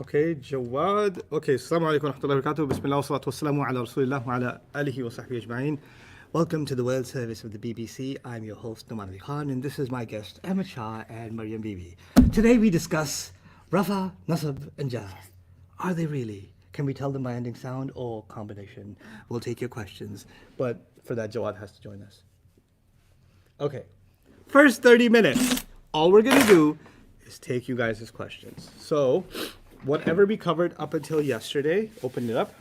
Okay, Jawad. Okay, Assalamu alaikum wa rahmatullahi wa barakatuh. Bismillah wa salatu wa salamu ala rasulillah wa ala alihi wa sahbihi ajma'in. Welcome to the World Service of the BBC. I'm your host, Nouman Ali Khan, and this is my guest, Ahmed Shah and Maryam Bibi. Today we discuss Rafa, Nasab, and Jar. Are they really? Can we tell them by ending sound or combination? We'll take your questions, but for that, Jawad has to join us. Okay, first 30 minutes. All we're gonna do is take you guys' questions. So, whatever we covered up until yesterday, open it up.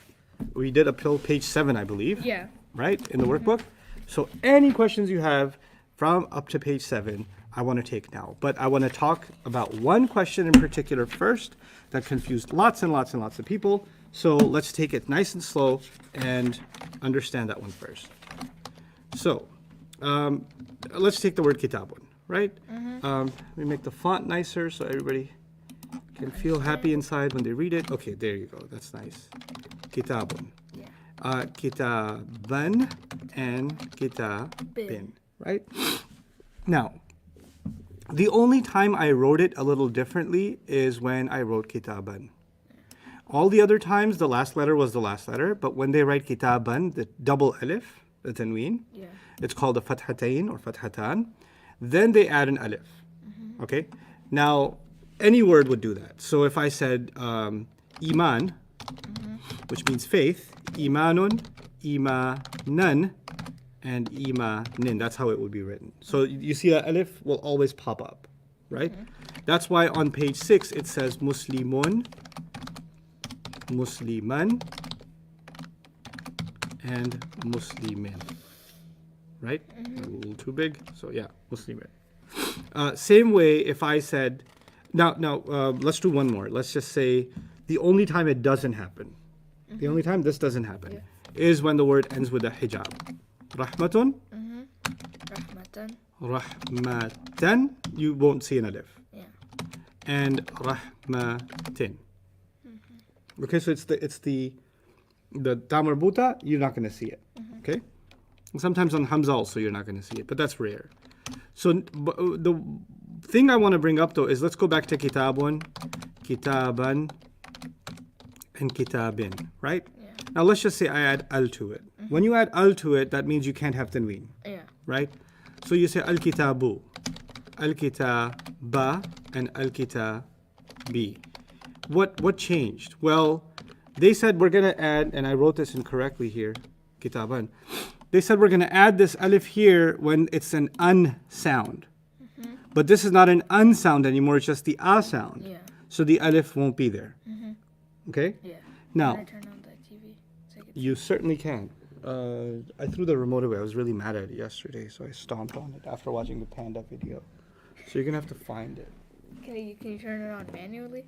We did up till page 7, I believe. Yeah. Right? In the workbook. So any questions you have from up to page 7, I want to take now. But I want to talk about one question in particular first that confused lots and lots and lots of people. So let's take it nice and slow and understand that one first. So, let's take the word kitabun, right? We make the font nicer so everybody can feel happy inside when they read it. Okay, there you go. That's nice. Kitabun. Yeah. Kitaban and kitabin, right? Now, the only time I wrote it a little differently is when I wrote kitaban. All the other times, the last letter was the last letter, but when they write kitaban, the double alif, the tanween, it's called a fathatayn or fathatan, then they add an alif, okay? Now, any word would do that. So if I said iman, which means faith, imanun, imanan, and imanin, that's how it would be written. So you see that alif will always pop up, right? That's why on page 6 it says muslimun, musliman, and muslimin, right? A little too big, so yeah, muslimin. Same way if I said, now, let's do one more. Let's just say the only time it doesn't happen, the only time this doesn't happen, is when the word ends with a hijab. Rahmatun, Rahmatan. rahmatan, you won't see an alif. Yeah. And rahmatin. Okay, so it's the tamarbuta, you're not going to see it. Okay? And sometimes on hamza also you're not going to see it, but that's rare. So the thing I want to bring up though is let's go back to kitabun, kitaban, and kitabin, right? Yeah. Now let's just say I add al to it. When you add al to it, that means you can't have tanween, Yeah. right? So you say al kitabu, al kitaba, and al kitabi. What changed? Well, they said we're gonna add, and I wrote this incorrectly here, kitaban. They said we're gonna add this alif here when it's an un sound. But this is not an un sound anymore, it's just the a sound. Yeah. So the alif won't be there. Okay? Yeah. Now, Can I turn on the TV? So I can you certainly can. I threw the remote away. I was really mad at it yesterday, so I stomped on it after watching the panda video. So you're gonna have to find it. Can you turn it on manually?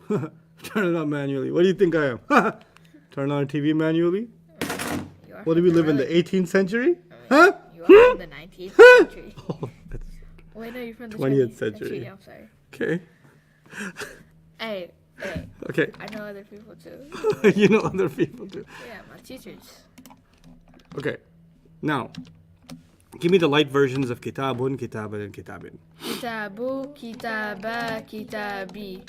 Turn it on manually. What do you think I am? Turn on a TV manually? You are What do from we the live in the early- 18th century? I mean, Huh? You are from the 19th century. Oh, that's Wait, no, you're from the 20th 20th century. I'm sorry. okay. Hey, Okay. I know other people too. You know other people too. Yeah, my teachers. Okay. Now, give me the light versions of kitabun, kitaban, and kitabin. Kitabu, kitaba, kitabi.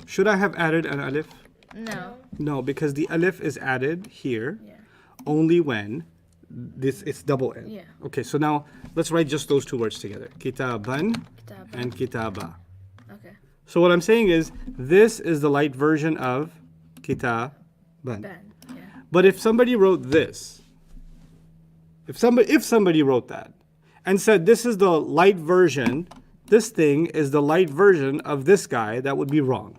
Should I have added an alif? No. No, because the alif is added here Yeah. only when it's double N. Yeah. Okay, so now let's write just those two words together. Kitaban Kitaba. and kitaba. Okay. So what I'm saying is this is the light version of kitaban. Ben. Yeah. But if somebody wrote this, if somebody wrote that and said this is the light version, this thing is the light version of this guy, that would be wrong.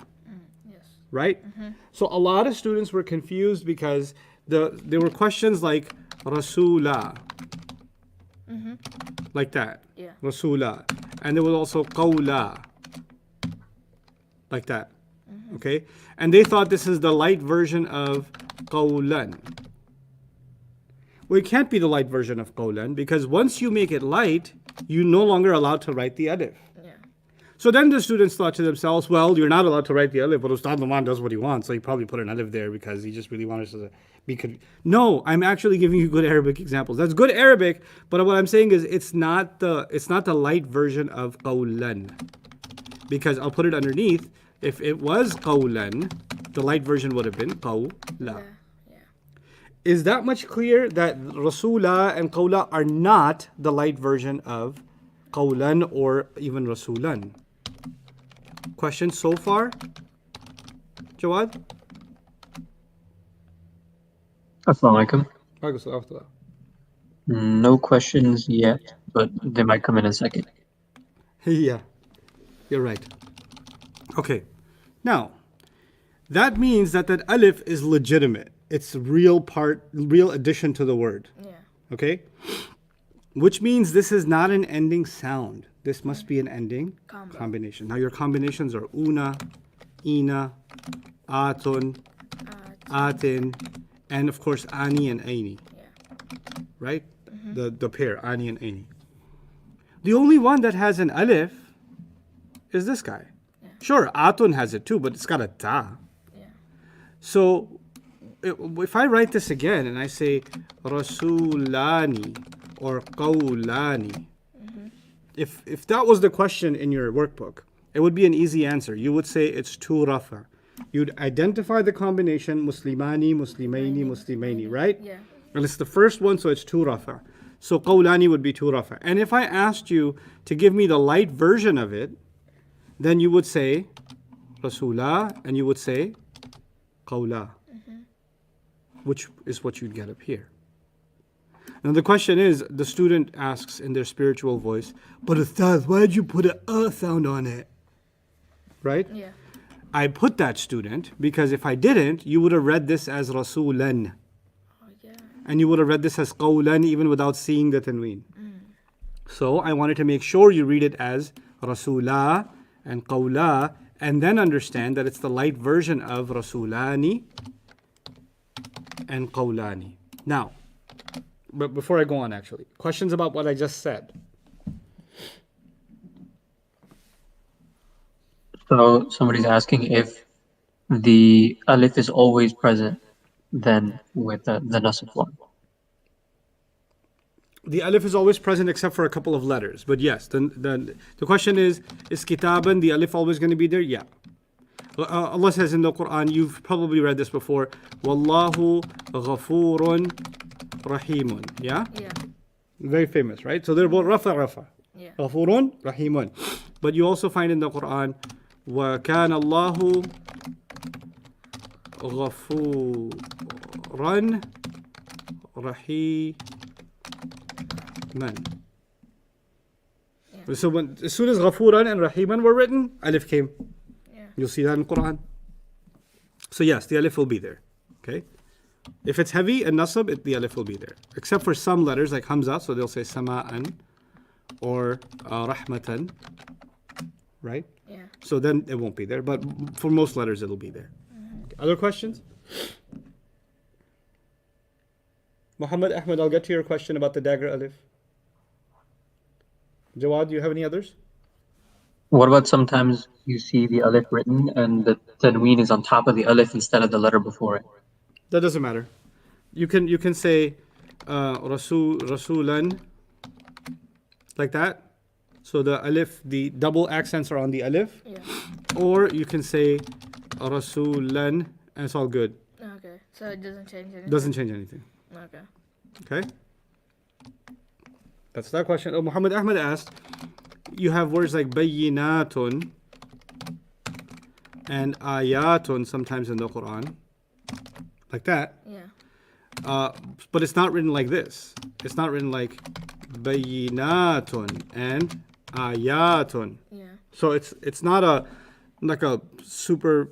Yes. Right? So a lot of students were confused because there were questions like Rasula, like that. Yeah. Rasula. And there was also Qawla, like that. Okay? And they thought this is the light version of Qawlan. Well, it can't be the light version of Qawlan because once you make it light, you're no longer allowed to write the alif. Yeah. So then the students thought to themselves, well, you're not allowed to write the alif, but Ustad Nouman does what he wants, so he probably put an alif there because he just really wanted to be... No, I'm actually giving you good Arabic examples. That's good Arabic, but what I'm saying is it's not the light version of qawlan. Because I'll put it underneath, If it was qawlan, the light version would have been qawla. Yeah. Is that much clear that rasula and qawla are not the light version of qawlan or even rasulan? Questions so far? Jawad? Assalamu alaikum. No questions yet, but they might come in a second. Yeah, you're right. Okay, now that means that alif is legitimate. It's real addition to the word. Yeah. Okay, which means this is not an ending sound. This must be an ending combination. Now your combinations are una, ina, atun, atin, and of course ani and aini. Yeah. Right? The pair, ani and aini. The only one that has an alif is this guy. Yeah. Sure, atun has it too, but it's got a ta. Yeah. So if I write this again and I say rasulani or qawlani, if that was the question in your workbook, it would be an easy answer. You would say it's two rafa. You'd identify the combination muslimani, muslimaini, muslimaini, right? Yeah. And it's the first one, so it's two rafa. So qawlani would be two rafa. And if I asked you to give me the light version of it, then you would say rasula and you would say qawla, which is what you'd get up here. Now the question is, the student asks in their spiritual voice, but Ustaz, why did you put a sound on it? Right? Yeah. I put that, student, because if I didn't, you would have read this as rasulan. Oh yeah. And you would have read this as qawlan even without seeing the tanween. So I wanted to make sure you read it as rasula and qawla, and then understand that it's the light version of rasulani and qawlani. Now, but before I go on, actually, questions about what I just said. So somebody's asking if the alif is always present then with the nasab form. The alif is always present except for a couple of letters. But yes, the question is kitaban the alif always going to be there? Yeah. Allah says in the Quran, you've probably read this before, Wallahu ghafurun rahimun. Yeah? Yeah. Very famous, right? So they're both rafa. Yeah. Ghafurun rahimun. But you also find in the Quran, wa kana Allahu ghafuran rahiman. Yeah. So as soon as ghafuran and rahiman were written, alif came. Yeah. You'll see that in Quran. So yes, the alif will be there. Okay? If it's heavy and nasab, the alif will be there. Except for some letters like hamza, so they'll say sama'an or rahmatan. Right? Yeah. So then it won't be there. But for most letters, it'll be there. Okay. Other questions? Muhammad Ahmed, I'll get to your question about the dagger alif. Jawad, do you have any others? What about sometimes you see the alif written and the tanween is on top of the alif instead of the letter before it? That doesn't matter. You can say rasulan like that. So the alif, the double accents are on the alif. Yeah. Or you can say rasulan and it's all good. Okay. So it doesn't change anything. Doesn't change anything. Okay. Okay? That's that question. Oh, Muhammad Ahmed asked, you have words like bayyinatun and ayatun sometimes in the Quran. Like that. Yeah. But it's not written like this. It's not written like bayyinatun and ayatun. Yeah. So it's not like a super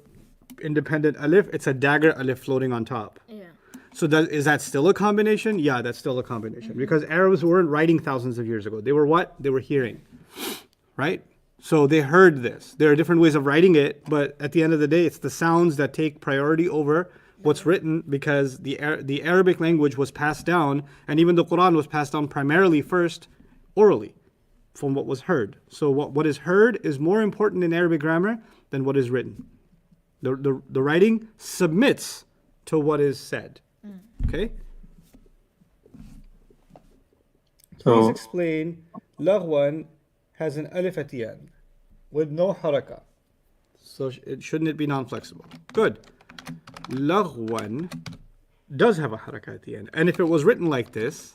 independent alif. It's a dagger alif floating on top. Yeah. So is that still a combination? Yeah, that's still a combination. Because Arabs weren't writing thousands of years ago. They were what? They were hearing. Right? So they heard this. There are different ways of writing it, but at the end of the day, it's the sounds that take priority over what's written, because the Arabic language was passed down, and even the Quran was passed down primarily first orally from what was heard. So what is heard is more important in Arabic grammar than what is written. The writing submits to what is said. Okay? Please explain, Laghwan has an alif at the end with no haraka. So shouldn't it be non-flexible? Good. لغوا does have a harakat at the end. And if it was written like this,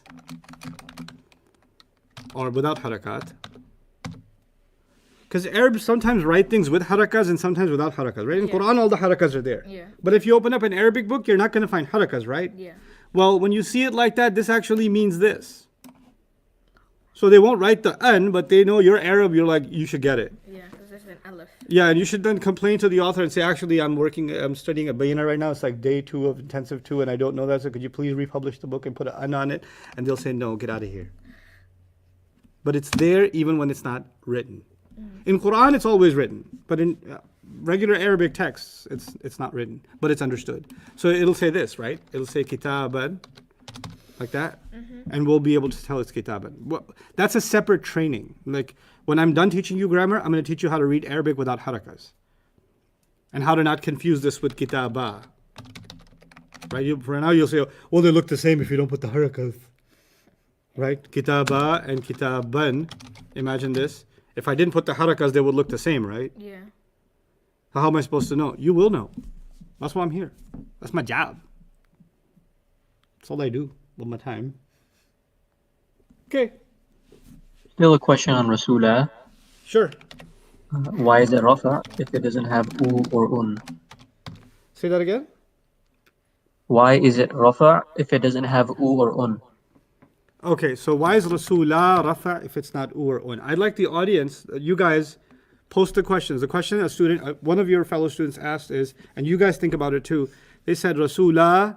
or without harakat, because Arabs sometimes write things with harakas and sometimes without harakas, right? In Yeah. Quran, all the harakas are there. Yeah. But if you open up an Arabic book, you're not going to find harakas, right? Yeah. Well, when you see it like that, this actually means this. So they won't write the an, but they know you're Arab, you're like, you should get it. Yeah, because there's an aleph. Yeah, and you should then complain to the author and say, actually, I'm studying a bayina right now. It's like day 2 of intensive 2, and I don't know that. So could you please republish the book and put an an on it? And they'll say, no, get out of here. But it's there even when it's not written. In Quran, it's always written. But in regular Arabic texts, it's not written. But it's understood. So it'll say this, right? It'll say kitaban, like that. And we'll be able to tell it's kitaban. Well, that's a separate training. Like, when I'm done teaching you grammar, I'm going to teach you how to read Arabic without harakas. And how to not confuse this with kitaba. Right? For now, you'll say, well, they look the same if you don't put the harakas. Right? Kitaba and kitaban. Imagine this. If I didn't put the harakas, they would look the same, right? Yeah. How am I supposed to know? You will know. That's why I'm here. That's my job. That's all I do with my time. Okay. Still a question on Rasulah. Sure. Why is it Rafa if it doesn't have U or Un? Say that again. Why is it Rafa if it doesn't have U or Un? Okay, so why is Rasulah Rafa if it's not U or Un? I'd like the audience, you guys, post the questions. The question a student, one of your fellow students asked is, and you guys think about it too, they said, Rasulah,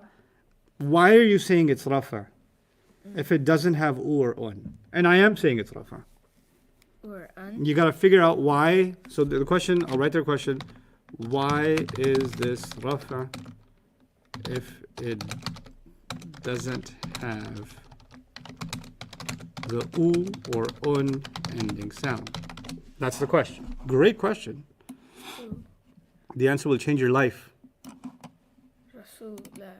why are you saying it's Rafa if it doesn't have U or Un? And I am saying it's Rafa. Or un. You got to figure out why. So the question, I'll write their question, why is this Rafa if it doesn't have the U or Un ending sound? That's the question. Great question. The answer will change your life. Rasulah.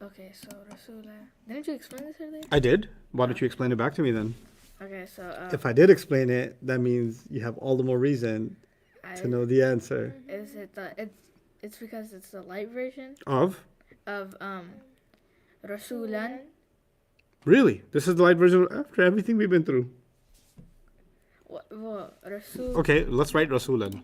Okay, so Rasulah. Didn't you explain this earlier? I did. Why don't you explain it back to me then? Okay, so If I did explain it, that means you have all the more reason to know the answer. Is it it's because it's the light version Of? of Rasulan. Really? This is the light version after everything we've been through. What Rasul? Okay, let's write Rasulan.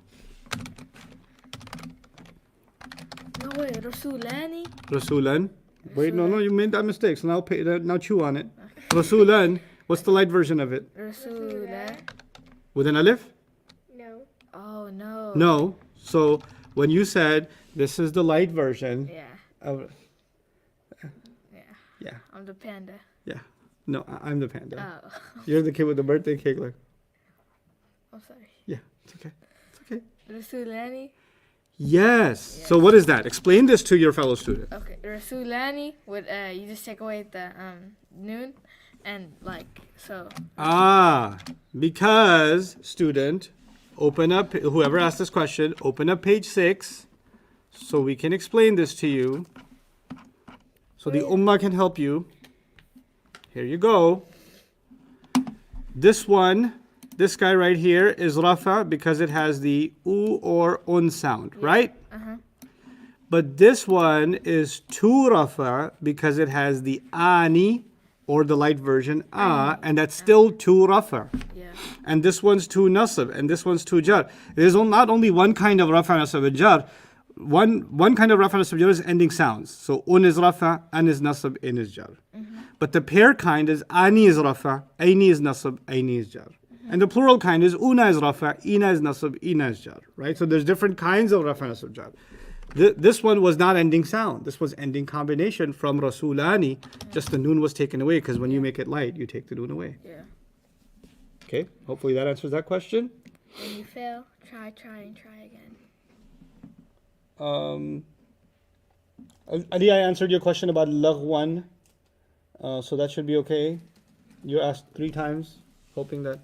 No way, Rasulani. Rasulan. Wait, no, you made that mistake. So now chew on it. Rasulan. What's the light version of it? Rasulah. With an alif? No. Oh no. No. So when you said this is the light version Yeah. of, Yeah. yeah, I'm the panda. yeah. No, I'm the panda. Oh. You're the kid with the birthday cake. Like, I'm sorry. yeah, it's okay. It's okay. Rasulani. Yes. So what is that? Explain this to your fellow student. Okay. Rasulani would you just take away the noon and like so. Because student, open up, whoever asked this question, open up page 6 so we can explain this to you. So the Ummah can help you. Here you go. This one, this guy right here is Rafa because it has the U or Un sound, right? But this one is Tu Rafa because it has the Ani or the light version and that's still Tu Rafa. Yeah. And this one's Tu Nasab and this one's Tu Jar. There's not only one kind of Rafa, Nasab, and Jar. One kind of Rafa, Nasab, Jar is ending sounds. So Un is Rafa, An is Nasab, In is Jar. But the pair kind is Ani is Rafa, Aini is Nasab, Aini is Jar. And the plural kind is Una is Rafa, Ina is Nasab, Ina is Jar. Right? So there's different kinds of Rafa, Nasab, Jar. This one was not ending sound. This was ending combination from Rasulani. Just the noon was taken away because when you make it light, you take the noon away. Yeah. Okay, hopefully that answers that question. When you fail, try and try again. Ali, I answered your question about Laghwan. So that should be okay. You asked 3 times, hoping that.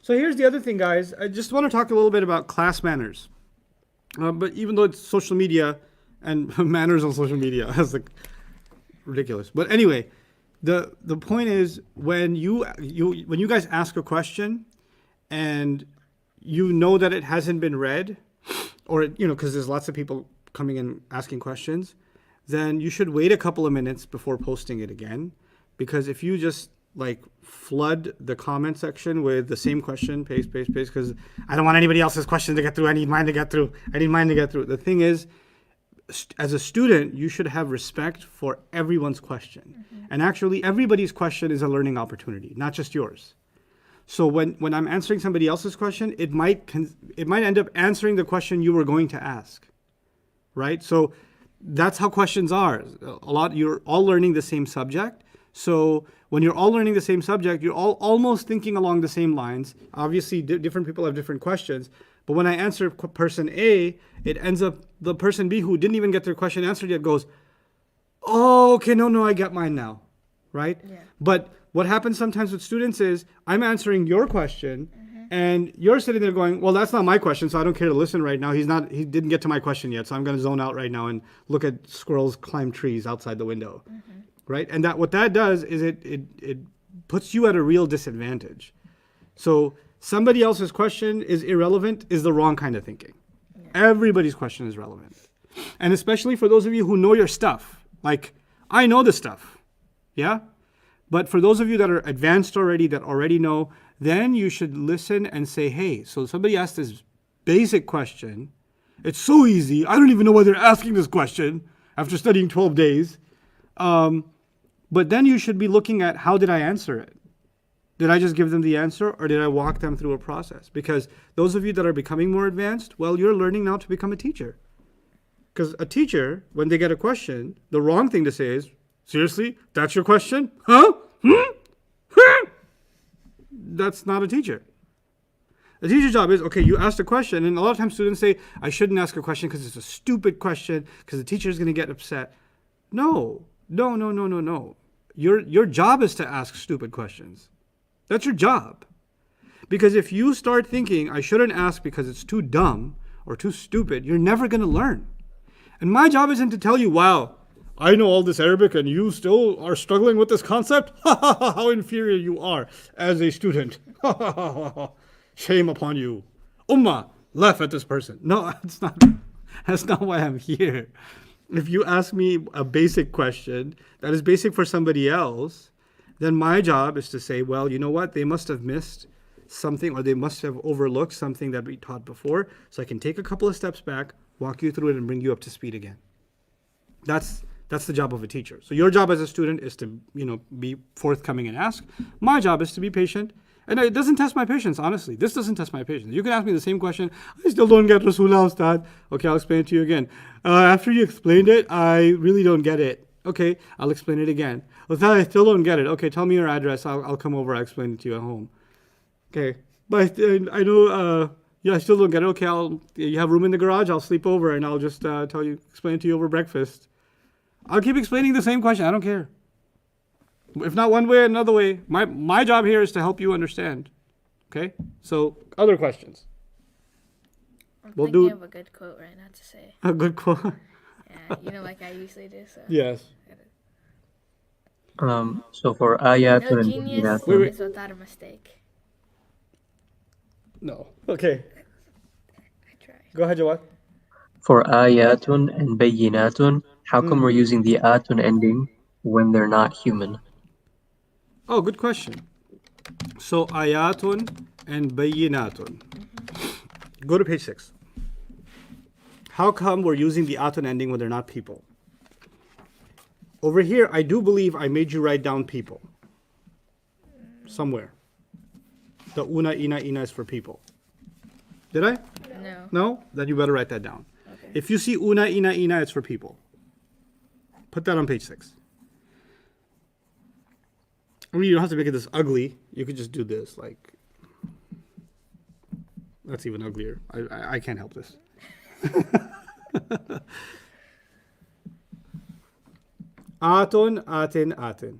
So here's the other thing, guys. I just want to talk a little bit about class manners. But even though it's social media and manners on social media, that's like ridiculous. But anyway, the point is when you guys ask a question and you know that it hasn't been read, or, because there's lots of people coming in asking questions, then you should wait a couple of minutes before posting it again. Because if you just like flood the comment section with the same question, paste, because I don't want anybody else's question to get through. I need mine to get through. The thing is, as a student, you should have respect for everyone's question. And actually, everybody's question is a learning opportunity, not just yours. So when I'm answering somebody else's question, it might end up answering the question you were going to ask, right? So that's how questions are. You're all learning the same subject. So when you're all learning the same subject, you're all almost thinking along the same lines. Obviously, different people have different questions. But when I answer person A, it ends up the person B who didn't even get their question answered yet goes, oh, okay, no, I get mine now, right? Yeah. But what happens sometimes with students is I'm answering your question and you're sitting there going, well, that's not my question, so I don't care to listen right now. He didn't get to my question yet, so I'm going to zone out right now and look at squirrels climb trees outside the window, right? And what that does is it puts you at a real disadvantage. So somebody else's question is irrelevant is the wrong kind of thinking. Yeah. Everybody's question is relevant. And especially for those of you who know your stuff. Like, I know the stuff, yeah? But for those of you that are advanced already, that already know, then you should listen and say, hey, so somebody asked this basic question. It's so easy. I don't even know why they're asking this question after studying 12 days. But then you should be looking at, how did I answer it? Did I just give them the answer, or did I walk them through a process? Because those of you that are becoming more advanced, well, you're learning now to become a teacher. Because a teacher, when they get a question, the wrong thing to say is, seriously, that's your question? Huh? That's not a teacher. The teacher's job is, okay, you asked a question, and a lot of times students say, I shouldn't ask a question because it's a stupid question, because the teacher is going to get upset. No. Your job is to ask stupid questions. That's your job. Because if you start thinking, I shouldn't ask because it's too dumb or too stupid, you're never going to learn. And my job isn't to tell you, wow, I know all this Arabic and you still are struggling with this concept? How inferior you are as a student. Shame upon you. Ummah, laugh at this person. No, that's not why I'm here. If you ask me a basic question that is basic for somebody else, then my job is to say, well, you know what? They must have missed something, or they must have overlooked something that we taught before. So I can take a couple of steps back, walk you through it, and bring you up to speed again. That's the job of a teacher. So your job as a student is to, be forthcoming and ask. My job is to be patient. And it doesn't test my patience, honestly. This doesn't test my patience. You can ask me the same question. I still don't get Rasulullah, Ustad. Okay, I'll explain it to you again. After you explained it, I really don't get it. Okay, I'll explain it again. Ustad, I still don't get it. Okay, tell me your address. I'll come over. I'll explain it to you at home. Okay, but I know, I still don't get it. Okay, you have room in the garage? I'll sleep over and I'll just explain it to you over breakfast. I'll keep explaining the same question. I don't care. If not one way, another way. My job here is to help you understand. Okay? So, other questions? I'm thinking of a good quote right now to say. A good quote? Yeah, like I usually do. So. Yes. So for ayat No and genius bayyinatun, is without a mistake. No. Okay. I try. Go ahead, Jawad. for ayatun and bayyinatun, how come we're using the atun ending when they're not human? Oh, good question. So, ayatun and bayyinatun. Go to page 6. How come we're using the atun ending when they're not people? Over here, I do believe I made you write down people. Somewhere. The una, ina is for people. Did I? No. No? Then you better write that down. Okay. If you see una, ina, it's for people. Put that on page 6. I mean, you don't have to make it this ugly. You could just do this, like... That's even uglier. I can't help this. Atun, atin.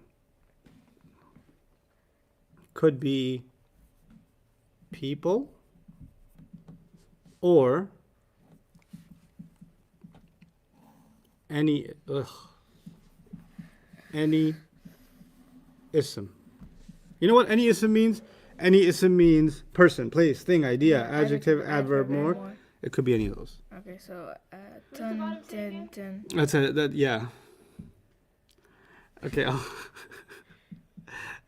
Could be people or any ism. You know what any ism means? Any ism means person, place, thing, idea, Yeah, adjective, adjective, adverb, adverb, more. and more. It could be any of those. Okay, so tun, tin, tin. That's it. Yeah. Okay.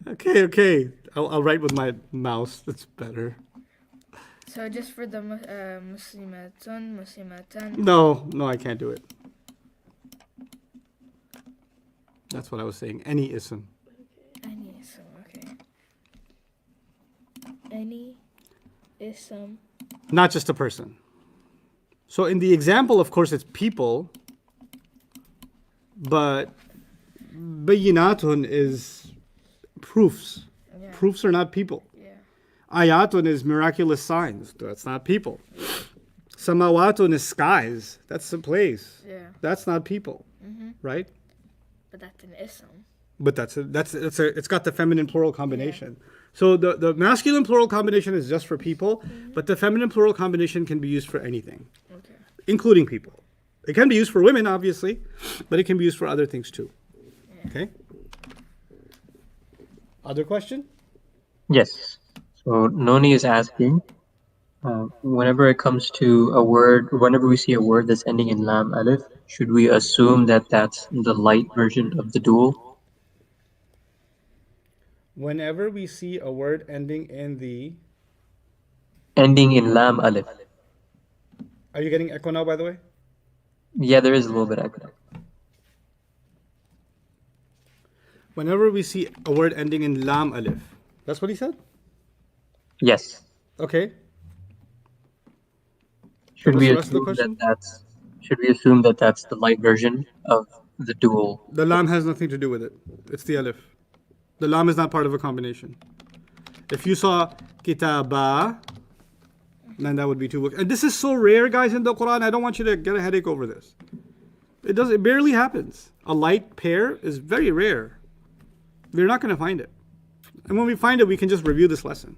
Okay. I'll write with my mouse. That's better. So just for the muslimatun, muslimatan. No, I can't do it. That's what I was saying. Any ism. Any ism, okay. Any ism. Not just a person. So in the example, of course, it's people, but bayinatun is proofs. Yeah. Proofs are not people. Yeah. Ayatun is miraculous signs. That's not people. Samawatun is skies. That's a place. Yeah. That's not people, right? But that's an ism. But it's got the feminine plural combination. So the masculine plural combination is just for people, but the feminine plural combination can be used for anything, Okay. including people. It can be used for women, obviously, but it can be used for other things too. Yeah. Okay? Other question? Yes. So Noni is asking, whenever it comes to a word, whenever we see a word that's ending in lam alif, should we assume that that's the light version of the dual? Whenever we see a word ending in the... Ending in lam alif. Are you getting echo now, by the way? Yeah, there is a little bit of echo. Whenever we see a word ending in lam alif. That's what he said? Yes. Okay. Should What's we the rest of the assume question? that that's the light version of the dual? The lam has nothing to do with it. It's the alif. The lam is not part of a combination. If you saw kitaba, then that would be two books. And this is so rare, guys, in the Quran. I don't want you to get a headache over this. It barely happens. A light pair is very rare. We're not going to find it. And when we find it, we can just review this lesson.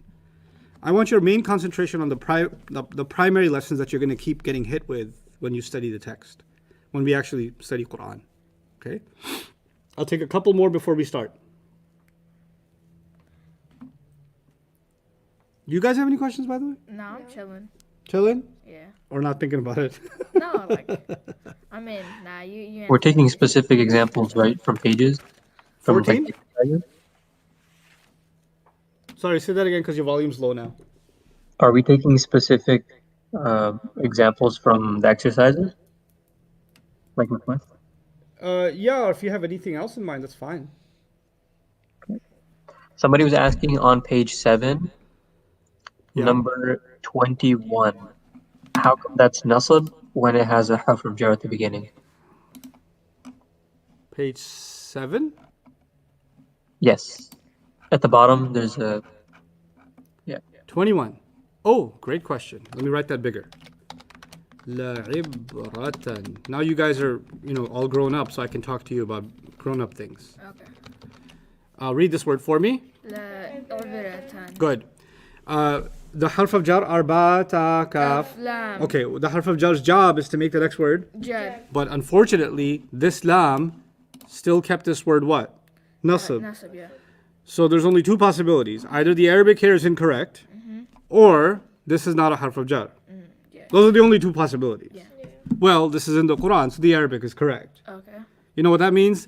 I want your main concentration on the primary lessons that you're going to keep getting hit with when you study the text, when we actually study Quran. Okay? I'll take a couple more before we start. Do you guys have any questions, by the way? No, I'm chilling. Chilling? Yeah. Or not thinking about it? No, like, I mean, nah, you We're answer taking it. specific examples, right, from pages? From 14? like, the- Sorry, say that again because your volume's low now. Are we taking specific examples from the exercises? Like request? Yeah, or if you have anything else in mind, that's fine. Somebody was asking on page 7, Yeah. number 21. How come that's nasab when it has a harf of jar at the beginning? Page 7? Yes. At the bottom, there's a... Yeah. 21. Oh, great question. Let me write that bigger. لَعِبْرَةً. Now you guys are, all grown up, so I can talk to you about grown-up things. Okay. Read this word for me. La ibratan. Good. The harf of jar, arba, ta, kaf. Lam. Okay, the harf of jar's job is to make the next word. Jar. But unfortunately, this lam still kept this word what? Nasab. Nasab, yeah. So there's only two possibilities. Either the Arabic here is incorrect, or this is not a harf of jar. Yeah. Those are the only two possibilities. Yeah. Well, this is in the Quran, so the Arabic is correct. Okay. You know what that means?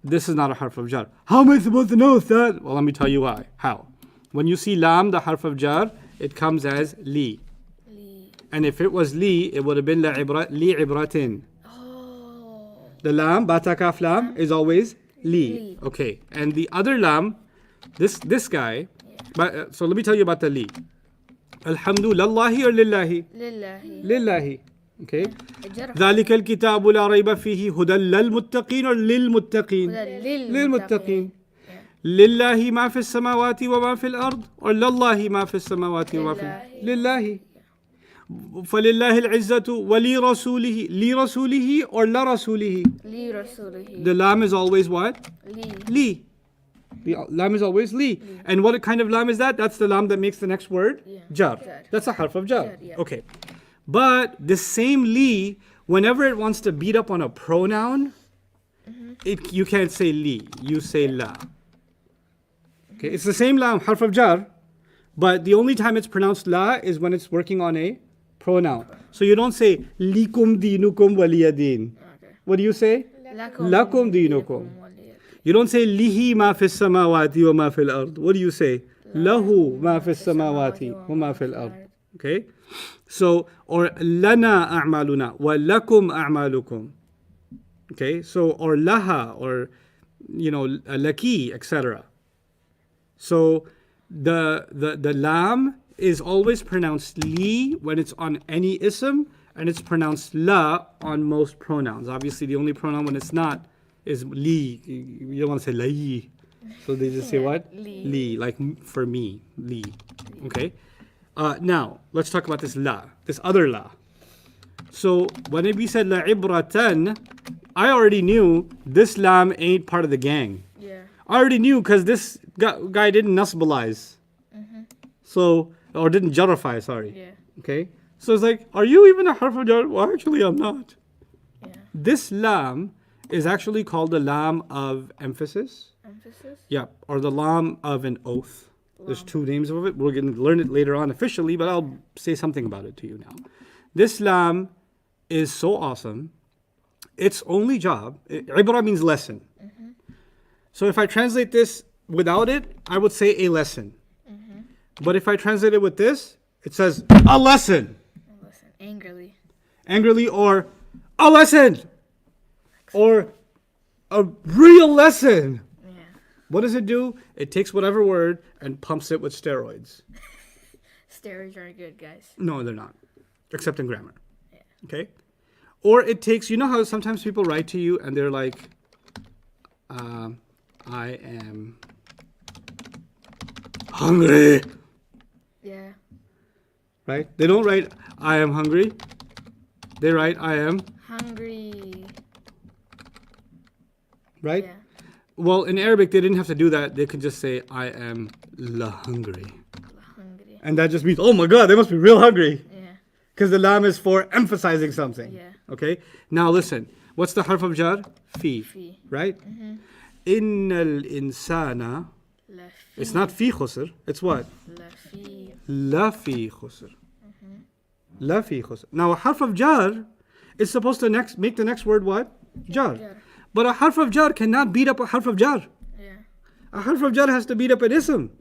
This is not a harf of jar. How am I supposed to know that? Well, let me tell you why. How? When you see lam, the harf of jar, it comes as li. Li. And if it was li, it would have been li ibratin. Oh. The lam, bata kaf lam, is always li. Li. Okay. And the other lam, this guy, but so let me tell you about the li. Alhamdulillahi or lillahi? Lillahi. Lillahi. Okay. الجر ذلك الكتاب لا ريب فيه هدى للمتقين or للمتقين؟ هدى للمتقين. لله ما في السماوات وما في الأرض or لله ما في السماوات وما في الأرض لله فلله العزة ولرسوله لرسوله or لرسوله. لرسوله. The lam is always what? Li. Li. The lam is always li. And what kind of lam is that? That's the lam that makes the next word jar. That's a harf of jar. Yeah. Okay. But the same li, whenever it wants to beat up on a pronoun, you can't say li. You say la. Okay, it's the same lam, harf of jar, But the only time it's pronounced la is when it's working on a pronoun. So you don't say likum dinukum waliyadin. Okay. What do you say? Lakum dinukum. You don't say lihi ma fis samawati wa ma fil ard. What do you say? Lahu ma fis samawati wa ma fil ard. Okay? So, or lana a'maluna wa lakum a'malukum. Okay? So, or laha, or, laki, etc. So, the lam is always pronounced li when it's on any ism, and it's pronounced la on most pronouns. Obviously, the only pronoun when it's not is li. You don't want to say lai. So they just say what? Li, like for me, li. Okay? Now, let's talk about this la, this other la. So when we said la ibratan, I already knew this lam ain't part of the gang. Yeah. I already knew because this guy didn't nasbalize. So, or didn't jarrify, sorry. Yeah. Okay? So it's like, are you even a harf of jar? Well, actually, I'm not. Yeah. This lam is actually called the lam of emphasis. Emphasis? Yeah, or the lam of an oath. There's two names of it. We're going to learn it later on officially, but I'll say something about it to you now. This lam is so awesome. Its only job, ibra means lesson. So if I translate this without it, I would say a lesson. But if I translate it with this, it says a lesson. Listen, angrily. Angrily, or a lesson. Or a real lesson. Yeah. What does it do? It takes whatever word and pumps it with steroids. Steroids are good, guys. No, they're not. Except in grammar. Yeah. Okay? Or it takes, you know how sometimes people write to you and they're like, I am hungry. Yeah. Right? They don't write, I am hungry. They write, I am. Hungry. Right? Yeah. Well, in Arabic, they didn't have to do that. They could just say, I am la hungry. Hungry. And that just means, oh my God, they must be real hungry. Yeah. Because the lam is for emphasizing something. Yeah. Okay? Now listen. What's the harf of jar? Fi. Fi. Right? Innal insana. La fi. It's not fi khusr. It's what? La fi. La fi khusr. La fi khusr. Now a harf of jar is supposed to make the next word what? Jar. Jar. But a harf of jar cannot beat up a harf of jar. Yeah. A harf of jar has to beat up an ism.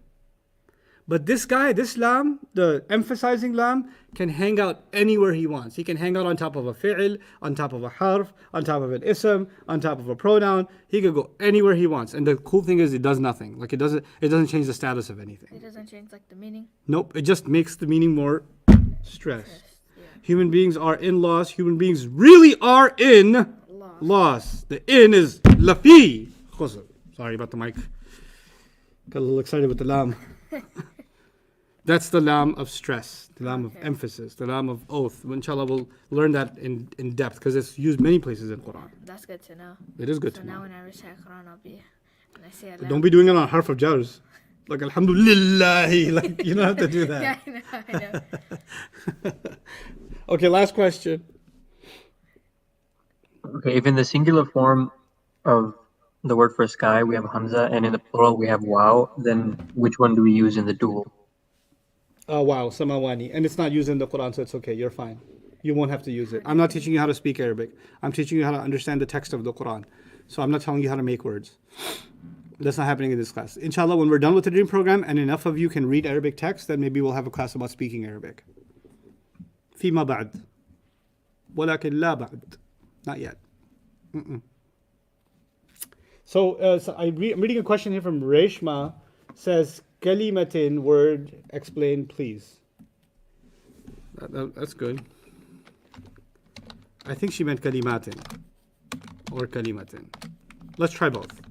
But this guy, this lam, the emphasizing lam, can hang out anywhere he wants. He can hang out on top of a fi'il, on top of a harf, on top of an ism, on top of a pronoun. He could go anywhere he wants. And the cool thing is it does nothing. Like it doesn't change the status of anything. It doesn't change like the meaning. Nope, it just makes the meaning more stressed. Yeah. Human beings are in loss. Human beings really are in loss. The in is lafi. Sorry about the mic. Got a little excited with the lam. That's the lam of stress, the lam of emphasis, the lam of oath. Inshallah, we'll learn that in depth because it's used many places in Quran. That's good to know. It is good So to now know. when I recite Quran, when I say it Don't be doing it on harf of jars. Like, alhamdulillah. Like, you don't have to do that. Yeah, I know. Okay, last question. Okay, if in the singular form of the word for sky we have hamza and in the plural we have waw, then which one do we use in the dual? Wow, samawani. And it's not used in the Quran, so it's okay. You're fine. You won't have to use it. I'm not teaching you how to speak Arabic. I'm teaching you how to understand the text of the Quran. So I'm not telling you how to make words. That's not happening in this class. Inshallah, when we're done with the dream program and enough of you can read Arabic text, then maybe we'll have a class about speaking Arabic. فيما بعد. ولكن لا بعد. Not yet. So, I'm reading a question here from Reshma. Says, kalimatin, word, explain, please. That's good. I think she meant kalimatin. Or kalimatin. Let's try both.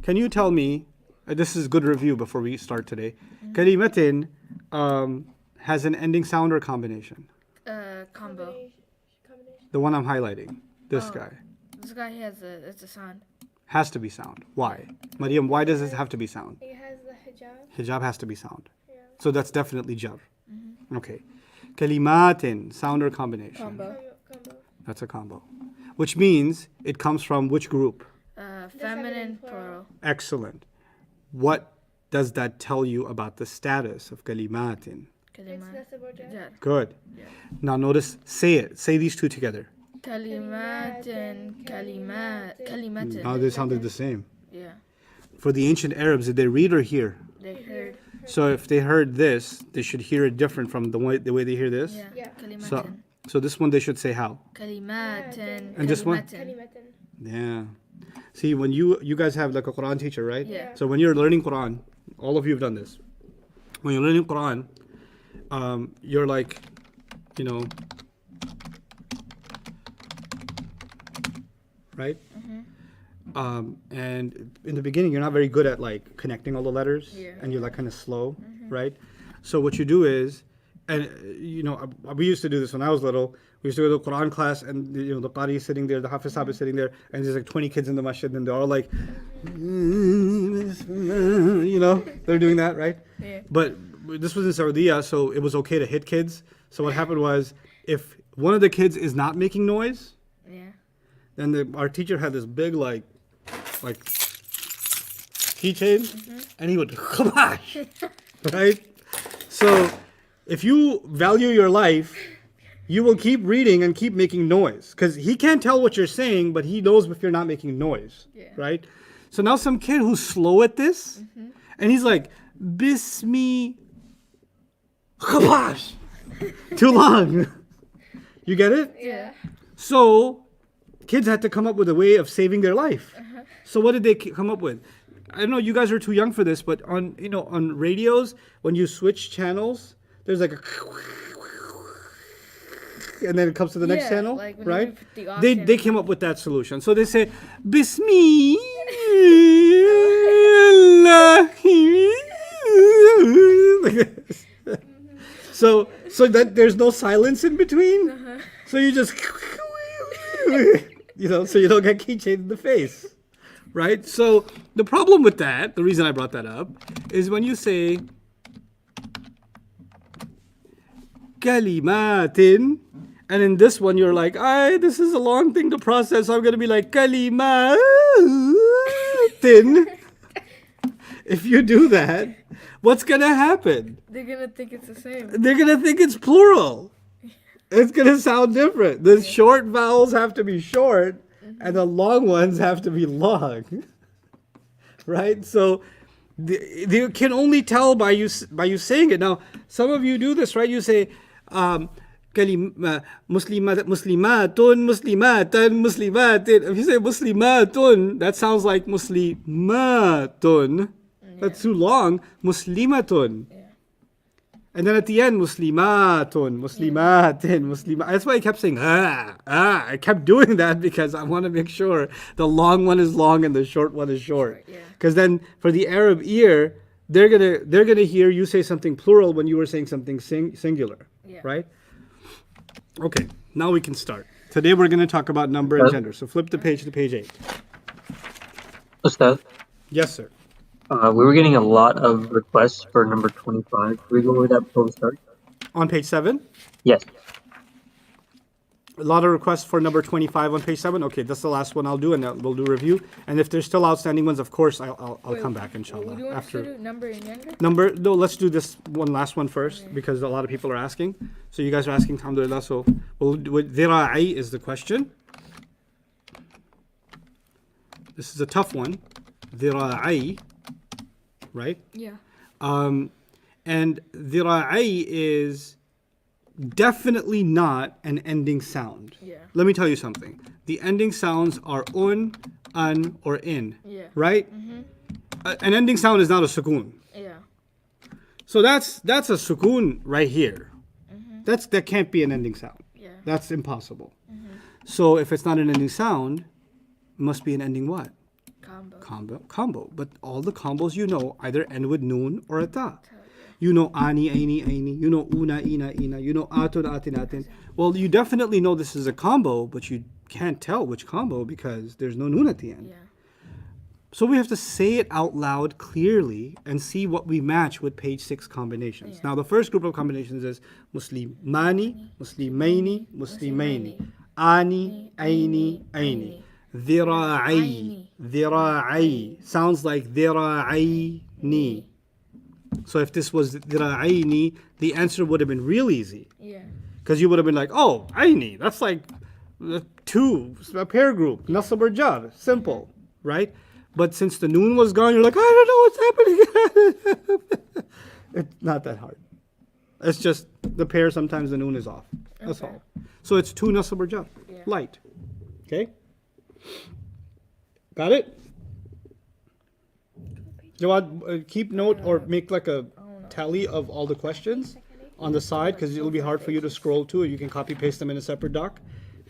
Can you tell me, this is good review before we start today. Kalimatin has an ending sound or combination? Combo. The one I'm highlighting. This guy. This guy it's a sound. Has to be sound. Why? Mariam, why does it have to be sound? It has the hijab. Hijab has to be sound. Yeah. So that's definitely jar. Okay. Kalimatin, sound or combination? Combo. Combo. That's a combo. Which means it comes from which group? Feminine plural. Excellent. What does that tell you about the status of kalimatin? كلمات jar. Good. Now notice, say it. Say these two together. كلمات كلمات. Now they sounded the same. Yeah, For the ancient Arabs, did they read or hear? they heard. So if they heard this, they should hear it different from the way they hear this. Yeah, كلمات. So this one they should say how? كلمات. And this one? كلمات. Yeah. See, when you guys have like a Quran teacher, right? Yeah. So when you're learning Quran, all of you have done this. When you're learning Quran, you're like, you know, right? And in the beginning, you're not very good at like connecting all the letters, Yeah. and you're like kind of slow, right? So what you do is, and you know, we used to do this when I was little. We used to go to Quran class, and you know, the Qari is sitting there, the Hafiz Sahib is sitting there, and there's like 20 kids in the masjid, and they're all like, you know, they're doing that, right? Yeah. But this was in Saudi, so it was okay to hit kids. So what happened was, if one of the kids is not making noise, Yeah. then our teacher had this big like keychain, and he would khabash, right? So if you value your life, you will keep reading and keep making noise, because he can't tell what you're saying, but he knows if you're not making noise, Yeah. right? So now some kid who's slow at this, and he's like, Bismi khabash, too long. You get it? Yeah. So kids had to come up with a way of saving their life. So what did they come up with? I don't know, you guys are too young for this, but on radios, when you switch channels, there's like a and then it comes to the next Yeah, channel, like when right? you put the They option. came up with that solution. So they say Bismillah. So that there's no silence in between. So you just you know, so you don't get keychained in the face. Right? So the problem with that, the reason I brought that up, is when you say kalimatin, and in this one you're like, this is a long thing to process, so I'm gonna be like kalimatin. If you do that, what's gonna happen? They're gonna think it's the same. They're gonna think it's plural. It's gonna sound different. The short vowels have to be short, and the long ones have to be long. Right? So they can only tell by you saying it. Now, some of you do this, right? You say muslimat, muslimatun, muslimatan, muslimatin. If you say muslimatun, that sounds like muslimatun. That's too long. Muslimatun. And then at the end, muslimatun, muslimatin, muslimat. That's why I kept saying I kept doing that, because I want to make sure the long one is long and the short one is short. Yeah. Because then for the Arab ear, they're gonna hear you say something plural when you were saying something singular. Yeah. Right? Okay, now we can start. Today we're gonna talk about number and gender. So flip the page to page 8. Ustad, Yes, sir. we were getting a lot of requests for number 25. Can we go over that before we start? On page 7. Yes. A lot of requests for number 25 on page 7. Okay, that's the last one I'll do, and we'll do a review. And if there's still outstanding ones, of course, I'll come back, What inshallah. do you want us After to do? Number and younger? no, let's do this last one first, because a lot of people are asking. So you guys are asking, alhamdulillah. So dhira'i is the question. This is a tough one. Dhira'i, right? Yeah. And dhira'i is definitely not an ending sound. Yeah. Let me tell you something. The ending sounds are an, or in. Yeah. Right? An ending sound is not a sukoon. Yeah. So that's a sukoon right here. That can't be an ending sound. Yeah. That's impossible. So if it's not an ending sound, it must be an ending what? Combo. But all the combos either end with noon or a ta. You know ani, aini, aini. You know una, ina, ina. You know atun, atin, atin. Well, you definitely know this is a combo, but you can't tell which combo because there's no noon at the end. Yeah. So we have to say it out loud clearly and see what we match with page 6 combinations. Yeah. Now the first group of combinations is muslimani, muslimaini, muslimaini. Ani, aini, aini. Dhira'i, dhira'i. Sounds like dhira'aini. So if this was dira'aini, the answer would have been real easy. Yeah. Because you would have been like, oh, aini, that's like two, a pair group, nasab or jar, simple, right? But since the noon was gone, you're like, I don't know what's happening. It's not that hard. It's just the pair, sometimes the noon is off. That's Okay. all. So it's two nasab or jar, Yeah. light. Okay? Got it? Jawad, keep note or make like a tally of all the questions on the side because it'll be hard for you to scroll to. You can copy paste them in a separate doc.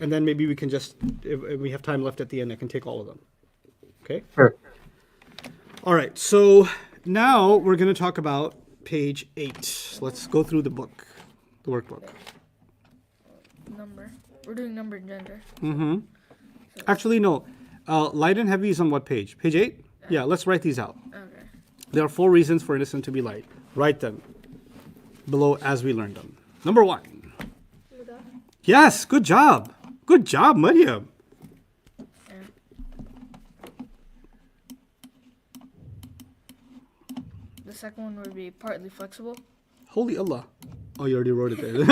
And then maybe we can just, if we have time left at the end, I can take all of them. Okay? Sure. All right. So now we're going to talk about page 8. Let's go through the book, the workbook. Number. We're doing number and gender. Mm-hmm. Actually, no. Light and heavy is on what page? Page 8? Yeah, let's write these out. Okay. There are 4 reasons for innocent to be light. Write them below as we learn them. Number 1. Yes, good job. Good job, Maryam. The second one would be partly flexible. Holy Allah. Oh, you already wrote it there.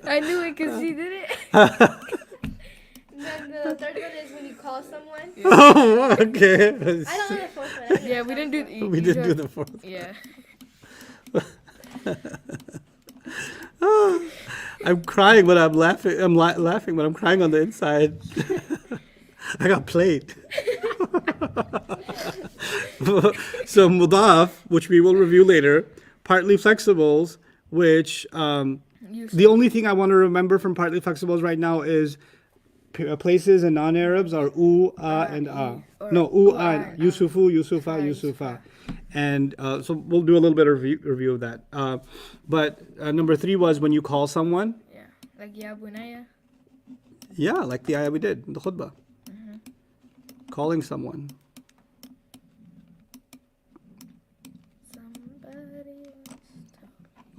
I knew it because he did it. Then the third one is when you call someone. Oh, okay. I don't know the fourth one. I know Yeah, the we didn't do. We didn't do the 4th. Yeah. I'm crying, but I'm laughing. I'm laughing, but I'm crying on the inside. I got played. So mudaf, which we will review later, partly flexibles, which the only thing I want to remember from partly flexibles right now is places in non-Arabs are and no, and Yusufu, Yusufa, Yusufa. And so we'll do a little bit of review of that. But number 3 was when you call someone. Yeah. Like ya bunaya. Yeah, like the ayah we did, the khutbah. Calling someone. Somebody else.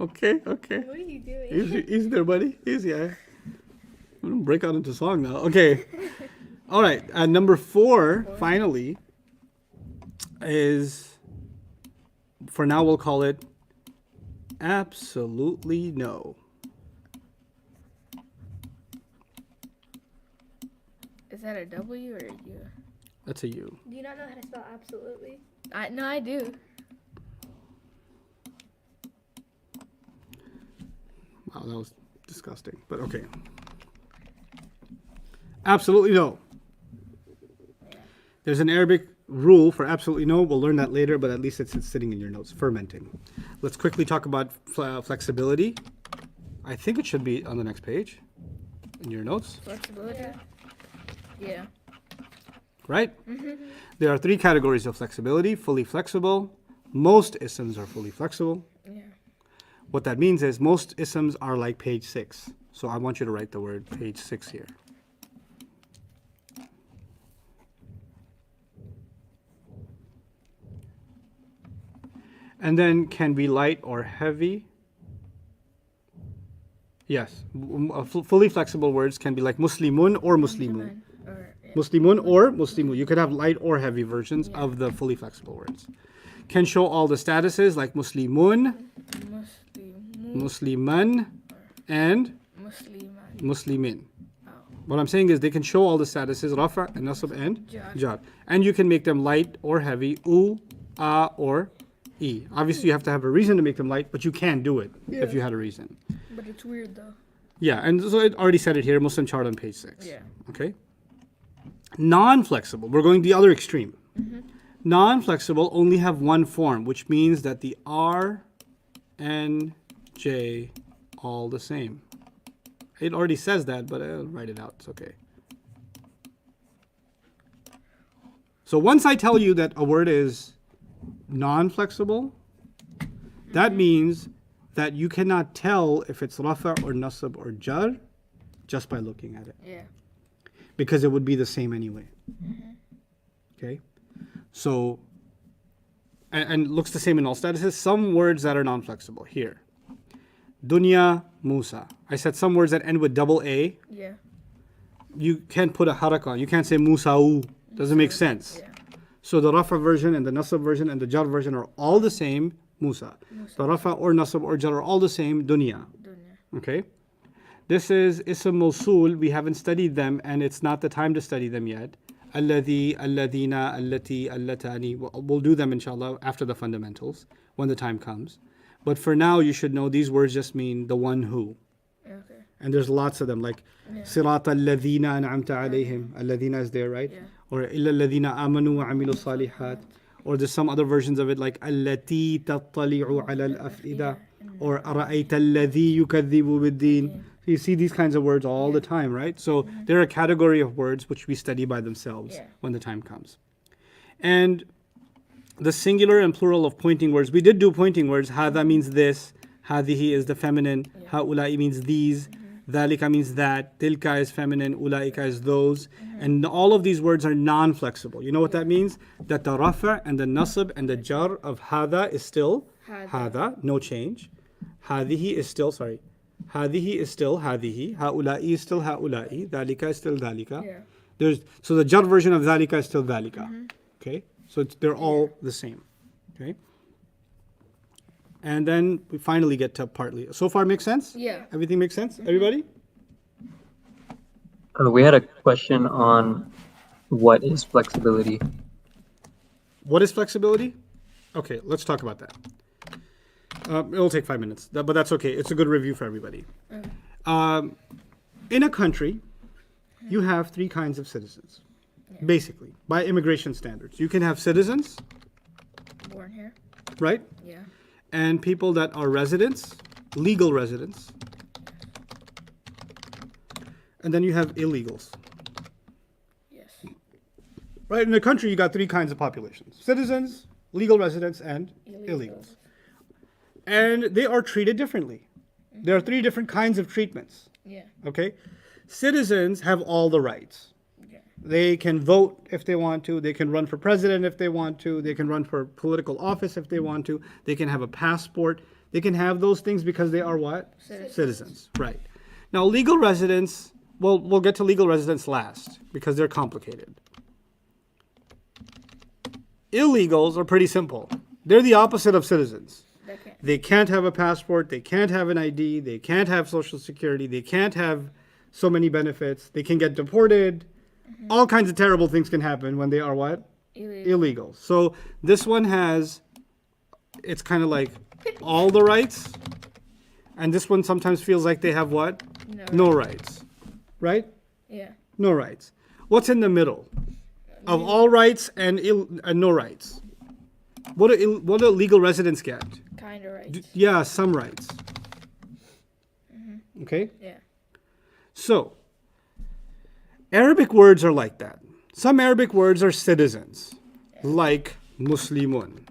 Okay, okay. What are you doing? Easy there, buddy. Easy. I'm going to break out into song now. Okay. All right. Number 4, finally, is, for now we'll call it absolutely no. Is that a W or a U? That's a U. Do you not know how to spell absolutely? No, I do. Wow, that was disgusting, but okay. Absolutely no. There's an Arabic rule for absolutely no. We'll learn that later, but at least it's sitting in your notes. Fermenting. Let's quickly talk about flexibility. I think it should be on the next page in your notes, Flexibility. Yeah. right? There are 3 categories of flexibility. Fully flexible. Most isms are fully flexible. Yeah. What that means is most isms are like page 6. So I want you to write the word page 6 here. And then can be light or heavy. Yes, fully flexible words can be like muslimun or muslimun. Or, yeah. Muslimun or muslimu. You could have light or heavy versions of the fully flexible words. Can show all the statuses like muslimun, musliman, and Musliman. muslimin. Oh. What I'm saying is they can show all the statuses, rafa and nasab and Jar. jar. And you can make them light or heavy, u, a, or e. Obviously you have to have a reason to make them light, but you can do it if you had a reason. But it's weird though. Yeah, and so it already said it here, Muslim chart on page 6. Yeah. Okay? Non-flexible, we're going the other extreme. Non-flexible only have one form, which means that the R and J all the same. It already says that, but I'll write it out. It's okay. So once I tell you that a word is non-flexible, that means that you cannot tell if it's rafa or nasab or jar just by looking at it. Yeah. Because it would be the same anyway. Okay? So, and looks the same in all statuses. Some words that are non-flexible. Here. Dunya, Musa. I said some words that end with double A. Yeah. you can't put a haraka on. You can't say Musa'u. Doesn't make sense. Yeah. So the rafa version and the nasab version and the jar version are all the same, Musa. The rafa or nasab or jar are all the same, dunya. Dunya. Okay? This is ism mawsul. We haven't studied them and it's not the time to study them yet. Alladhi, alladhina, allati, allatani. We'll do them inshallah after the fundamentals when the time comes. But for now, you should know these words just mean the one who. Okay. And there's lots of them like Sirata alladhina an'amta alayhim. Alladhina is there, right? Yeah. Or illa alladhina amanu wa amilu salihat. Or there's some other versions of it like allati tattali'u ala al-af'ida. Or ara'ayta alladhi yukadhibu bid-din. You see these kinds of words all the time, right? So they're a category of words which we study by themselves when the time comes. And the singular and plural of pointing words, we did do pointing words. Hadha means this. Hadihi is the feminine. Haulai means these. Dhalika means that. Tilka is feminine. Ulaika is those. And all of these words are non-flexible. You know what that means? That the rafa and the nasab and the jar of hadha is still hadha, no change. Hadihi is still, sorry. Hadihi is still hadihi. Haulai is still haulai. Dhalika is still dhalika. Yeah. So the jar version of dhalika is still dhalika. Okay? So they're all the same. Okay? And then we finally get to partly. So far makes sense? Yeah. Everything makes sense? Everybody? We had a question on what is flexibility. What is flexibility? Okay, let's talk about that. It'll take 5 minutes, but that's okay. It's a good review for everybody. In a country, you have 3 kinds of citizens, basically, by immigration standards. You can have citizens, Born here. right? Yeah. And people that are residents, legal residents. And then you have illegals. Yes. Right? In a country, you got 3 kinds of populations: citizens, legal residents, and illegals. And they are treated differently. There are 3 different kinds of treatments. Yeah. Okay? Citizens have all the rights. Yeah. They can vote if they want to. They can run for president if they want to. They can run for political office if they want to. They can have a passport. They can have those things because they are what? Citizens. Right. Now, legal residents, well, we'll get to legal residents last because they're complicated. Illegals are pretty simple. They're the opposite of citizens. Okay. They can't have a passport. They can't have an ID. They can't have Social Security. They can't have so many benefits. They can get deported. All kinds of terrible things can happen when they are what? Illegal. So this one has, it's kind of like all the rights. And this one sometimes feels like they have what? No rights. Right? Yeah. No rights. What's in the middle of all rights and no rights? What do legal residents get? Kind of right. Yeah, some rights. Okay? Yeah. So, Arabic words are like that. Some Arabic words are citizens, like Muslimun.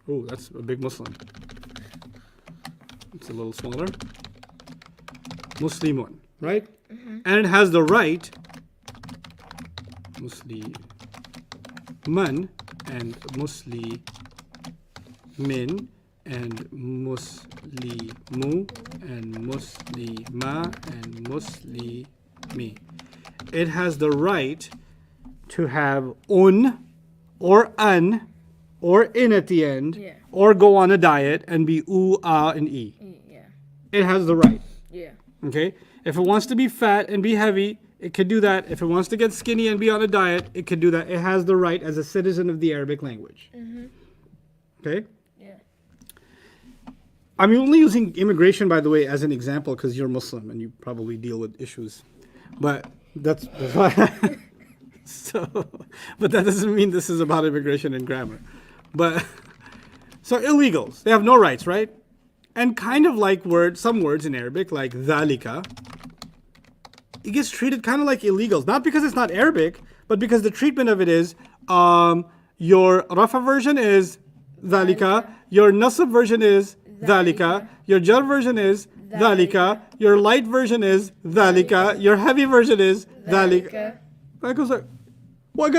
Oh, that's a big Muslim. It's a little smaller. Muslimun, right? And it has the right, Musliman and Muslimin and Muslimu and Muslima and Muslimi. It has the right to have or an or in at the end or go on a diet and be and e. Yeah. It has the right. Yeah. Okay? If it wants to be fat and be heavy, it could do that. If it wants to get skinny and be on a diet, it could do that. It has the right as a citizen of the Arabic language. Okay? Yeah. I'm only using immigration, by the way, as an example because you're Muslim and you probably deal with issues. But that's why. But that doesn't mean this is about immigration and grammar. But so illegals, they have no rights, right? And kind of like some words in Arabic, like dhalika, it gets treated kind of like illegals. Not because it's not Arabic, but because the treatment of it is your rafa version is dhalika, your nasab version is dhalika, your jar version is dhalika, your light version is dhalika, your heavy version is dhalika. I goes like, well,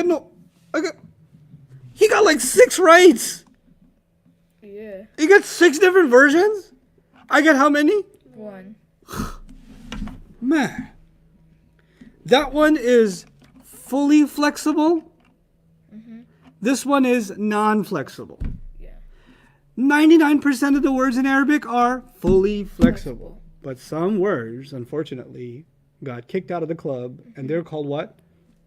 he got like 6 rights. Yeah. He got 6 different versions? I get how many? 1. Man. That one is fully flexible. This one is non-flexible. Yeah. 99% of the words in Arabic are fully flexible. But some words, unfortunately, got kicked out of the club, and they're called what?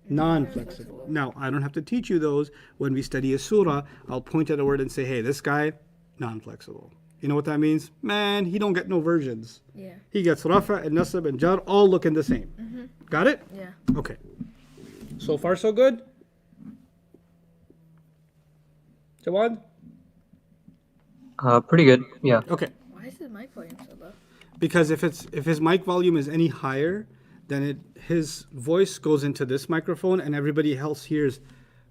Non-flexible. Now, I don't have to teach you those. When we study a surah, I'll point at a word and say, hey, this guy, non-flexible. You know what that means? Man, he don't get no versions. Yeah. He gets rafa and nasab and jar all looking the same. Got it? Yeah. Okay. So far, so good? Jawad? Pretty good. Yeah. Okay. Why is his mic volume so low? Because if his mic volume is any higher, then his voice goes into this microphone and everybody else hears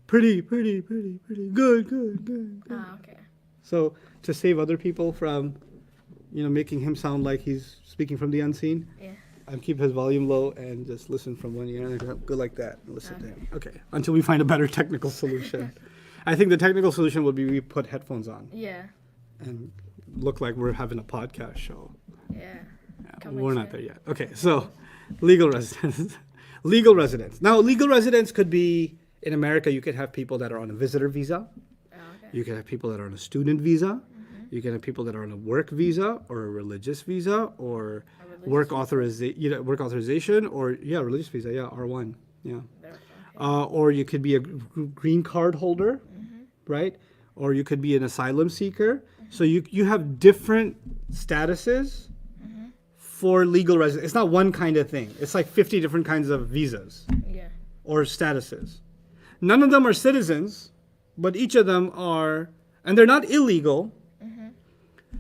pretty, pretty, pretty, pretty, good. Ah, okay. So to save other people from, making him sound like he's speaking from the unseen, Yeah. I keep his volume low and just listen from one ear and go like that and listen to him. Okay. Until we find a better technical solution. I think the technical solution would be we put headphones on Yeah. and look like we're having a podcast show. Yeah. Yeah, Coming we're not soon. there yet. Okay, so legal residence. Legal residence. Now, legal residence could be in America, you could have people that are on a visitor visa. Oh, okay. You can have people that are on a student visa. You can have people that are on a work visa or a religious visa or work authorization or religious visa, R1, yeah. There, okay. Or you could be a green card holder, right? Or you could be an asylum seeker. So you have different statuses for legal residence. It's not one kind of thing. It's like 50 different kinds of visas Yeah. or statuses. None of them are citizens, but each of them are, and they're not illegal.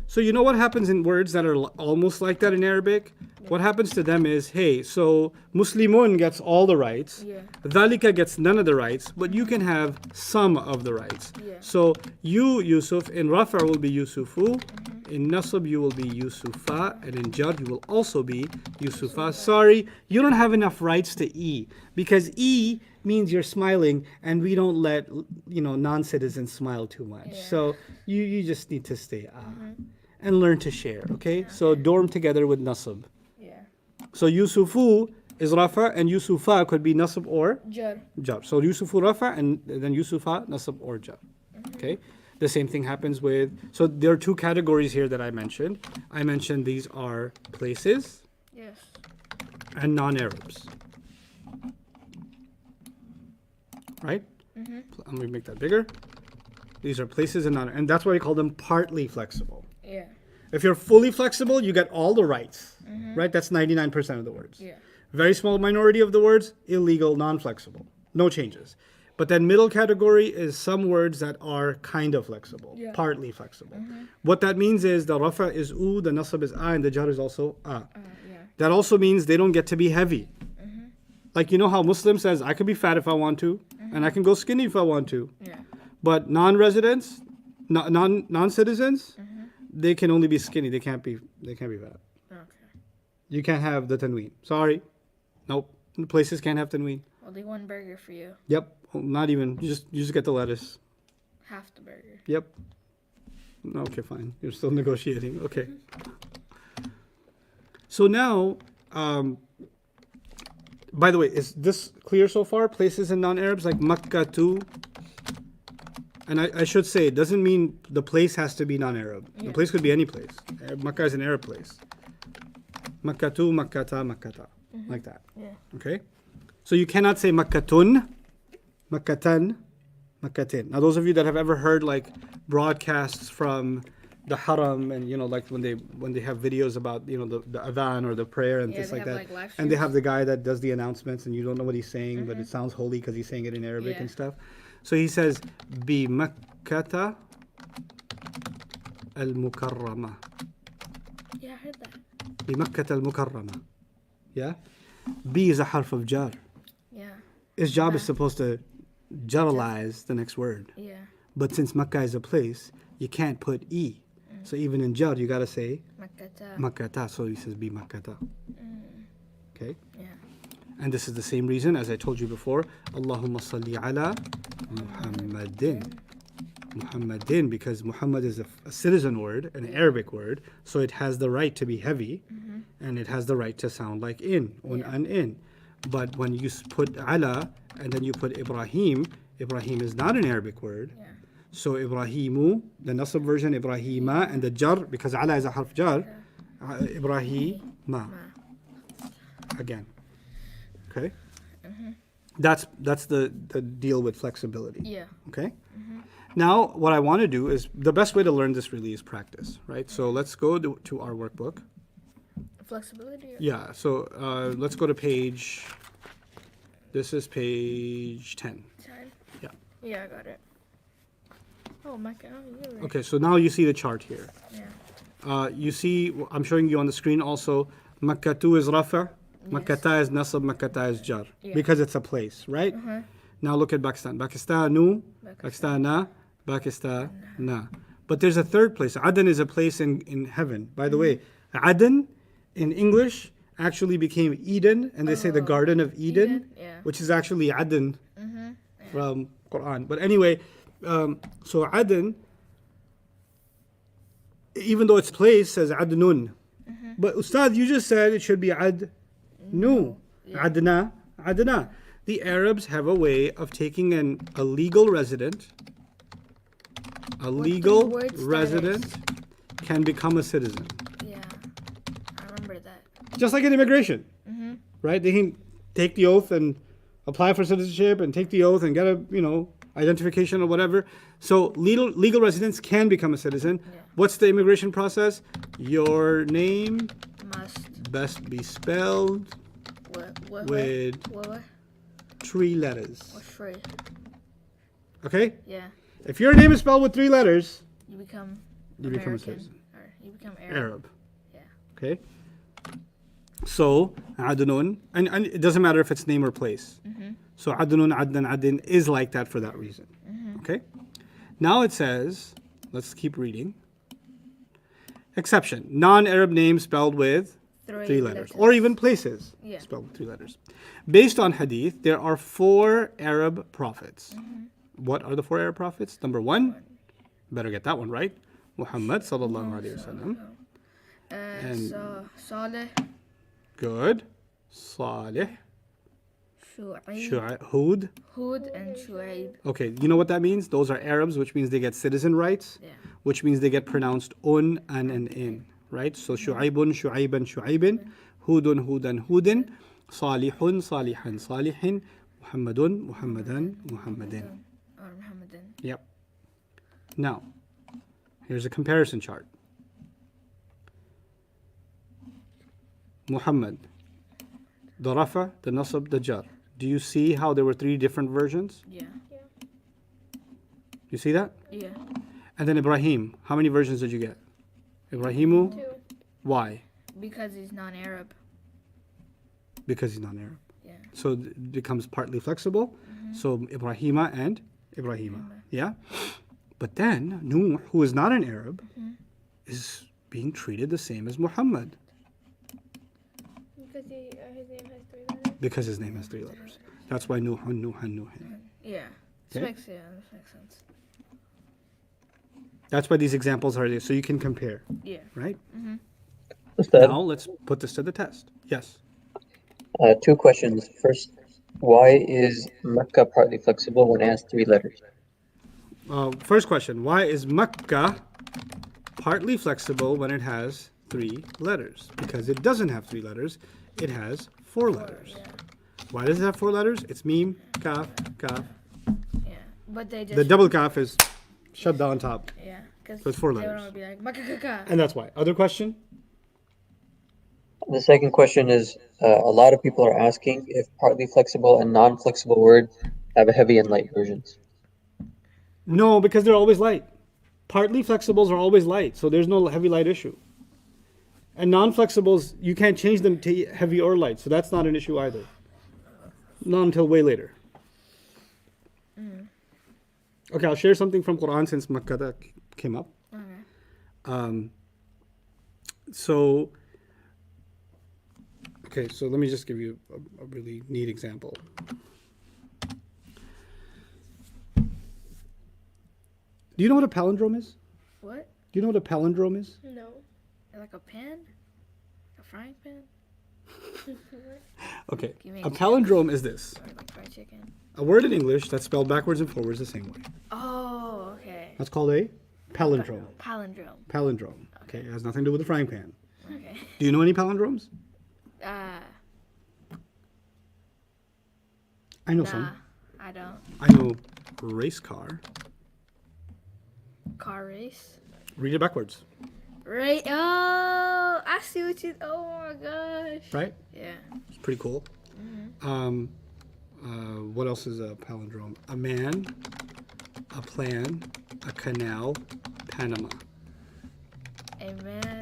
So you know what happens in words that are almost like that in Arabic? What happens to them is, hey, so Muslimun gets all the rights. Yeah. Dhalika gets none of the rights, but you can have some of the rights. Yeah. So you, Yusuf, in Rafa will be Yusufu. In Nasab you will be Yusufa. And in Jar you will also be Yusufa. Sorry, you don't have enough rights to E. Because E means you're smiling, and we don't let non-citizens smile too much. Yeah. So you just need to stay and learn to share, okay? So dorm together with Nasab. Yeah. So Yusufu is Rafa, and Yusufa could be Nasab or Jar. Jar. So Yusufu Rafa, and then Yusufa, Nasab or Jar. Okay? The same thing happens with, so there are two categories here that I mentioned. I mentioned these are places Yes. and non-Arabs. Right? Let me make that bigger. These are places and non, and that's why we call them partly flexible. Yeah. If you're fully flexible, you get all the rights, right? That's 99% of the words. Yeah. Very small minority of the words, illegal, non-flexible, no changes. But then middle category is some words that are kind of flexible, Yeah. partly flexible. What that means is the rafa is u, the nasab is a, and the jar is also a. Yeah. That also means they don't get to be heavy. Like, you know how Muslim says, I can be fat if I want to, and I can go skinny if I want to. Yeah. But non-residents, non-citizens, they can only be skinny. They can't be fat. Okay. You can't have the tanween. Sorry. Nope. Places can't have tanween. Only one burger for you. Yep. Oh, not even. You just get the lettuce. Half the burger. Yep. Okay, fine. You're still negotiating. Okay. So now, by the way, is this clear so far? Places in non-Arabs like Makkah too. And I should say, it doesn't mean the place has to be non-Arab. The Yeah. place could be any place. Makkah is an Arab place. Makkah tu, Makkata, Makkata. Like that. Yeah. Okay? So you cannot say Makkatun, Makkatan, Makkatin. Now, those of you that have ever heard like broadcasts from the Haram and, like when they have videos about, the adhan or the prayer and Yeah, things they like have, that. like, live And they streams. have the guy that does the announcements and you don't know what he's saying, but it sounds holy because he's saying it in Arabic Yeah. and stuff. So he says, Bi Makkata al-Mukarrama. Yeah, I heard that. Bi Makkata al-Mukarrama. Yeah? B is a harf of jar. Yeah. His job is supposed to jaralize the next word. Yeah. But since Makkah is a place, you can't put E. So even in jar, you got to say Makata. Makkata. So he says Bi Makkata. Okay? Yeah. And this is the same reason, as I told you before, Allahumma salli ala Muhammadin. Muhammadin, because Muhammad is a citizen word, an Arabic word, so it has the right to be heavy, and it has the right to sound like in, un, Yeah. an, in. But when you put ala and then you put Ibrahim, Ibrahim is not an Arabic word. Yeah. So Ibrahimu, the nasab version, Ibrahima, and the jar, because ala is a harf jar, Ibrahima. Again. Okay? That's the deal with flexibility. Yeah. Okay? Now, what I want to do is, the best way to learn this really is practice, right? So let's go to our workbook. Flexibility. Yeah, so let's go to page, this is page 10. 10. Yeah. Yeah, I got it. Oh my God, you're right. Okay, so now you see the chart here. Yeah. You see, I'm showing you on the screen also, Makkatu is rafa, Makkata is nasab, Makkata is jar, Yeah. because it's a place, right? Now look at Pakistan. Pakistanu, Pakistana, Pakistana. But there's a third place. Aden is a place in heaven. By the way, Aden in English actually became Eden, and they say the Garden of Eden, Eden, yeah. which is actually Aden from Quran. But anyway, so Aden, even though its place says Adnun, but Ustad, you just said it should be Adnu, Adna, Adna. The Arabs have a way of taking a legal resident, a legal words that resident can become a citizen. Yeah. I remember that. Just like in immigration, right? They can take the oath and apply for citizenship and take the oath and get a, identification or whatever. So legal residents can become a citizen. Yeah. What's the immigration process? Your name Must. best be spelled What? with What? 3 letters. Or free. Okay? Yeah. If your name is spelled with 3 letters, You become. you become a American, citizen. Or you become Arab. Arab. Yeah. Okay? So, Adnun, and it doesn't matter if it's name or place. So, Adnun, Adnan, Adin is like that for that reason. Okay? Now it says, let's keep reading. Exception. Non-Arab names spelled with 3 letters. Or even places Yeah. spelled with 3 letters. Based on hadith, there are 4 Arab prophets. What are the 4 Arab prophets? Number 1, better get that one right. Muhammad sallallahu alaihi wasallam. And- Saleh, Good. Salih. Shu'aib, Hud. Hud, and Shu'aib. Okay, you know what that means? Those are Arabs, which means they get citizen rights, Yeah. which means they get pronounced un and in, right? So Shu'aibun, Shu'aiban, Shu'aibin, Hudun, Hudan, Hudin, Salihun, Salihan, Salihin, Muhammadun, Muhammadan, Muhammadin. Or Muhammadan. Yep. Now, here's a comparison chart. Muhammad, the Rafa, the Nasab, the Jar. Do you see how there were 3 different versions? Yeah. You see that? Yeah. And then Ibrahim, how many versions did you get? Ibrahimu, 2. why? Because he's non-Arab. Because he's non-Arab. Yeah. So it becomes partly flexible. So Ibrahima and Ibrahima. Yeah? But then Nuh, who is not an Arab, is being treated the same as Muhammad Because his name has 3 letters. because his name has 3 letters. That's why Nuhan, Nuhan, Nuhan. Yeah. Okay. This makes sense. That's why these examples are there, so you can compare, Yeah. right? Ustad, Now let's put this to the test. Yes. 2 questions. First, why is Mecca partly flexible when it has 3 letters? First question, why is Makkah partly flexible when it has 3 letters? Because it doesn't have 3 letters, it has 4 letters. Yeah. Why does it have 4 letters? It's meme, kaf, kaf. Yeah. But they just. The double kaf is shut down top. Yeah. Because So it's 4 they letters. would be like makakaka. And that's why. Other question? The second question is, a lot of people are asking if partly flexible and non-flexible words have a heavy and light versions. No, because they're always light. Partly flexibles are always light, so there's no heavy light issue. And non-flexibles, you can't change them to heavy or light, so that's not an issue either. Not until way later. Okay, I'll share something from Quran since Makkah came up. Okay. So let me just give you a really neat example. Do you know what a palindrome is? What? Do you know what a palindrome is? No. Like a pan? A frying pan? Okay. Give me A a palindrome is this. Or like fried chicken. A word in English that's spelled backwards and forwards the same way. Oh, okay. That's called a palindrome. Palindrome. Palindrome. Okay. It has nothing to do with the frying pan. Okay. Do you know any palindromes? I know Nah, some. I don't. I know race car. Car race. Read it backwards. Right. Oh, I see what you. Oh my gosh. Right? Yeah. It's pretty cool. What else is a palindrome? A man, a plan, a canal, Panama. Amen.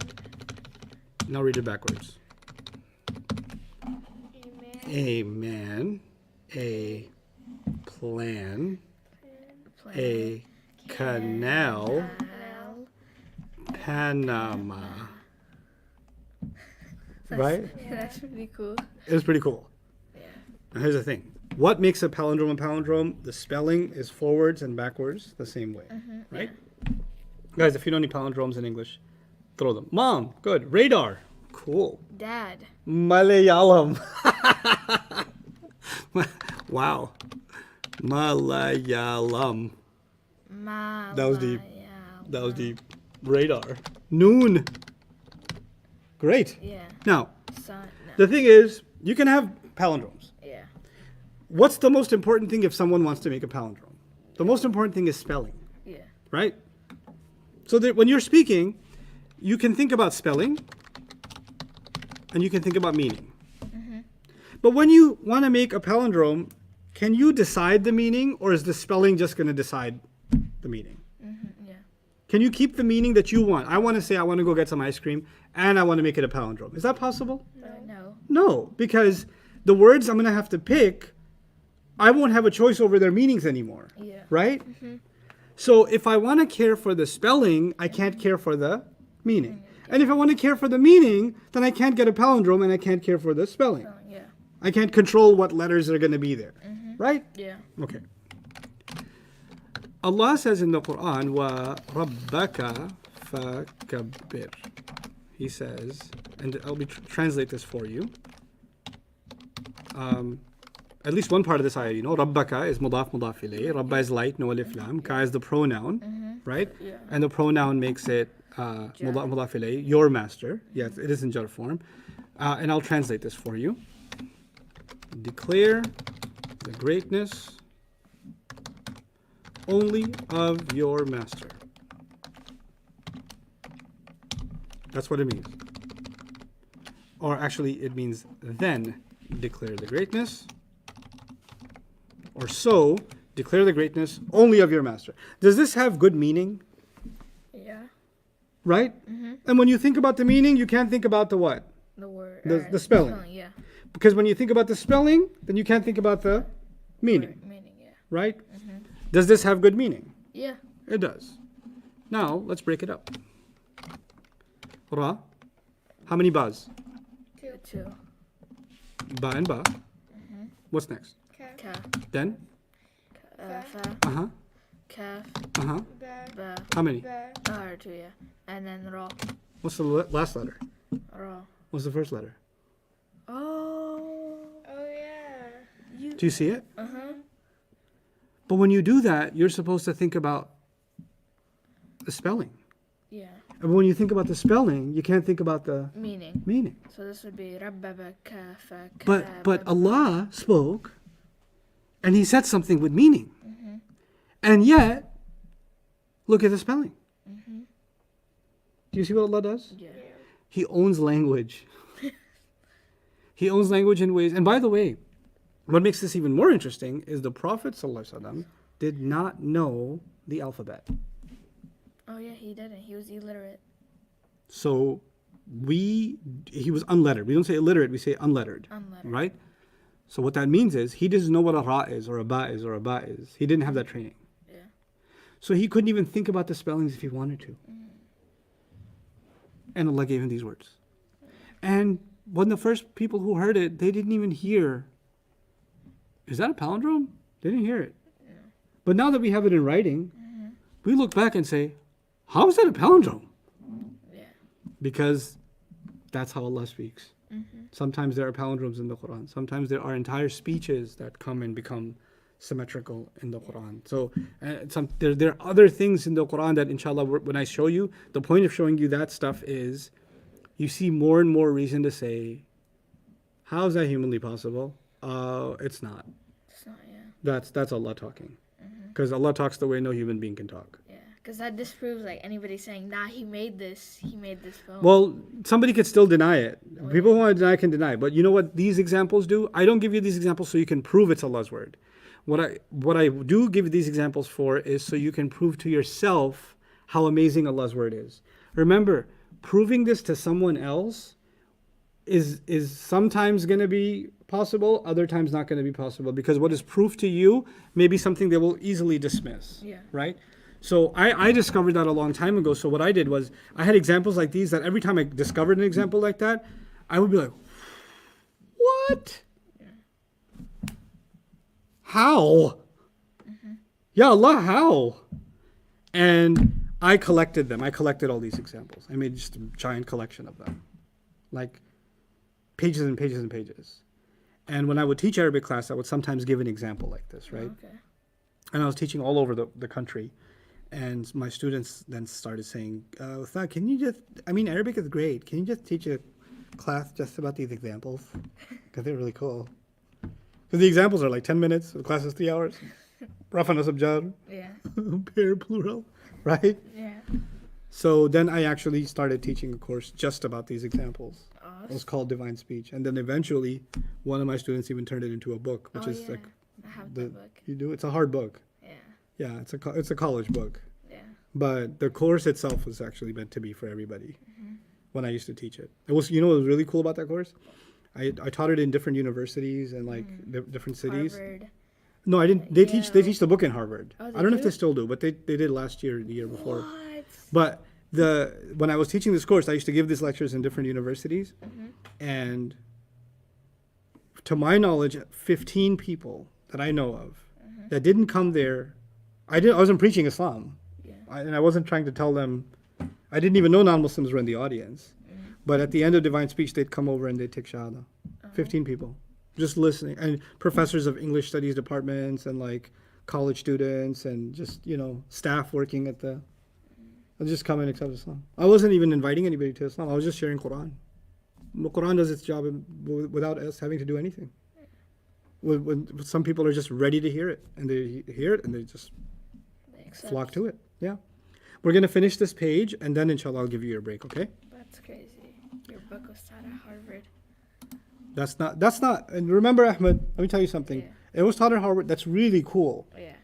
Now read it backwards. Amen. A man, a plan, Plan. a canal, Panama. Right? That's pretty cool. It was pretty cool. Yeah. Now here's the thing. What makes a palindrome a palindrome? The spelling is forwards and backwards the same way. Right? Guys, if you know any palindromes in English, throw them. Mom, good. Radar. Cool. Dad. Malayalam. Wow. Malayalam. That was deep. That was deep. Radar. Noon. Great. Yeah. Now, Son. No. the thing is, you can have palindromes. Yeah. What's the most important thing if someone wants to make a palindrome? The most important thing is spelling, Yeah. right? So that when you're speaking, you can think about spelling and you can think about meaning. But when you want to make a palindrome, can you decide the meaning or is the spelling just going to decide the meaning? Yeah. Can you keep the meaning that you want? I want to say I want to go get some ice cream and I want to make it a palindrome. Is that possible? No. No, because the words I'm going to have to pick, I won't have a choice over their meanings anymore. Yeah. Right? So if I want to care for the spelling, I can't care for the meaning. And if I want to care for the meaning, then I can't get a palindrome and I can't care for the spelling. Yeah. I can't control what letters are going to be there. Right? Yeah. Okay. Allah says in the Quran, wa rabbaka fakabbir. He says, and I'll translate this for you. At least one part of this ayah, you know, rabbaka is mudaf mudaf ilayh. Rabba is light, no alif lam. Ka is the pronoun, right? Yeah. And the pronoun makes it mudaf mudaf ilayh, your master. Yes, it is in jar form. And I'll translate this for you. Declare the greatness only of your master. That's what it means. Or actually, it means then declare the greatness. Or so declare the greatness only of your master. Does this have good meaning? Yeah. Right? And when you think about the meaning, you can't think about the what? The word. The spelling. Yeah. Because when you think about the spelling, then you can't think about the meaning. Meaning. Yeah. Right? Does this have good meaning? Yeah. It does. Now, let's break it up. Ra. How many bas? Two. Ba and ba. What's next? Ka. Then? Fa. Uh-huh. Kaf. Uh-huh. Ba. Ba. How many? Ba. Or two. Yeah. And then ra. What's the last letter? Ra. What's the first letter? Oh. Oh yeah. Do you see it? Uh-huh. But when you do that, you're supposed to think about the spelling. Yeah. And when you think about the spelling, you can't think about the Meaning. meaning. So this would be rabbaba kafa. But Allah spoke and he said something with meaning. And yet, look at the spelling. Do you see what Allah does? Yeah. He owns language. He owns language in ways. And by the way, what makes this even more interesting is the Prophet ﷺ did not know the alphabet. Oh yeah, he didn't. He was illiterate. So he was unlettered. We don't say illiterate, we say unlettered. Unlettered. Right? So what that means is he doesn't know what a ra is or a ba is or a ba is. He didn't have that training. Yeah. So he couldn't even think about the spellings if he wanted to. And Allah gave him these words. And when the first people who heard it, they didn't even hear, is that a palindrome? They didn't hear it. Yeah. But now that we have it in writing, we look back and say, how is that a palindrome? Yeah. Because that's how Allah speaks. Sometimes there are palindromes in the Quran. Sometimes there are entire speeches that come and become symmetrical in the Quran. So there are other things in the Quran that inshallah when I show you, the point of showing you that stuff is you see more and more reason to say, how is that humanly possible? It's not. It's not, yeah. That's Allah talking. Because Allah talks the way no human being can talk. Yeah, because that disproves like anybody saying, nah, he made this film. Well, somebody could still deny it. People who want to deny can deny. But you know what these examples do? I don't give you these examples so you can prove it's Allah's word. What I do give you these examples for is so you can prove to yourself how amazing Allah's word is. Remember, proving this to someone else is sometimes going to be possible, other times not going to be possible, because what is proof to you may be something they will easily dismiss. Yeah. Right? So I discovered that a long time ago. So what I did was I had examples like these that every time I discovered an example like that, I would be like, what? Yeah. How? Ya Allah, how? And I collected them. I collected all these examples. I made just a giant collection of them. Like pages and pages and pages. And when I would teach Arabic class, I would sometimes give an example like this, right? Okay. And I was teaching all over the country. And my students then started saying, Ustad, can you just, I mean, Arabic is great. Can you just teach a class just about these examples? Because they're really cool. Because the examples are like 10 minutes. The class is 3 hours. Rafa nasab jar. Yeah. Pair, plural. Right? Yeah. So then I actually started teaching a course just about these examples. Awesome. It was called Divine Speech. And then eventually, one of my students even turned it into a book, which is like, I have the, the book. you do, it's a hard book. Yeah. Yeah, it's a college book. Yeah. But the course itself was actually meant to be for everybody when I used to teach it. It was, you know what was really cool about that course? I taught it in different universities and like different cities. Harvard. No, I didn't. They teach the book in Harvard. Oh, I they don't know if do? they still do, but they did last year, the year before. What? But when I was teaching this course, I used to give these lectures in different universities, and to my knowledge, 15 people that I know of that didn't come there. I wasn't preaching Islam, and I wasn't trying to tell them. I didn't even know non-Muslims were in the audience. But at the end of Divine Speech, they'd come over and they'd take Shahada. 15 people, just listening, and professors of English studies departments and like college students and just staff working at the. I'll just come and accept Islam. I wasn't even inviting anybody to Islam. I was just sharing Quran. The Quran does its job without us having to do anything. When some people are just ready to hear it, and they hear it, and they just flock to it. Yeah. We're going to finish this page, and then inshallah I'll give you your break, okay? That's crazy. Your book was taught at Harvard. That's not, and remember Ahmed, let me tell you something. Yeah. It was taught at Harvard. That's really cool. Yeah.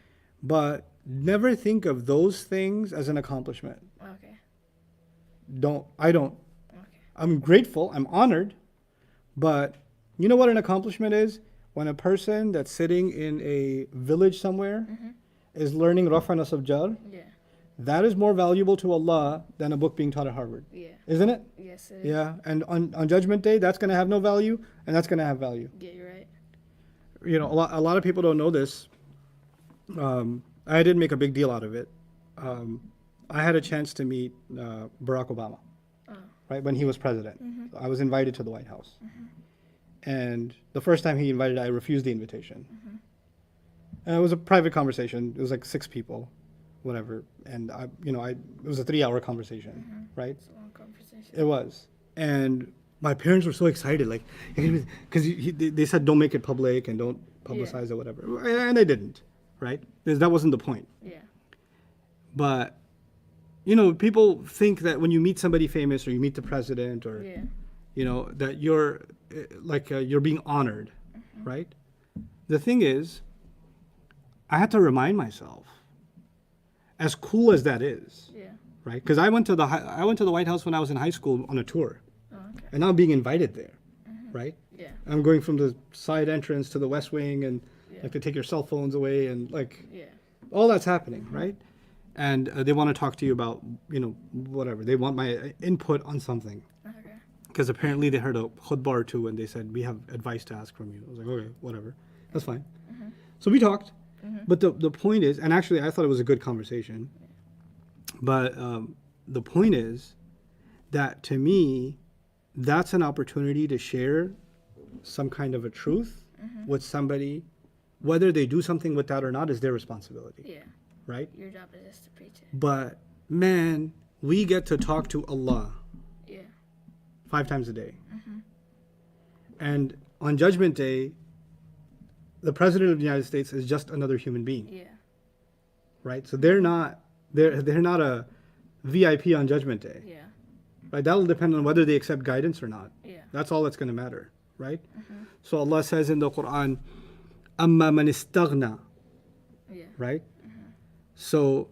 But never think of those things as an accomplishment. Okay. I don't. Okay. I'm grateful, I'm honored, but you know what an accomplishment is? When a person that's sitting in a village somewhere is learning Rafa Nasab Jar, Yeah. that is more valuable to Allah than a book being taught at Harvard. Yeah. Isn't it? Yes, it is. Yeah, and on Judgment Day, that's going to have no value, and that's going to have value. Yeah, you're right. You know, a lot of people don't know this. I didn't make a big deal out of it. I had a chance to meet Barack Obama, right, when he was president. So I was invited to the White House. And the first time he invited, I refused the invitation. And it was a private conversation. It was like 6 people, whatever. And it was a 3-hour conversation, right? It's a long conversation. It was. And my parents were so excited, like, because they said don't make it public and don't publicize it, whatever. And they didn't, right? Because that wasn't the point. Yeah. But, people think that when you meet somebody famous or you meet the president or, that you're you're being honored, right? The thing is, I had to remind myself, as cool as that is, right? Because I went to the White House when I was in high school on a tour, and now I'm being invited there, right? Yeah. I'm going from the side entrance to the West Wing, and like they take your cell phones away, and like all that's happening, right? And they want to talk to you about whatever. They want my input on something. Okay. Because apparently they heard a khutbah or two and they said, we have advice to ask from you. I was like, okay, whatever. That's fine. So we talked. But the point is, and actually I thought it was a good conversation, but the point is that to me, that's an opportunity to share some kind of a truth with somebody. Whether they do something with that or not is their responsibility, Yeah. right? Your job is just to preach it. But man, we get to talk to Allah Yeah. 5 times a day. And on Judgment Day, the President of the United States is just another human being, Yeah. right? So they're not a VIP on Judgment Day, Yeah. right? That'll depend on whether they accept guidance or not. Yeah. That's all that's going to matter, right? So Allah says in the Quran, "Amma man istaghna," Yeah. right? So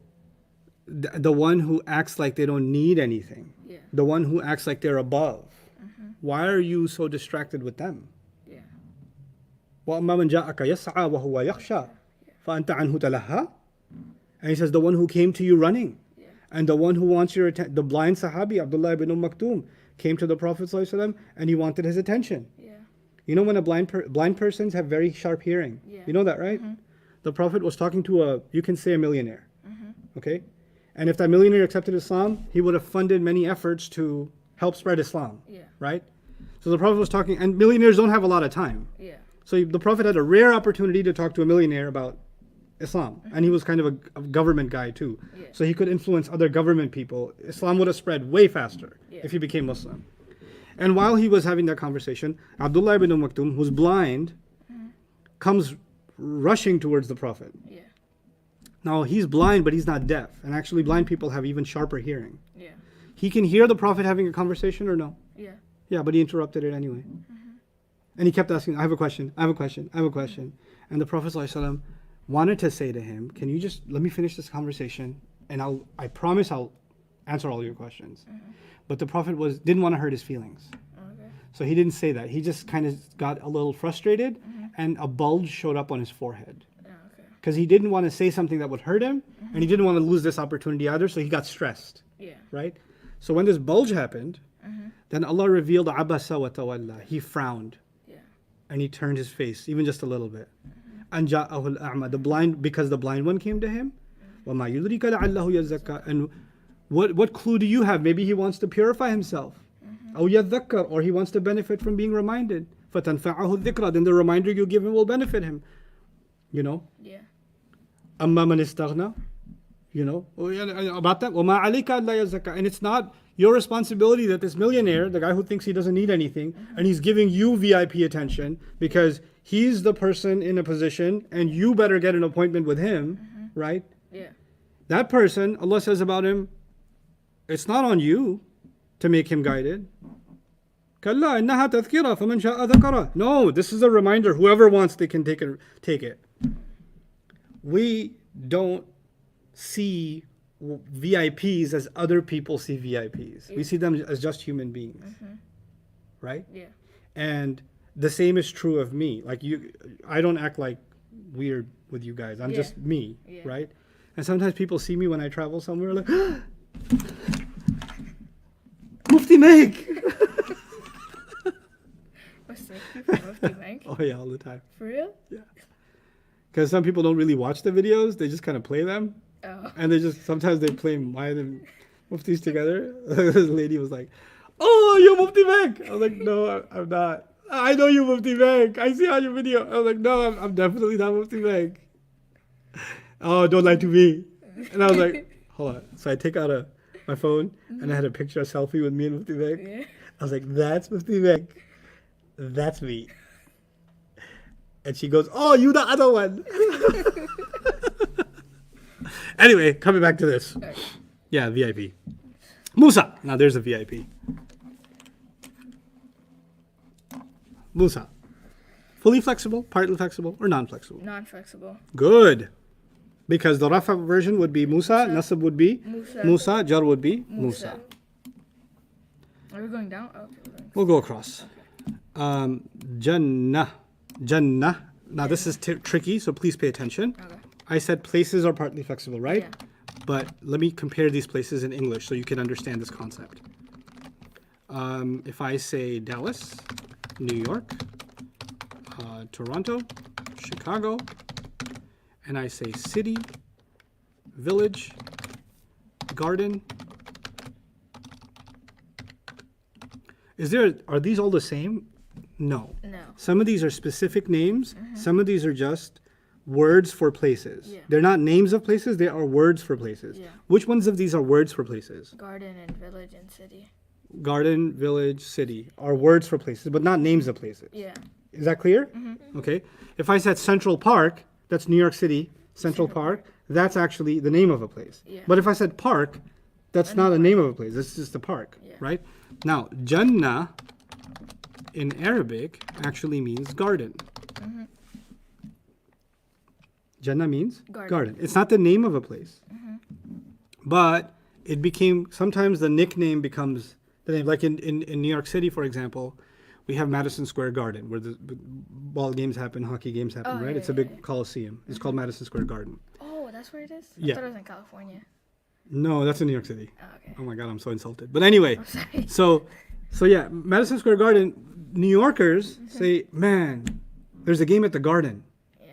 the one who acts like they don't need anything, Yeah. the one who acts like they're above, why are you so distracted with them? Yeah. وَأَمَّا مَنْ جَاءَكَ يَسْعَى وَهُوَ يَخْشَى فَأَنْتَ عَنْهُ تَلَهَّى. And he says, the one who came to you running, Yeah. and the one who wants your attention, the blind Sahabi, Abdullah ibn Maktoum, came to the Prophet ﷺ and he wanted his attention. Yeah. You know when a blind persons have very sharp hearing? Yeah. You know that, right? The Prophet was talking to you can say a millionaire, okay? And if that millionaire accepted Islam, he would have funded many efforts to help spread Islam, Yeah. right? So the Prophet was talking, and millionaires don't have a lot of time. Yeah. So the Prophet had a rare opportunity to talk to a millionaire about Islam. And he was kind of a government guy too. Yeah. So he could influence other government people. Islam would have spread way faster Yeah. if he became Muslim. And while he was having that conversation, Abdullah ibn Maktoum, who's blind, comes rushing towards the Prophet. Yeah. Now he's blind, but he's not deaf. And actually blind people have even sharper hearing. Yeah. He can hear the Prophet having a conversation or no? Yeah. Yeah, but he interrupted it anyway. And he kept asking, I have a question, I have a question, I have a question. And the Prophet ﷺ wanted to say to him, can you just let me finish this conversation and I promise I'll answer all your questions. But the Prophet didn't want to hurt his feelings. Okay. So he didn't say that. He just kind of got a little frustrated and a bulge showed up on his forehead. Okay. Because he didn't want to say something that would hurt him and he didn't want to lose this opportunity either, so he got stressed, Yeah. right? So when this bulge happened, then Allah revealed Abasa wa tawalla. He frowned. Yeah. And he turned his face, even just a little bit. And ja'ahu al-a'ma, the blind, because the blind one came to him. وَمَا يُدْرِكَ لَعَلَّهُ يَزَّكَّى. And what clue do you have? Maybe he wants to purify himself. أو يذكر, or he wants to benefit from being reminded. فَتَنْفَعَهُ الذِّكْرَى. Then the reminder you give him will benefit him. You know? Yeah. أَمَّا مَنِ اسْتَغْنَى. You know? About that. وَمَا عَلَيْكَ أَلَّا يَزَّكَّى. And it's not your responsibility that this millionaire, the guy who thinks he doesn't need anything, and he's giving you VIP attention because he's the person in a position and you better get an appointment with him, right? Yeah. That person, Allah says about him, it's not on you to make him guided. كَلَّا إِنَّهَا تَذْكِرَةٌ فَمَنْ شَاءَ ذَكَرَهُ. No, this is a reminder. Whoever wants, they can take it. We don't see VIPs as other people see VIPs. We see them as just human beings, right? Yeah. And the same is true of me. Like I don't act like weird with you guys. I'm Yeah. just me, Yeah. right? And sometimes people see me when I travel somewhere like, Mufti Meg! What's the Mufti Meg? Oh yeah, all the time. For real? Because some people don't really watch the videos. They just kind of play them. Oh. And sometimes they play Mayad and Muftis together. This lady was like, oh, you're Mufti Meg. I was like, no, I'm not. I know you Mufti Meg. I see on your video. I was like, no, I'm definitely not Mufti Meg. Oh, don't lie to me. And I was like, hold on. So I take out my phone and I had a picture, a selfie with me and Mufti Meg. Yeah. I was like, that's Mufti Meg. That's me. And she goes, oh, you the other one. Anyway, coming back to this. Okay. Yeah, VIP. Musa. Now there's a VIP. Musa. Fully flexible, partly flexible, or non-flexible? Non-flexible. Good. Because the Rafa version would be Musa, Nasab would be Musa. Musa, Jar would be Musa. Are we going down? Oh, okay, we're going. We'll go across. Jannah. Jannah. Now this is tricky, so please pay attention. Okay. I said places are partly flexible, right? Yeah. But let me compare these places in English so you can understand this concept. If I say Dallas, New York, Toronto, Chicago, and I say city, village, garden, Are these all the same? No. No. Some of these are specific names. Some of these are just words for places. Yeah. They're not names of places, they are words for places. Yeah. Which ones of these are words for places? Garden and village and city. Garden, village, city are words for places, but not names of places. Yeah. Is that clear? Okay. If I said Central Park, that's New York City, Central Park, that's actually the name of a place. Yeah. But if I said park, that's not a name of a place, it's just a park, Yeah. right? Now, Jannah in Arabic actually means garden. Jannah means garden. It's not the name of a place. But it became, sometimes the nickname becomes the name. Like in New York City, for example, we have Madison Square Garden where the ball games happen, hockey games happen, right? Yeah, It's a big coliseum. It's called Madison Square Garden. Oh, that's where it is? Yeah. I thought it was in California. No, that's in New York City. Oh, okay. Oh my God, I'm so insulted. But anyway, I'm sorry. so yeah, Madison Square Garden, New Yorkers say, man, there's a game at the Garden. Yeah.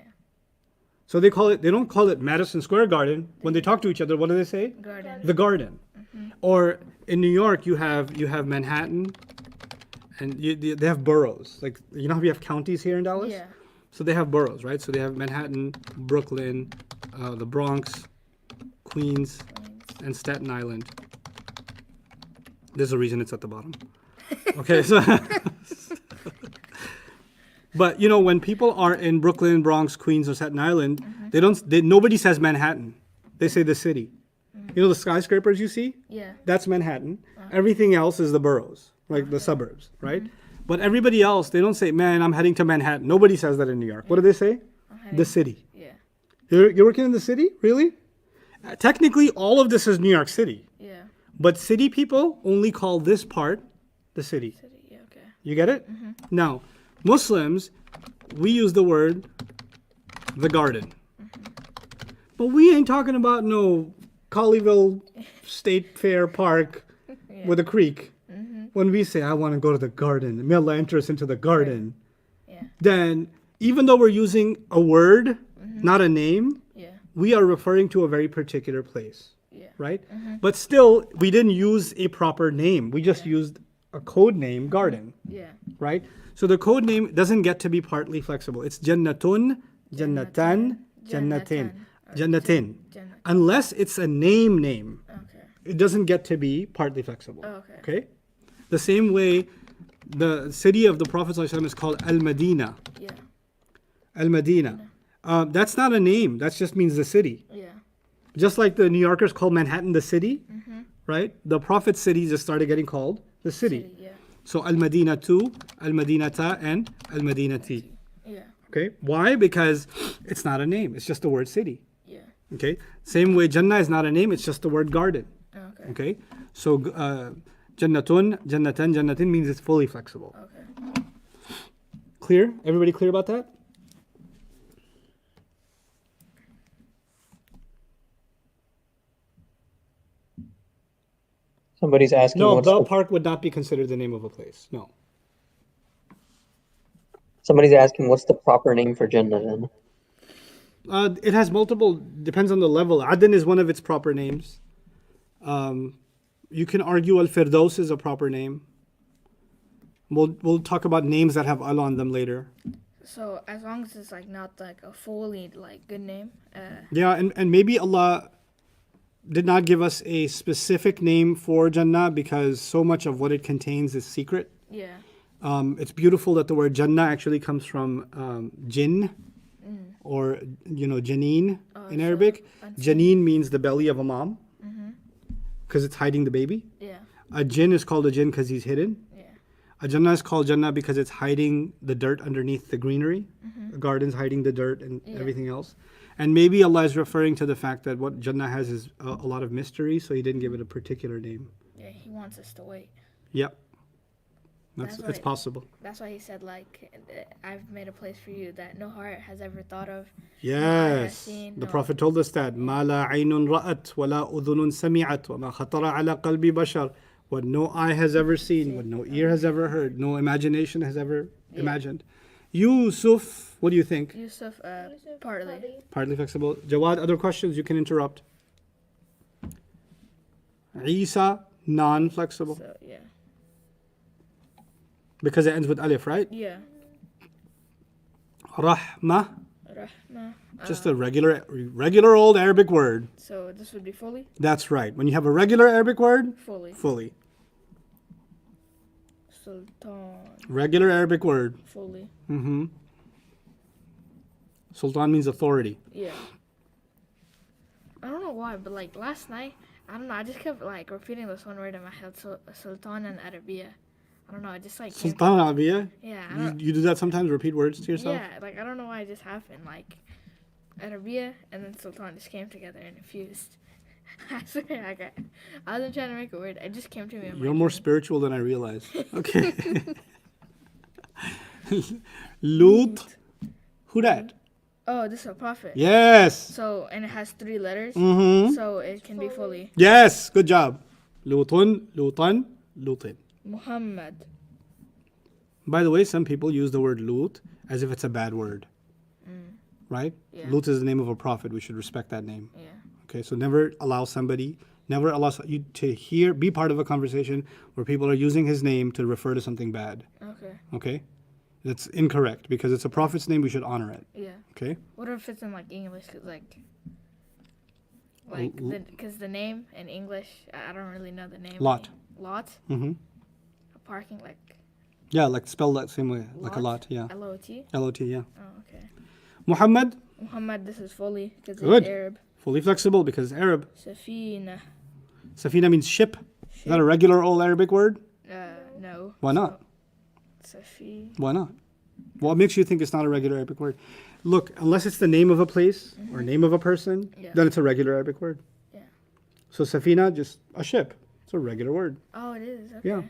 So they don't call it Madison Square Garden. When they talk to each other, what do they say? Garden. The Garden. Or in New York, you have Manhattan, and they have boroughs. Like, you know how we have counties here in Dallas? Yeah. So they have boroughs, right? So they have Manhattan, Brooklyn, the Bronx, Queens, and Staten Island. There's a reason it's at the bottom. Okay, so but you know, when people are in Brooklyn, Bronx, Queens, or Staten Island, nobody says Manhattan. They say the city. You know the skyscrapers you see? Yeah. That's Manhattan. Everything else is the boroughs, like the suburbs, right? But everybody else, they don't say, man, I'm heading to Manhattan. Nobody says that in New York. What do they say? The city. Yeah. You're working in the city? Really? Technically, all of this is New York City. Yeah. But city people only call this part the city. City. Yeah. Okay. You get it? Now, Muslims, we use the word the garden. But we ain't talking about no Colleyville State Fair Park with a creek. When we say, I want to go to the garden, may Allah enter us into the garden, Yeah. then even though we're using a word, not a name, Yeah. we are referring to a very particular place, Yeah. right? But still, we didn't use a proper name. We just used a code name, garden, Yeah. right? So the code name doesn't get to be partly flexible. It's Jannatun, Jannatan, Jannatin, Jannatin. Unless it's a name. Okay. It doesn't get to be partly flexible. Okay. Okay? The same way the city of the Prophet ﷺ is called Al-Madinah. Yeah. Al-Madinah. That's not a name. That just means the city. Yeah. Just like the New Yorkers call Manhattan the city, right? The Prophet's city just started getting called the city. Yeah. So Al-Madinatu, Al-Madinata, and Al-Madinati. Yeah. Okay? Why? Because it's not a name. It's just the word city. Yeah. Okay? Same way Jannah is not a name. It's just the word garden. Okay. Okay? So Jannatun, Jannatan, Jannatin means it's fully flexible. Okay. Clear? Everybody clear about that? Somebody's asking No, what's the the, park would not be considered the name of a place. No. somebody's asking what's the proper name for Jannah then? It has multiple, depends on the level. Aden is one of its proper names. You can argue Al-Firdaus is a proper name. We'll talk about names that have Al on them later. So as long as it's like not like a fully like good name. Yeah, and maybe Allah did not give us a specific name for Jannah because so much of what it contains is secret. Yeah. It's beautiful that the word Jannah actually comes from jinn or, Janeen in Arabic. Janeen means the belly of a mom because it's hiding the baby. Yeah. A jinn is called a jinn because he's hidden. Yeah. A Jannah is called Jannah because it's hiding the dirt underneath the greenery. The garden's hiding the dirt and everything else. And maybe Allah is referring to the fact that what Jannah has is a lot of mystery, so He didn't give it a particular name. Yeah. He wants us to wait. Yep. That's It's right. possible. That's why he said like, I've made a place for you that no heart has ever thought of. Yes. seen, The no. Prophet told us that. مَا لَا عَيْنٌ رَأَتْ وَلَا أُذُنٌ سَمِعَتْ وَمَا خَطَرَ عَلَى قَلْبِ بَشَرٍ. What no eye has ever seen, what no ear has ever heard, no imagination has ever imagined. Yusuf, what do you think? Yusuf, partly. Partly flexible. Jawad, other questions? You can interrupt. Isa, non-flexible. So yeah. Because it ends with alif, right? Yeah. Rahma. Rahma. Just a regular old Arabic word. So this would be fully? That's right. When you have a regular Arabic word, Fully. fully. Sultan. Regular Arabic word. Fully. Mm-hmm. Sultan means authority. Yeah. I don't know why, but like last night, I don't know, I just kept like repeating this one word in my head, Sultan and Arabia. I don't know, it just like came. Sultan Arabiya. Yeah. I You, don't, you do that sometimes, repeat words to yourself? yeah, like I don't know why it just happened. Like Arabia and then Sultan just came together and it fused. I swear, I wasn't trying to make a word. It just came to me. in my You're more dream. spiritual than I realized. Okay. Lut. Who that? Oh, this is a prophet. Yes. So, and it has 3 letters. Mm-hmm. So it can be fully. Yes. Good job. Lutun, Lutan, Lutin. Muhammad. By the way, some people use the word Lut as if it's a bad word. Right? Yeah. Lut is the name of a prophet. We should respect that name. Yeah. Okay, so never allow you to be part of a conversation where people are using his name to refer to something bad. Okay. Okay? That's incorrect because it's a prophet's name, we should honor it. Yeah. Okay? What if it's in like English? Cause because the name in English, I don't really know the name. Lot. Lot. Mm-hmm. A parking like Yeah, like spell that same way, like a lot, yeah. L-O-T. L-O-T, yeah. Oh, okay. Muhammad, Muhammad. This is fully because Good. it's Arab. fully flexible because it's Arab. Safina. Safina means ship. Is that a regular old Arabic word? No. Why not? Safi. Why not? What makes you think it's not a regular Arabic word? Look, unless it's the name of a place or name of a person, Yeah. then it's a regular Arabic word. Yeah. So Safina, just a ship. It's a regular word. Oh, it is. Okay. Yeah.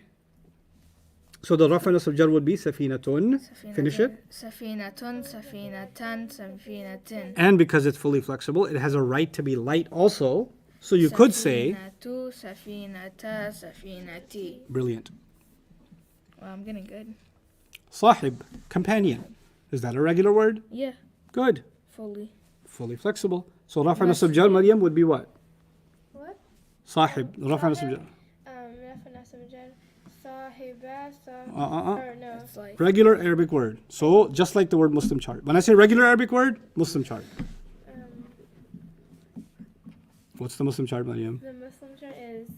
So the Rafa Nasab Jar would be Safinatun. Finish it. Safinatun, safinatan, safinatin. And because it's fully flexible, it has a right to be light also. So you could say, Safinatu, safinata, safinati. brilliant. Well, I'm getting good. Sahib, companion. Is that a regular word? Yeah, Good. fully. Fully flexible. So Rafa Nasab Jar, Maryam, would be what? What? Sahib. Rafa Nasab Jar. Rafa Nasab Jar. Sahiba. Uh-uh. Or no. It's like Regular Arabic word. So just like the word Muslim chart. When I say regular Arabic word, Muslim chart. Um, What's the Muslim chart, Maryam? the Muslim chart is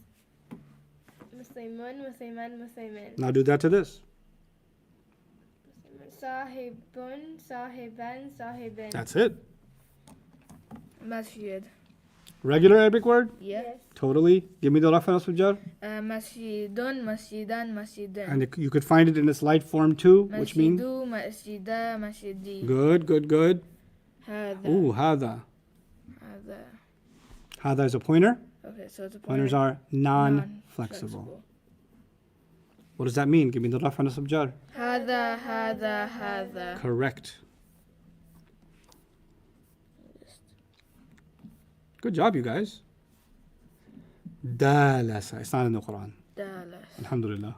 Muslimun, Musliman, Muslimin. Now do that to this. Sahibun, sahiban, sahibin. That's it. masjid. Regular Arabic word? Yeah. Yes. Totally. Give me the Rafa Nasab Jar. Masjidun, masjidan, masjidin. And you could find it in its light form too, which means Masjidu, masjida, masjidi. good. Hada. Ooh, hada. Hada. Hada is a pointer. Okay, so it's a Pointers pointer. are non-flexible. What does that mean? Give me the Rafa Nasab Jar. Hada, hada, hada. Correct. Good job, you guys. Dalasa. It's not in the Quran. Dallas. Alhamdulillah.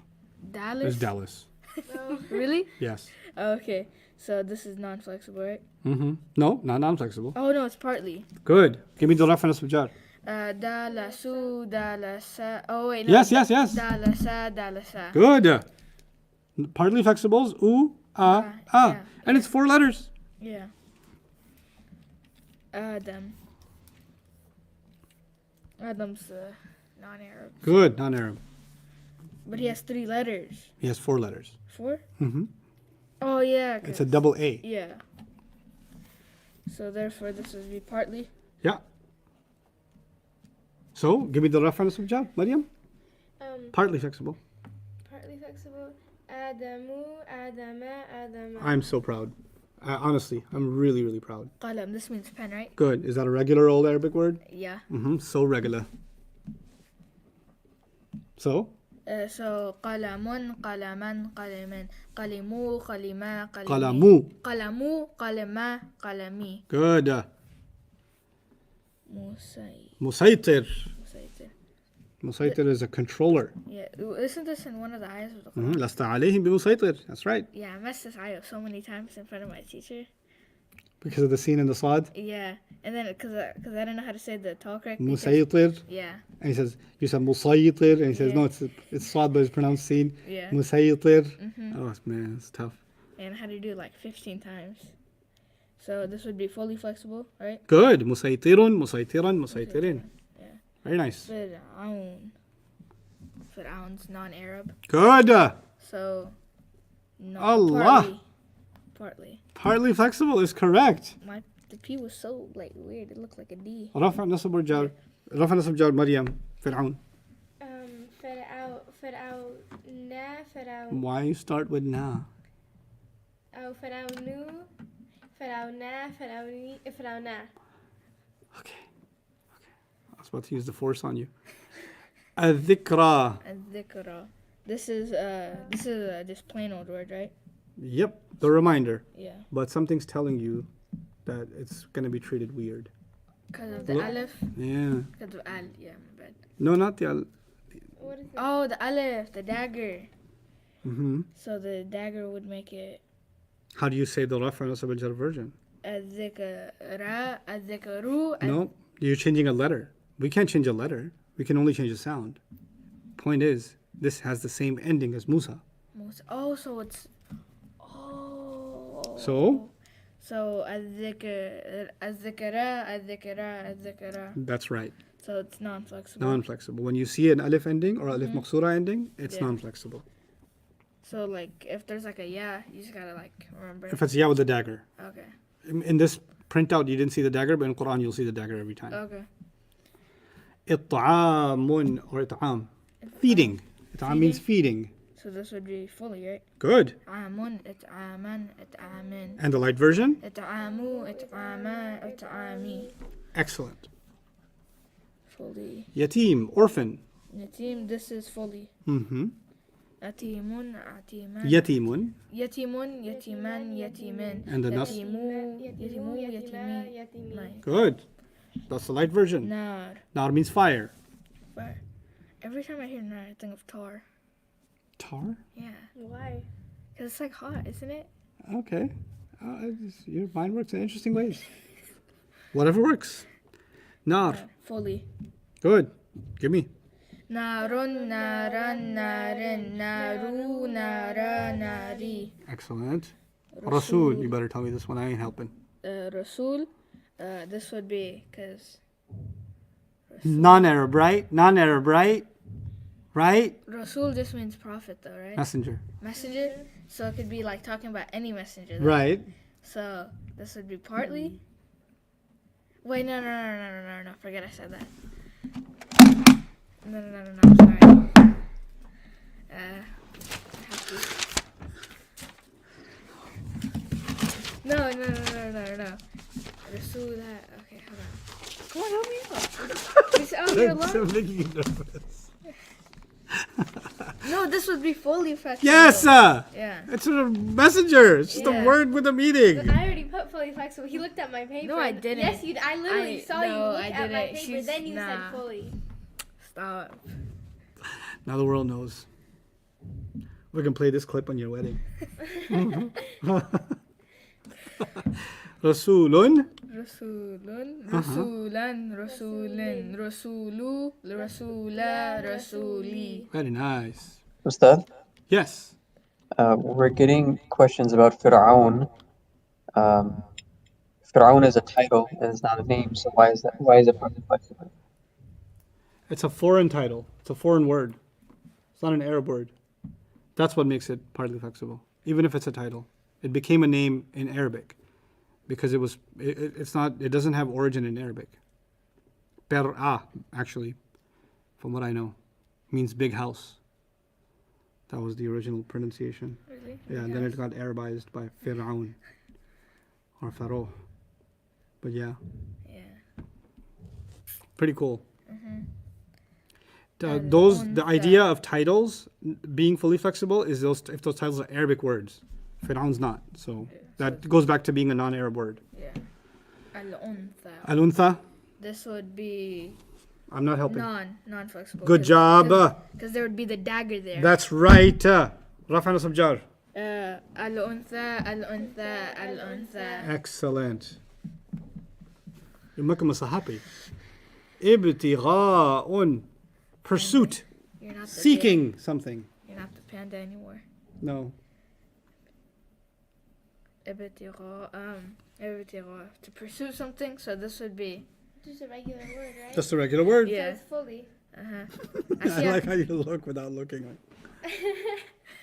Dallas? It's Dallas. Really? Yes. Okay, so this is non-flexible, right? Mm-hmm. No, not non-flexible. Oh, no, it's partly. Good. Give me the Rafa Nasab Jar. Dalasu, dalasa. Oh, wait, no. Yes. Dalasa, dalasa. Good. Partly flexibles. U, a. Yeah. And it's 4 letters. Yeah. Adam. Adam's non-Arab. Good. Non-Arab. But he has 3 letters. He has 4 letters. 4? Mm-hmm. Oh, yeah. It's a double A. Yeah. So therefore, this would be partly. Yeah. So, give me the Rafa Nasab Jar, Maryam. Partly flexible. Partly flexible. Adamu, Adama, Adama. I'm so proud. Honestly, I'm really, really proud. Qalam. This means pen, right? Good. Is that a regular old Arabic word? Yeah. Mm-hmm. So regular. So, So qalamun, qalaman, qalamin, qalimu, qalima, qalimi. qalamu. Qalamu, qalama, qalami. Good. Musay. Musaytir. Musaytir. Musaytir is a controller. Yeah. Isn't this in one of the ayahs of the Quran? لست عليهم بمسيطر. That's right. Yeah, I messed this ayah up so many times in front of my teacher. Because of the sin and the sad. Yeah, and then because I didn't know how to say the tall correctly. Musaytir. Yeah, And he says, you said musaytir. And he says, Yeah. no, it's sad, but it's pronounced sin. yeah. Musaytir. Mhm. Oh, man, it's tough. And I had to do it like 15 times. So this would be fully flexible, right? Good. Musaytirun, musaytiran, musaytirin. Yeah. Very nice. Fir'aun. Fir'aun's non-Arab. Good. So, no. Allah. Partly. Partly flexible is correct. The P was so like weird. It looked like a D. رفع نصب والجار. رفع نصب جار مريم. فرعون. فرعون Why you start with na? أو فرعونو فرعونا فرعونا. Okay. I was about to use the force on you. الذكرى. الذكرى. This is just plain old word, right? Yep. The reminder. Yeah. But something's telling you that it's going to be treated weird. Because of the Look. alif. Yeah. Because of al. Yeah, my bad. No, not the al. What is it? Oh, the alif, the dagger. Mm-hmm. So the dagger would make it How do you say the رفع نصب الجر version? الذكرى الذكرو. No, you're changing a letter. We can't change a letter. We can only change a sound. Point is, this has the same ending as Musa. Oh, so it's. Oh. So? So الذكرى. That's right. So it's non-flexible. Non-flexible. When you see an alif ending or alif maqsura ending, it's Yeah. non-flexible. So like if there's like a yeah, you just gotta like remember. If it's ya with the dagger. Okay. In this printout, you didn't see the dagger, but in Quran, you'll see the dagger every time. Okay. It'amun or it'am. Feeding. It'am means feeding. So this would be fully, right? Good. عامٌ إطعامًا إطعامٍ And the light version? إطعامُ إطعاما إطعامي. Excellent. Fully. Yatim, orphan. Yatim, this is fully. Mm-hmm. Atimun atiman. Yatimun. Yatimun yatiman yatimin. And the nas- Yatimu yatimi. Nine. Good. That's the light version. Nar. Nar means fire. Fire. Every time I hear nar, I think of tar. Tar? Yeah. Why? Because it's like hot, isn't it? Okay. Your mind works in interesting ways. Whatever works. Nar. Fully. Good. Give me. Narun naran narin naru nara nari. Excellent. Rasul. You better tell me this one. I ain't helping. Rasul. This would be because Non-Arab, right? Non-Arab, right? Right? Rasul just means prophet, though, right? Messenger. Messenger. So it could be like talking about any messenger. Though. Right. So this would be partly. Wait, no. Forget I said that. No. Sorry. I have to. No. Rasul. Okay, hold on. Come on, help me out. It's out here alone. I'm making you nervous. No, this would be fully flexible. Yes! Yeah. It's a messenger. It's just a Yeah. word with a meaning. I already put fully flexible. He looked at my paper. No, I didn't. Yes, you. I literally saw you no, look I at my didn't. paper. She's- Then you said nah. fully. Stop. Now the world knows. We can play this clip on your wedding. Rasulun. Rasulun, Rasulan, Rasulin, Rasulu, Rasula, Rasuli. Very nice. Ustad, Yes. we're getting questions about Fir'aun. Fir'aun is a title and it's not a name, so why is that? Why is it partly flexible? It's a foreign title. It's a foreign word. It's not an Arab word. That's what makes it partly flexible. Even if it's a title. It became a name in Arabic. Because it doesn't have origin in Arabic. Per'a, actually, from what I know, means big house. That was the original pronunciation. Really? Yeah, and then it got Arabized by Fir'aun or Pharaoh. But yeah, Yeah. pretty cool. And The idea of titles being fully flexible is if those titles are Arabic words. Fir'aun's not, so that goes back to being a non-Arab word. Yeah. Al-untha. Al-untha, This would be I'm not helping. non-flexible. Good job. Because there would be the dagger there. That's right. Rafa nasab jar. الأنثى الأنثى الأنثى. Excellent. يمكن مصحابي. ابتغاء. Pursuit. You're not the Seeking something. You're not the panda anymore. No. ابتغاء to pursue something. So this would be Just a regular word, right? Just a regular word. So yeah. it's fully. I like how you look without looking.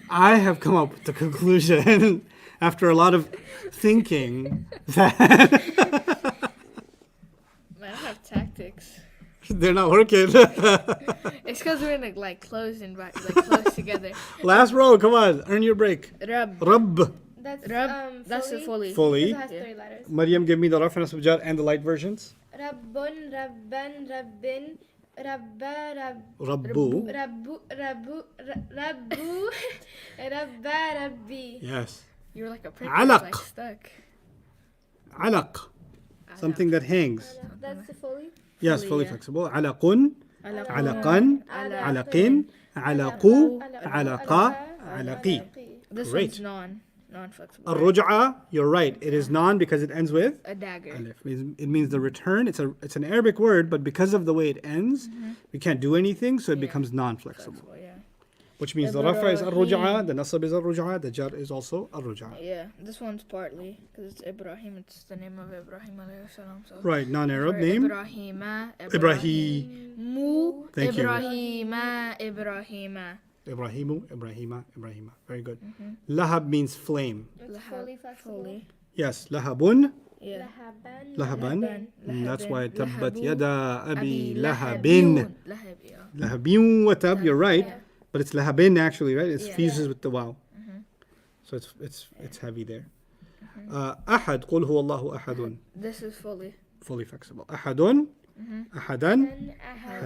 I have come up with the conclusion after a lot of thinking that Man, I have tactics. they're not working. It's because we're in like close close together. Last row, come on, earn your break. Rab. Rabb. That's Rab. That's the fully. Fully. It has Yeah. 3 letters. Maryam, give me the raf and nasb jar and the light versions. Rabbun, Rabban, Rabbin, Rabba, Rabbu. Rabbu, Rabbu, Rabba, Rabbi. Yes. You're like a princess, Alaq. like stuck. Alaq. Something that hangs. That's the fully. Yes, Fully, fully yeah. flexible. Alaqun. Alaqan. Alaqin. Alaqu. Alaqa. Alaqi. This Great. one's non-flexible. Ar-ruj'a, you're right. It is non because it ends with A dagger. alif. It means the return. It's an Arabic word, but because of the way it ends, we can't do anything, so it becomes non-flexible. Flexible, yeah. Which means the rafa is ar-ruj'a, the nasab is ar-ruj'a, the jar is also ar-ruj'a. Yeah, this one's partly because it's Ibrahim. It's the name of Ibrahim alayhi salam. So Right, non-Arab for name. Ibrahima. Ibrahim. Thank you. Ibrahima. Ibrahimu, Ibrahima. Very good. Lahab means flame. It's fully flexible. Fully. Yes, lahabun, Yeah. Lahaban. lahaban. That's why tabbat Lahabu, yada abi lahabin. lahabin. Lahab, yeah. Lahabin wa tab, you're right. Yeah. But it's lahabin actually, right? It Yeah. fuses with the wow. So it's heavy there. Ahad, qul huwa Allahu ahadun. This is fully. Fully flexible. Ahadun, ahadan,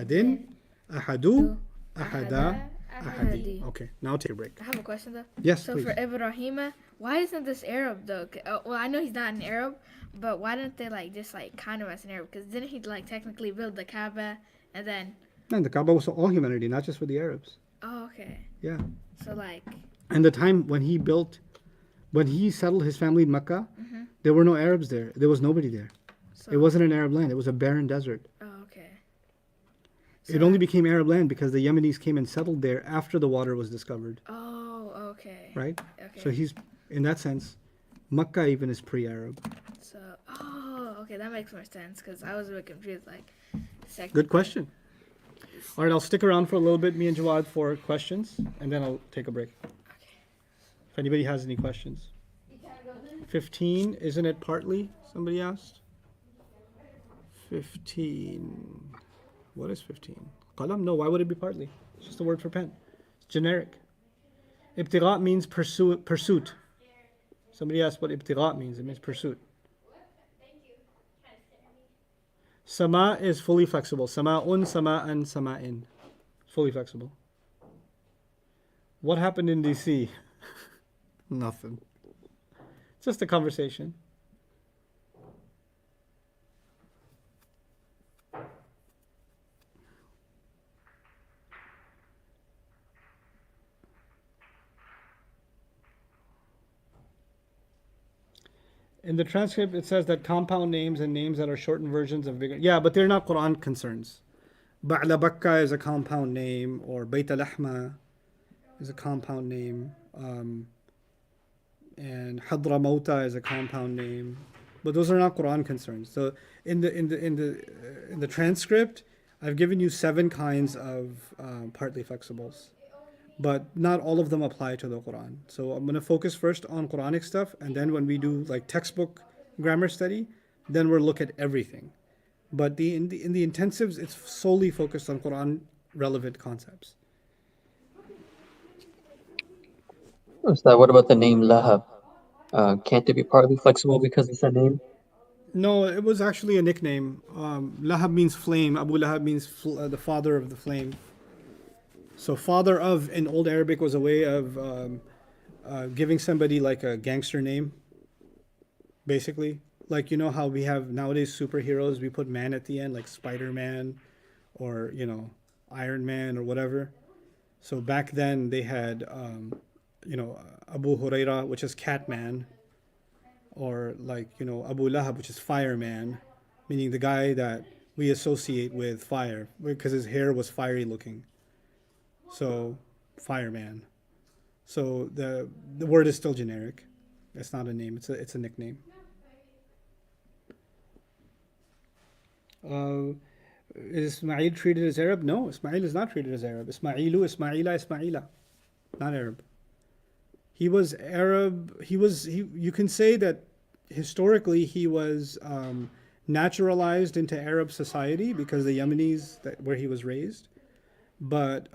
Then ahadin, ahadu, ahada, Ahadi. ahadi. Okay, now take a break. I have a question though. Yes, So please. for Ibrahima, why isn't this Arab though? Well, I know he's not an Arab, but why didn't they like just like kind of as an Arab? Because didn't he like technically build the Kaaba and then? And the Kaaba was for all humanity, not just for the Arabs. Oh, okay. Yeah. So like, And the time when he settled his family in Mecca, there were no Arabs there. There was nobody there. so. It wasn't an Arab land. It was a barren desert. Oh, okay. It only became Arab land because the Yemenis came and settled there after the water was discovered, Oh, okay. right? Okay. So he's, in that sense, Mecca even is pre-Arab. So, okay, that makes more sense because I was a bit confused. Like, Good question. All right, I'll stick around for a little bit, me and Jawad, for questions, and then I'll take a break. Okay. If anybody has any questions. 15, isn't it partly? Somebody asked. 15. What is 15? Qalam? No, why would it be partly? It's just a word for pen. It's generic. Ibtigha means pursuit. Somebody asked what ibtigha means. It means pursuit. Sama is fully flexible. Sama'un, sama'an, sama'in. Fully flexible. What happened in DC? Nothing. Just a conversation. In the transcript, it says that compound names and names that are shortened versions of bigger. Yeah, but they're not Quran concerns. Ba'la Bakka is a compound name, or Bayt al-Ahma is a compound name, and Hadra Mauta is a compound name. But those are not Quran concerns. So in the transcript, I've given you 7 kinds of partly flexibles. But not all of them apply to the Quran. So I'm going to focus first on Quranic stuff, and then when we do like textbook grammar study, then we'll look at everything. But in the intensives, it's solely focused on Quran relevant concepts. So what about the name Lahab? Can't it be partly flexible because it's a name? No, it was actually a nickname. Lahab means flame. Abu Lahab means the father of the flame. So father of in Old Arabic was a way of giving somebody like a gangster name, basically. Like, you know how we have nowadays superheroes, we put man at the end, like Spider-Man or, Iron Man or whatever. So back then they had Abu Huraira, which is Catman, or like, Abu Lahab, which is Fireman, meaning the guy that we associate with fire because his hair was fiery looking. So, Fireman. So the word is still generic. It's not a name. It's a nickname. Is Ismail treated as Arab? No, Ismail is not treated as Arab. Ismaila, not Arab. He was Arab. You can say that historically he was naturalized into Arab society because the Yemenis where he was raised, but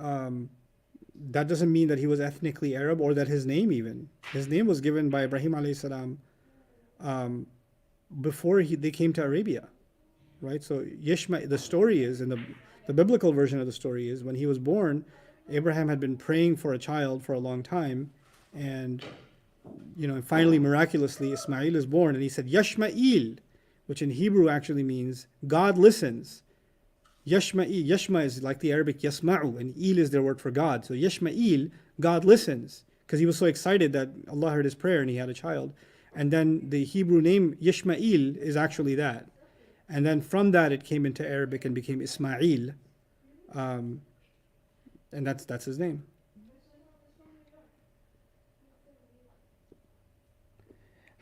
that doesn't mean that he was ethnically Arab or that his name was given by Ibrahim alayhi salam before they came to Arabia, right? So the story is, in the biblical version of the story is, when he was born, Abraham had been praying for a child for a long time, and finally miraculously Ismail is born, and he said Yashma'il, which in Hebrew actually means God listens. Yashma is like the Arabic yasma'u, and il is their word for God. So Yashma'il, God listens, because he was so excited that Allah heard his prayer and he had a child. And then the Hebrew name Yashma'il is actually that. And then from that it came into Arabic and became Ismail. And that's his name.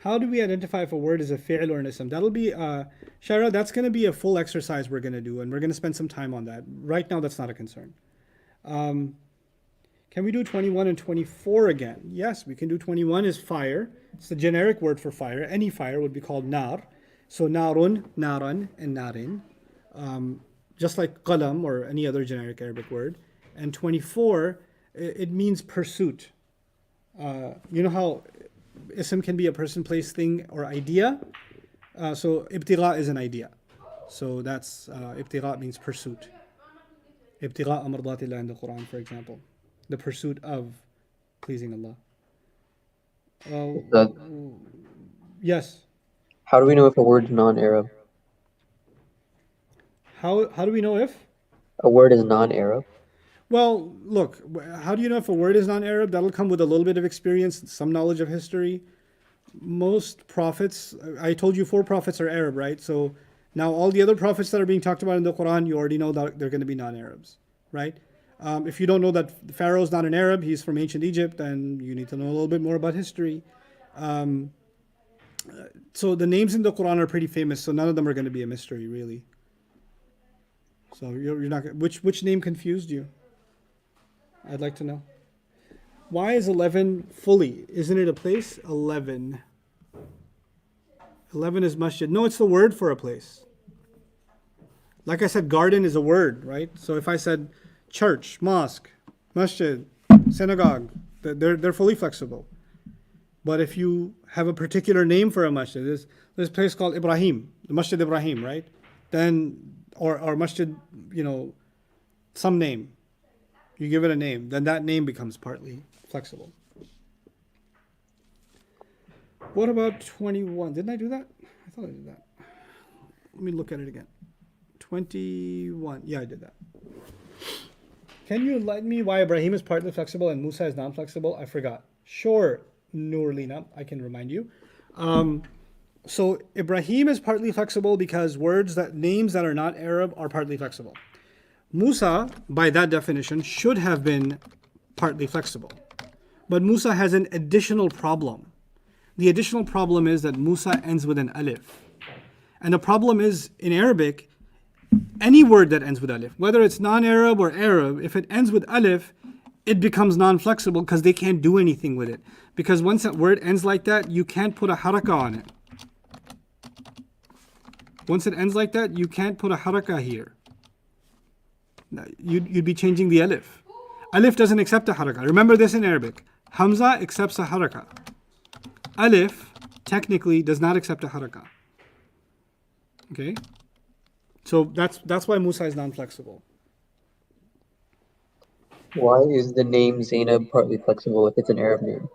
How do we identify if a word is a fi'l or an ism? That'll be, Shara, that's going to be a full exercise we're going to do, and we're going to spend some time on that. Right now, that's not a concern. Can we do 21 and 24 again? Yes, we can do 21 is fire. It's the generic word for fire. Any fire would be called nar. So narun, naran, and narin. Just like qalam or any other generic Arabic word. And 24, it means pursuit. You know how ism can be a person, place, thing, or idea? So ibtigha is an idea. So that's ibtigha means pursuit. Ibtigha mardatillah in the Quran, for example. The pursuit of pleasing Allah. Yes. How do we know if a word is non-Arab? How do we know if? A word is non-Arab? Well, look, how do you know if a word is non-Arab? That'll come with a little bit of experience, some knowledge of history. Most prophets, I told you 4 prophets are Arab, right? So now all the other prophets that are being talked about in the Quran, you already know that they're going to be non-Arabs, right? If you don't know that Pharaoh's not an Arab, he's from ancient Egypt, then you need to know a little bit more about history. So the names in the Quran are pretty famous, so none of them are going to be a mystery, really. So you're not. Which name confused you? I'd like to know. Why is 11 fully? Isn't it a place? 11. 11 is masjid. No, it's the word for a place. Like I said, garden is a word, right? So if I said church, mosque, masjid, synagogue, they're fully flexible. But if you have a particular name for a masjid, there's a place called Ibrahim, the Masjid Ibrahim, right? Then, or masjid, some name. You give it a name, then that name becomes partly flexible. What about 21? Didn't I do that? I thought I did that. Let me look at it again. 21. Yeah, I did that. Can you enlighten me why Ibrahim is partly flexible and Musa is non-flexible? I forgot. Sure, Nurlina, I can remind you. So Ibrahim is partly flexible because names that are not Arab are partly flexible. Musa, by that definition, should have been partly flexible. But Musa has an additional problem. The additional problem is that Musa ends with an alif. And the problem is, in Arabic, any word that ends with alif, whether it's non-Arab or Arab, if it ends with alif, it becomes non-flexible because they can't do anything with it. Because once that word ends like that, you can't put a haraka on it. Once it ends like that, you can't put a haraka here. You'd be changing the alif. Alif doesn't accept a haraka. Remember this in Arabic. Hamza accepts a haraka. Alif technically does not accept a haraka. Okay? So that's why Musa is non-flexible. Why is the name Zainab partly flexible if it's an Arab name?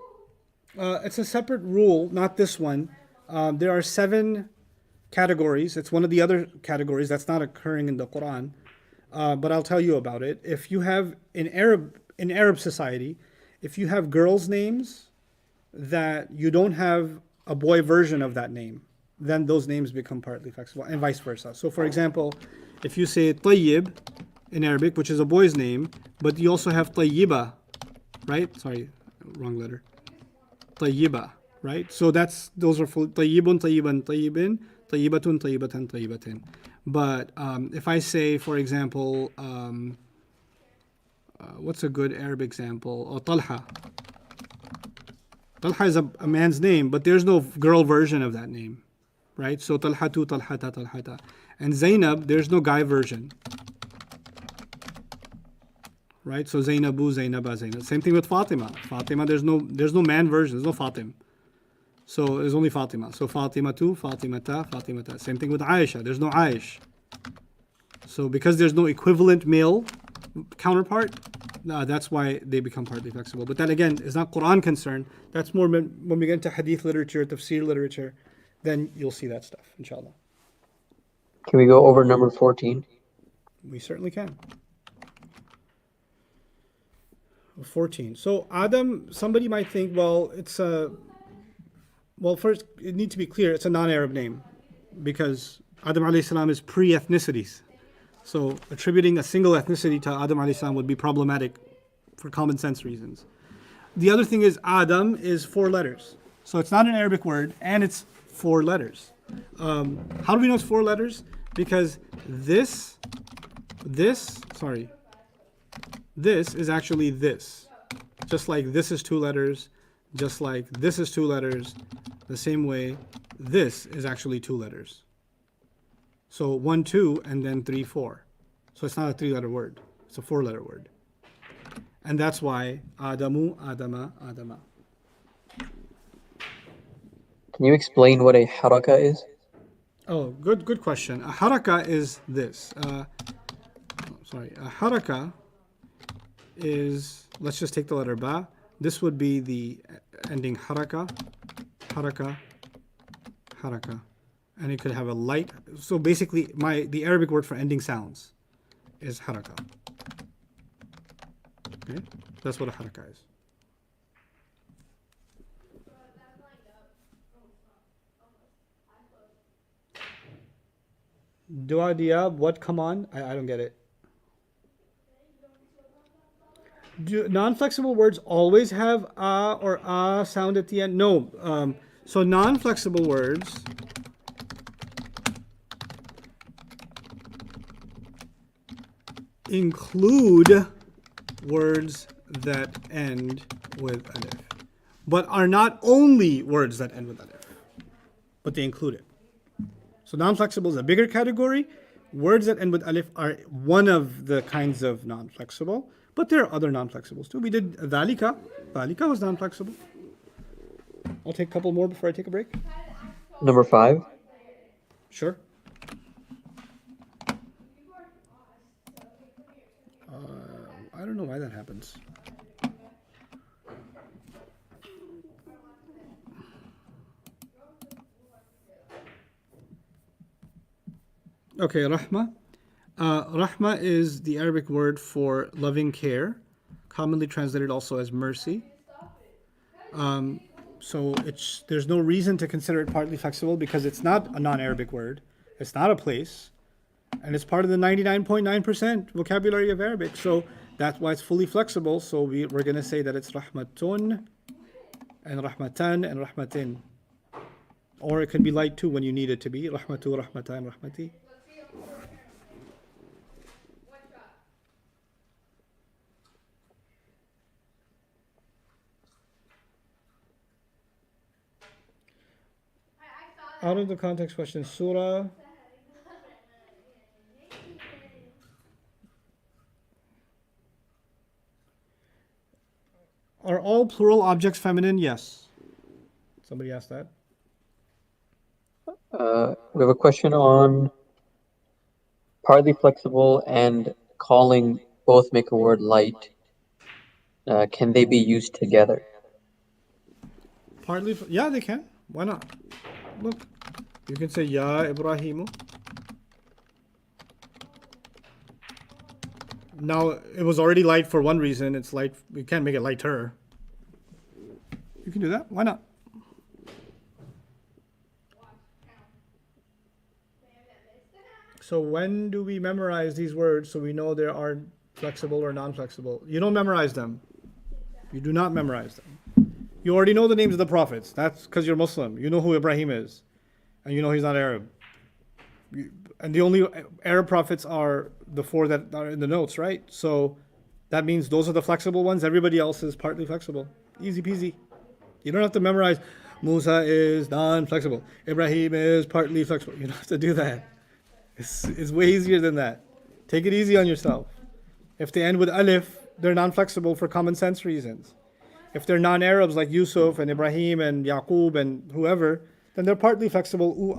It's a separate rule, not this one. There are 7 categories. It's one of the other categories that's not occurring in the Quran. But I'll tell you about it. If you have in Arab society, if you have girls' names that you don't have a boy version of that name, then those names become partly flexible, and vice versa. So, for example, if you say Tayyib in Arabic, which is a boy's name, but you also have Tayyiba, right? Sorry, wrong letter. Tayyiba, right? So those are full Tayyibun, Tayyiban, Tayyibin, Tayyibatun, Tayyibatan, Tayyibatin. But if I say, for example, what's a good Arab example? Oh, Talha. Talha is a man's name, but there's no girl version of that name, right? So Talhatu, Talhata, Talhata. And Zainab, there's no guy version, right? So Zainabu, Zainaba, Zainab. Same thing with Fatima. Fatima, there's no man version. There's no Fatim. So there's only Fatima. So Fatimatu, Fatimata, Fatimata. Same thing with Aisha. There's no Aish. So because there's no equivalent male counterpart, that's why they become partly flexible. But that again is not Quran concern. That's more when we get into hadith literature, tafsir literature, then you'll see that stuff, inshallah. Can we go over number 14? We certainly can. 14. So Adam, somebody might think, well, first it needs to be clear, it's a non-Arab name because Adam alayhi salam is pre-ethnicities. So attributing a single ethnicity to Adam alayhi salam would be problematic for common sense reasons. The other thing is Adam is 4 letters. So it's not an Arabic word and it's 4 letters. How do we know it's 4 letters? Because this is actually this. Just like this is 2 letters, just like this is 2 letters, the same way this is actually 2 letters. So 1, 2, and then 3, 4. So it's not a 3-letter word. It's a 4-letter word. And that's why Adamu, Adama, Adama. Can you explain what a haraka is? Oh, good question. A haraka is this. A haraka is, let's just take the letter ba. This would be the ending haraka, haraka, haraka. And it could have a light. So basically, the Arabic word for ending sounds is haraka. Okay, that's what a haraka is. Dua Diab, what? Come on, I don't get it. Do non-flexible words always have a or a sound at the end? No. So non-flexible words include words that end with alif, but are not only words that end with alif, but they include it. So non-flexible is a bigger category. Words that end with alif are one of the kinds of non-flexible, but there are other non-flexibles too. We did dhalika. Dhalika was non-flexible. I'll take a couple more before I take a break. Number 5. Sure. I don't know why that happens. Okay, rahma. Rahma is the Arabic word for loving care, commonly translated also as mercy. So there's no reason to consider it partly flexible because it's not a non-Arabic word. It's not a place. And it's part of the 99.9% vocabulary of Arabic. So that's why it's fully flexible. So we're going to say that it's rahmatun and rahmatan and rahmatin. Or it can be light too when you need it to be. Rahmatu, rahmatan, rahmati. Out of the context question, surah. Are all plural objects feminine? Yes. Somebody asked that. We have a question on partly flexible and calling both make a word light. Can they be used together? Partly, yeah, they can. Why not? Look, you can say Ya Ibrahimu. Now it was already light for one reason. It's light. We can't make it lighter. You can do that. Why not? So when do we memorize these words so we know they are flexible or non-flexible? You don't memorize them. You do not memorize them. You already know the names of the prophets. That's because you're Muslim. You know who Ibrahim is. And you know he's not Arab. And the only Arab prophets are the four that are in the notes, right? So that means those are the flexible ones. Everybody else is partly flexible. Easy peasy. You don't have to memorize Musa is non-flexible. Ibrahim is partly flexible. You don't have to do that. It's way easier than that. Take it easy on yourself. If they end with alif, they're non-flexible for common sense reasons. If they're non-Arabs like Yusuf and Ibrahim and Yaqub and whoever, then they're partly flexible,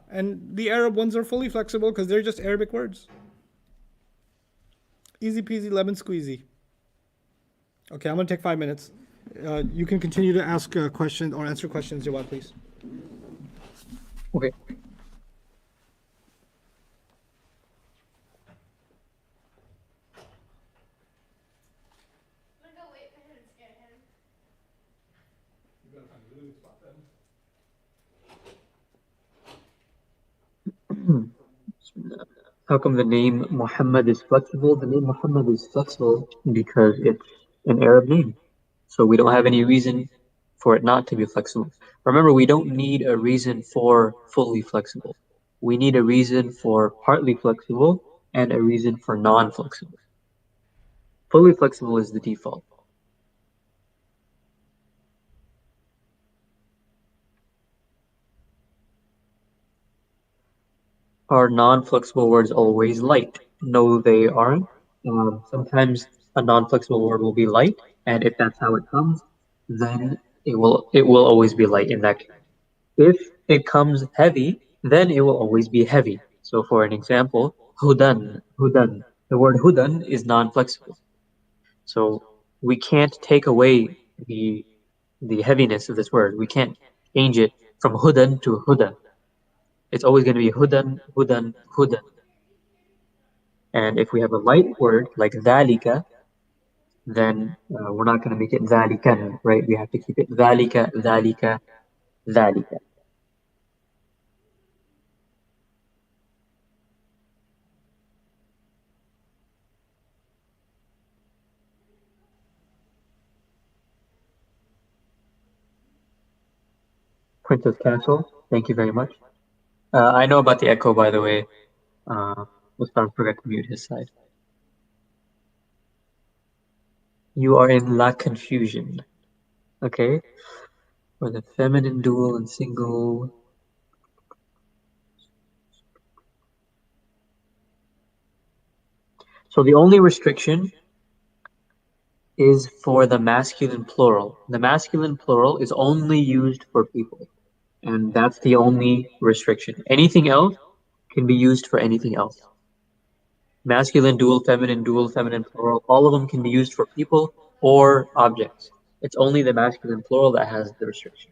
And the Arab ones are fully flexible because they're just Arabic words. Easy peasy, lemon squeezy. Okay, I'm going to take 5 minutes. You can continue to ask questions or answer questions, Jawad, please. Okay. How come the name Muhammad is flexible? The name Muhammad is flexible because it's an Arab name. So we don't have any reason for it not to be flexible. Remember, we don't need a reason for fully flexible. We need a reason for partly flexible and a reason for non-flexible. Fully flexible is the default. Are non-flexible words always light? No, they aren't. Sometimes a non-flexible word will be light, and if that's how it comes, then it will always be light in that case. If it comes heavy, then it will always be heavy. So for an example, hudan, hudan. The word hudan is non-flexible. So we can't take away the heaviness of this word. We can't change it from hudan to hudan. It's always going to be hudan, hudan, hudan. And if we have a light word like dhalika, then we're not going to make it dhalikan, right? We have to keep it dhalika, dhalika, dhalika. Princess Castle, thank you very much. I know about the echo, by the way. Mustan forgot to mute his side. You are in la confusion. Okay. For the feminine dual and single. So the only restriction is for the masculine plural. The masculine plural is only used for people. And that's the only restriction. Anything else can be used for anything else. Masculine dual, feminine plural, all of them can be used for people or objects. It's only the masculine plural that has the restriction.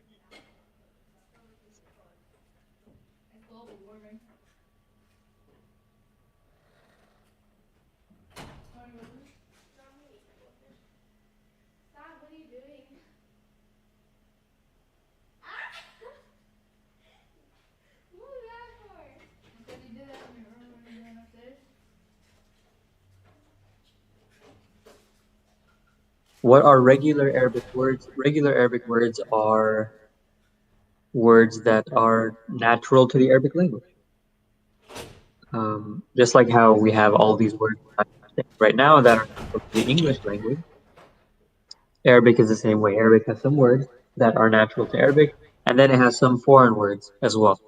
What are regular Arabic words? Regular Arabic words are words that are natural to the Arabic language. Just like how we have all these words right now that are natural to the English language, Arabic is the same way. Arabic has some words that are natural to Arabic, and then it has some foreign words as well.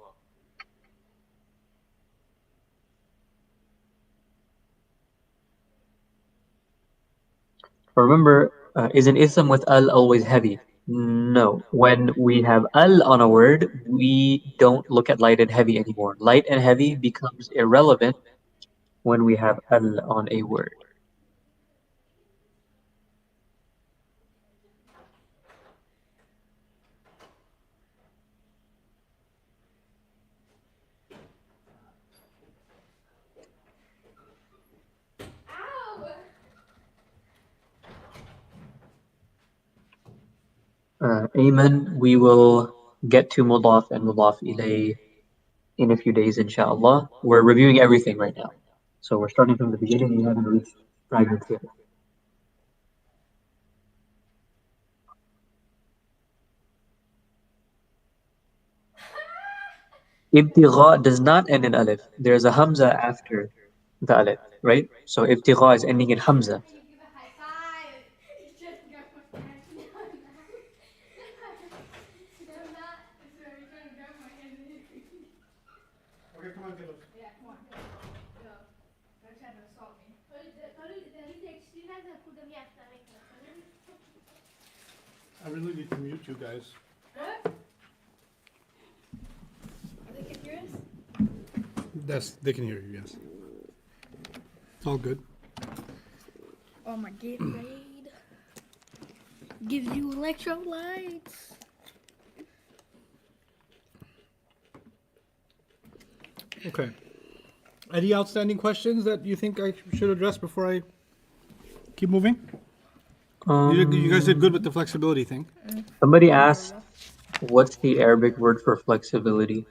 Remember, is an ism with al always heavy? No. When we have al on a word, we don't look at light and heavy anymore. Light and heavy becomes irrelevant when we have al on a word. Ayman, we will get to Mudaf and Mudaf ilay in a few days, inshallah. We're reviewing everything right now. So we're starting from the beginning. We haven't reached fragments yet. Ibtigha does not end in alif. There's a hamza after the alif, right? So ibtigha is ending in hamza. You give a high five. You just go for that. No, not. It's very trying to grab my hand. Okay, come on, Caleb. Yeah, come on. Go. Don't try to assault me. I really need to mute you guys. What? They can hear us? They can hear you, yes. It's all good. Oh my Gatorade gives you electrolytes. Okay. Any outstanding questions that you think I should address before I keep moving? You guys did good with the flexibility thing. Somebody asked, what's the Arabic word for flexibility?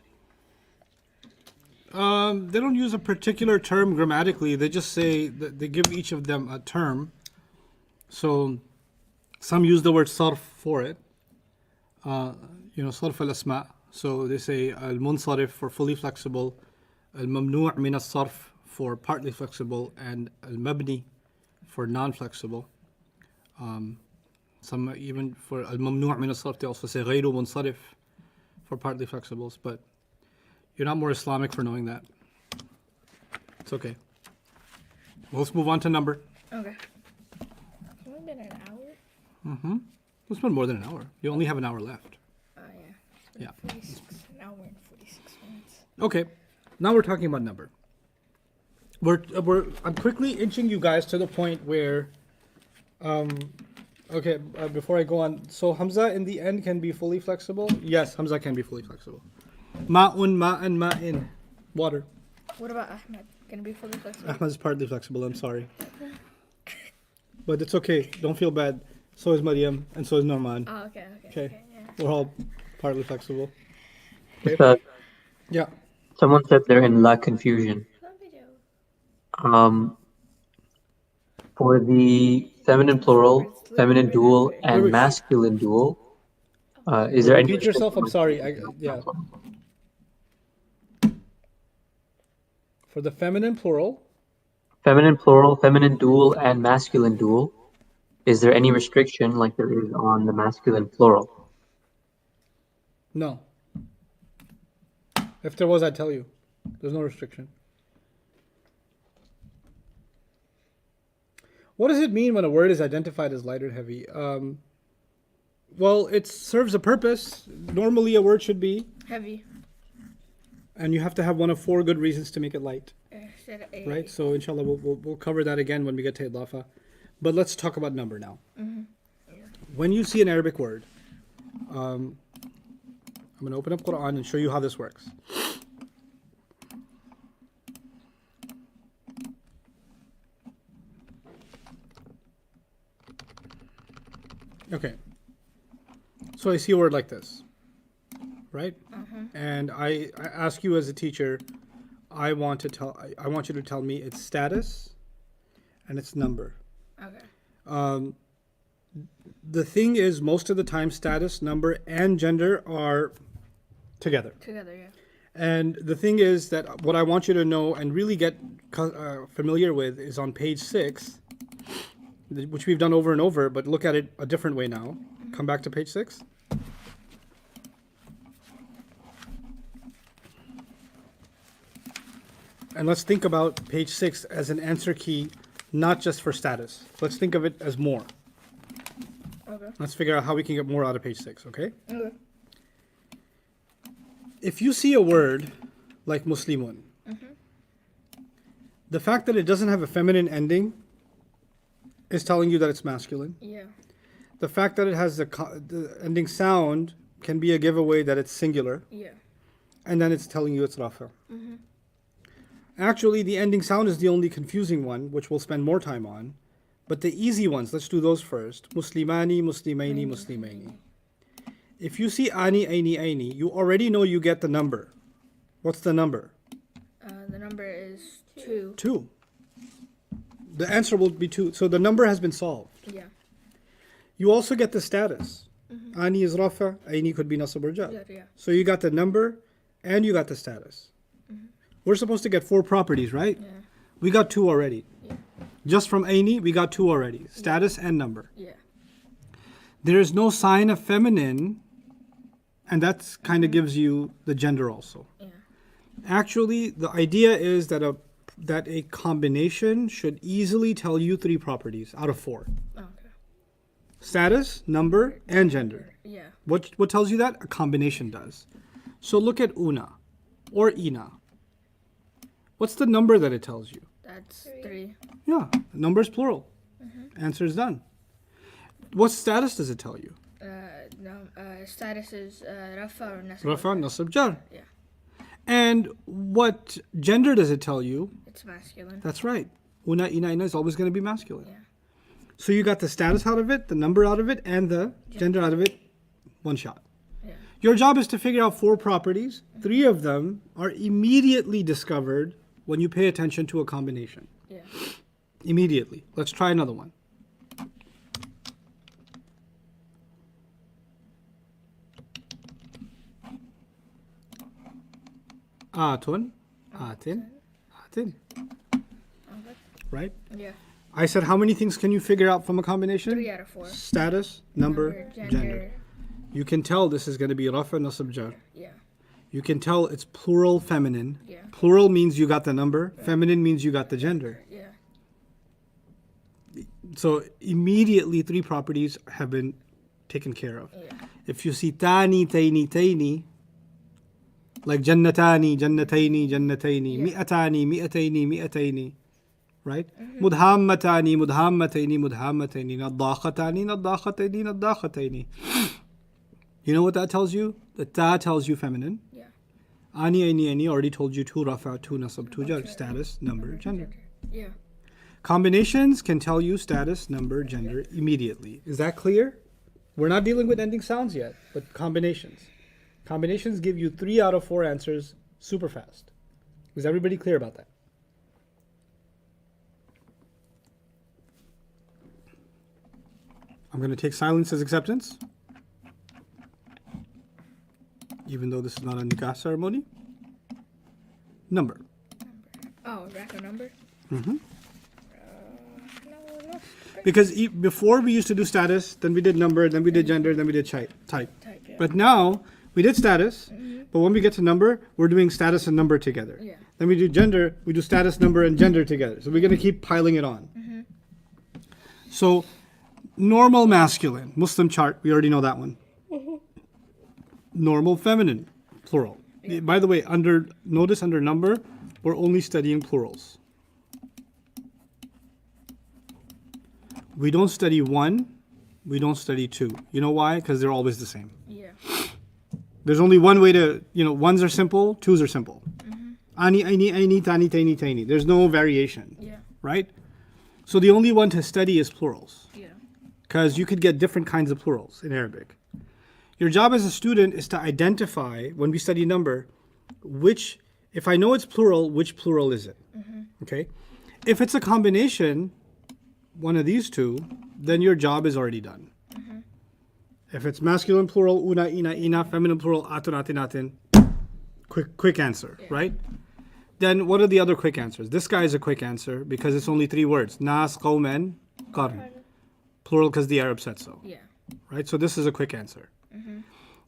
They don't use a particular term grammatically. They just say that they give each of them a term. So some use the word sarf for it. Sarf al-asma. So they say al-munsarif for fully flexible, al-mamnu' min al-sarf for partly flexible, and al-mabni for non-flexible. Some even for al-mamnu' min al-sarf they also say ghayru munsarif for partly flexibles, but you're not more Islamic for knowing that. It's okay. Well, let's move on to number. Okay. It's only been an hour. It's been more than an hour. You only have an hour left. Oh yeah. It's been Yeah. 46, an hour and 46 minutes. Okay. Now we're talking about number. I'm quickly inching you guys to the point where, before I go on, so Hamza in the end can be fully flexible? Yes, Hamza can be fully flexible. Ma'un, ma'an, ma'in. Water. What about Ahmed? Can it be fully flexible? Ahmad's partly flexible, I'm sorry. But it's okay, don't feel bad. So is Maryam, and so is Nouman. Oh, okay. Okay. Yeah. We're all partly flexible. Ustad, Yeah. someone said they're in la confusion. For the feminine plural, feminine dual, and wait. masculine dual, is there any Repeat yourself, I'm sorry. Yeah. For the feminine plural, feminine plural, feminine dual, and masculine dual, is there any restriction like there is on the masculine plural? no. If there was, I'd tell you. There's no restriction. What does it mean when a word is identified as light or heavy? Well, it serves a purpose. Normally, a word should be, Heavy. and you have to have one of 4 good reasons to make it light, Said A. right? So, inshallah, we'll cover that again when we get to idafa. But let's talk about number now. When you see an Arabic word, I'm going to open up Quran and show you how this works. Okay. So I see a word like this, right? And I ask you as a teacher, I want you to tell me its status and its number. Okay. The thing is, most of the time, status, number, and gender are together. Together, yeah. And the thing is that what I want you to know and really get familiar with is on page 6, which we've done over and over, but look at it a different way now. Come back to page 6. And let's think about page 6 as an answer key, not just for status. Let's think of it as more. Okay. Let's figure out how we can get more out of page 6, okay? Okay. If you see a word like Muslimun, the fact that it doesn't have a feminine ending is telling you that it's masculine. Yeah. The fact that it has the ending sound can be a giveaway that it's singular, Yeah. and then it's telling you it's rafa. Actually, the ending sound is the only confusing one, which we'll spend more time on. But the easy ones, let's do those first. Muslimani, muslimaini, muslimaini. If you see ani, aini, aini, you already know you get the number. What's the number? The number is 2. 2. The answer will be 2. So the number has been solved. Yeah. You also get the status. Ani is rafa, aini could be nasab or jar. Yeah. So you got the number and you got the status. We're supposed to get 4 properties, right? Yeah. We got 2 already. Yeah. Just from aini, we got 2 already. Status and number. Yeah. There is no sign of feminine, and that kind of gives you the gender also. Yeah. Actually, the idea is that a combination should easily tell you 3 properties out of 4. Okay. Status, number, and gender. Yeah. What tells you that? A combination does. So look at una or ina. What's the number that it tells you? That's 3. Yeah, number is plural. Answer is done. What status does it tell you? Status is Rafa or Nasab. Rafa, nasab, jar. Yeah. And what gender does it tell you? It's masculine. That's right. Una, ina is always going to be masculine. Yeah. So you got the status out of it, the number out of it, and the gender out of it. One shot. Yeah. Your job is to figure out 4 properties. 3 of them are immediately discovered when you pay attention to a combination. Yeah. Immediately. Let's try another one. Atun, atin, atin. Right? Yeah. I said, how many things can you figure out from a combination? 3 out of 4. Status, number, gender. You can tell this is going to be rafa, nasab, jar. Yeah. You can tell it's plural feminine. Yeah. Plural means you got the number. Feminine means you got the gender. Yeah. So immediately 3 properties have been taken care of. Yeah. If you see tani, taini, taini, like jannatani, jannataini, jannataini, mi'atani, mi'ataini, mi'ataini, right? Mudhammatani, mudhammataini, mudhammataini, naddakhatani, naddakhatani, naddakhatani. You know what that tells you? The ta tells you feminine. Yeah. Ani, aini already told you 2 rafa, 2 nasab, 2 jar. Status, number, gender. Yeah. Combinations can tell you status, number, gender immediately. Is that clear? We're not dealing with ending sounds yet, but combinations. Combinations give you 3 out of 4 answers super fast. Is everybody clear about that? I'm going to take silence as acceptance, even though this is not a nikah ceremony. Number. Oh, rack a number? Mm-hmm. No. Because before we used to do status, then we did number, then we did gender, then we did type. Type, yeah. But now we did status, but when we get to number, we're doing status and number together. Yeah. Then we do gender, we do status, number, and gender together. So we're going to keep piling it on. So normal masculine, Muslim chart, we already know that one. Normal feminine, plural. By the way, notice under number, we're only studying plurals. We don't study 1, we don't study 2. You know why? Because they're always the same. Yeah. There's only one way to, ones are simple, 2s are simple. Ani, aini, aini, tani, taini, taini. There's no variation. Yeah. Right? So the only one to study is plurals. Yeah. Because you could get different kinds of plurals in Arabic. Your job as a student is to identify, when we study number, if I know it's plural, which plural is it? Okay? If it's a combination, one of these 2, then your job is already done. If it's masculine plural, una, ina, feminine plural, atun, atin, atin, quick answer, right? Then what are the other quick answers? This guy is a quick answer because it's only 3 words. Nas, qawman, qarn. Plural because the Arab said so. Yeah. Right? So this is a quick answer.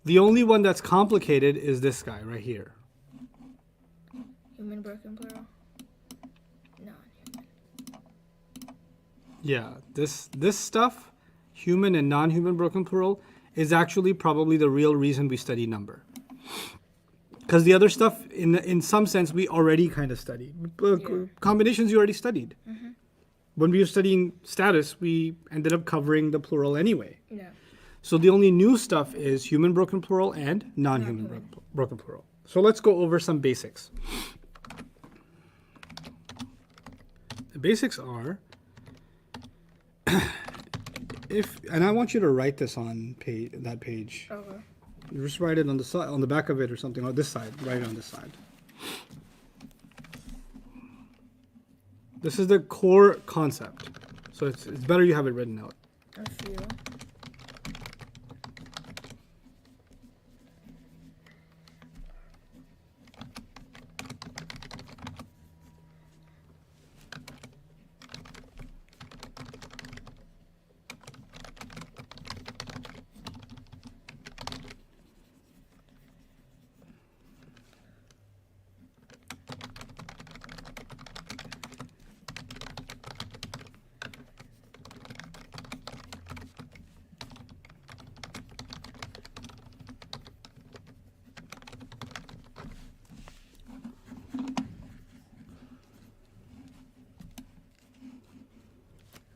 The only one that's complicated is this guy right here. Human broken plural? Non-human. Yeah, this stuff, human and non-human broken plural, is actually probably the real reason we study number. Because the other stuff, in some sense, we already kind of studied. Combinations you already studied. When we were studying status, we ended up covering the plural anyway. Yeah. So the only new stuff is human broken plural and non-human broken plural. So let's go over some basics. The basics are, and I want you to write this on that page. Okay. You just write it on the side, on the back of it or something, or this side. Write it on this side. This is the core concept. So it's better you have it written out. I feel.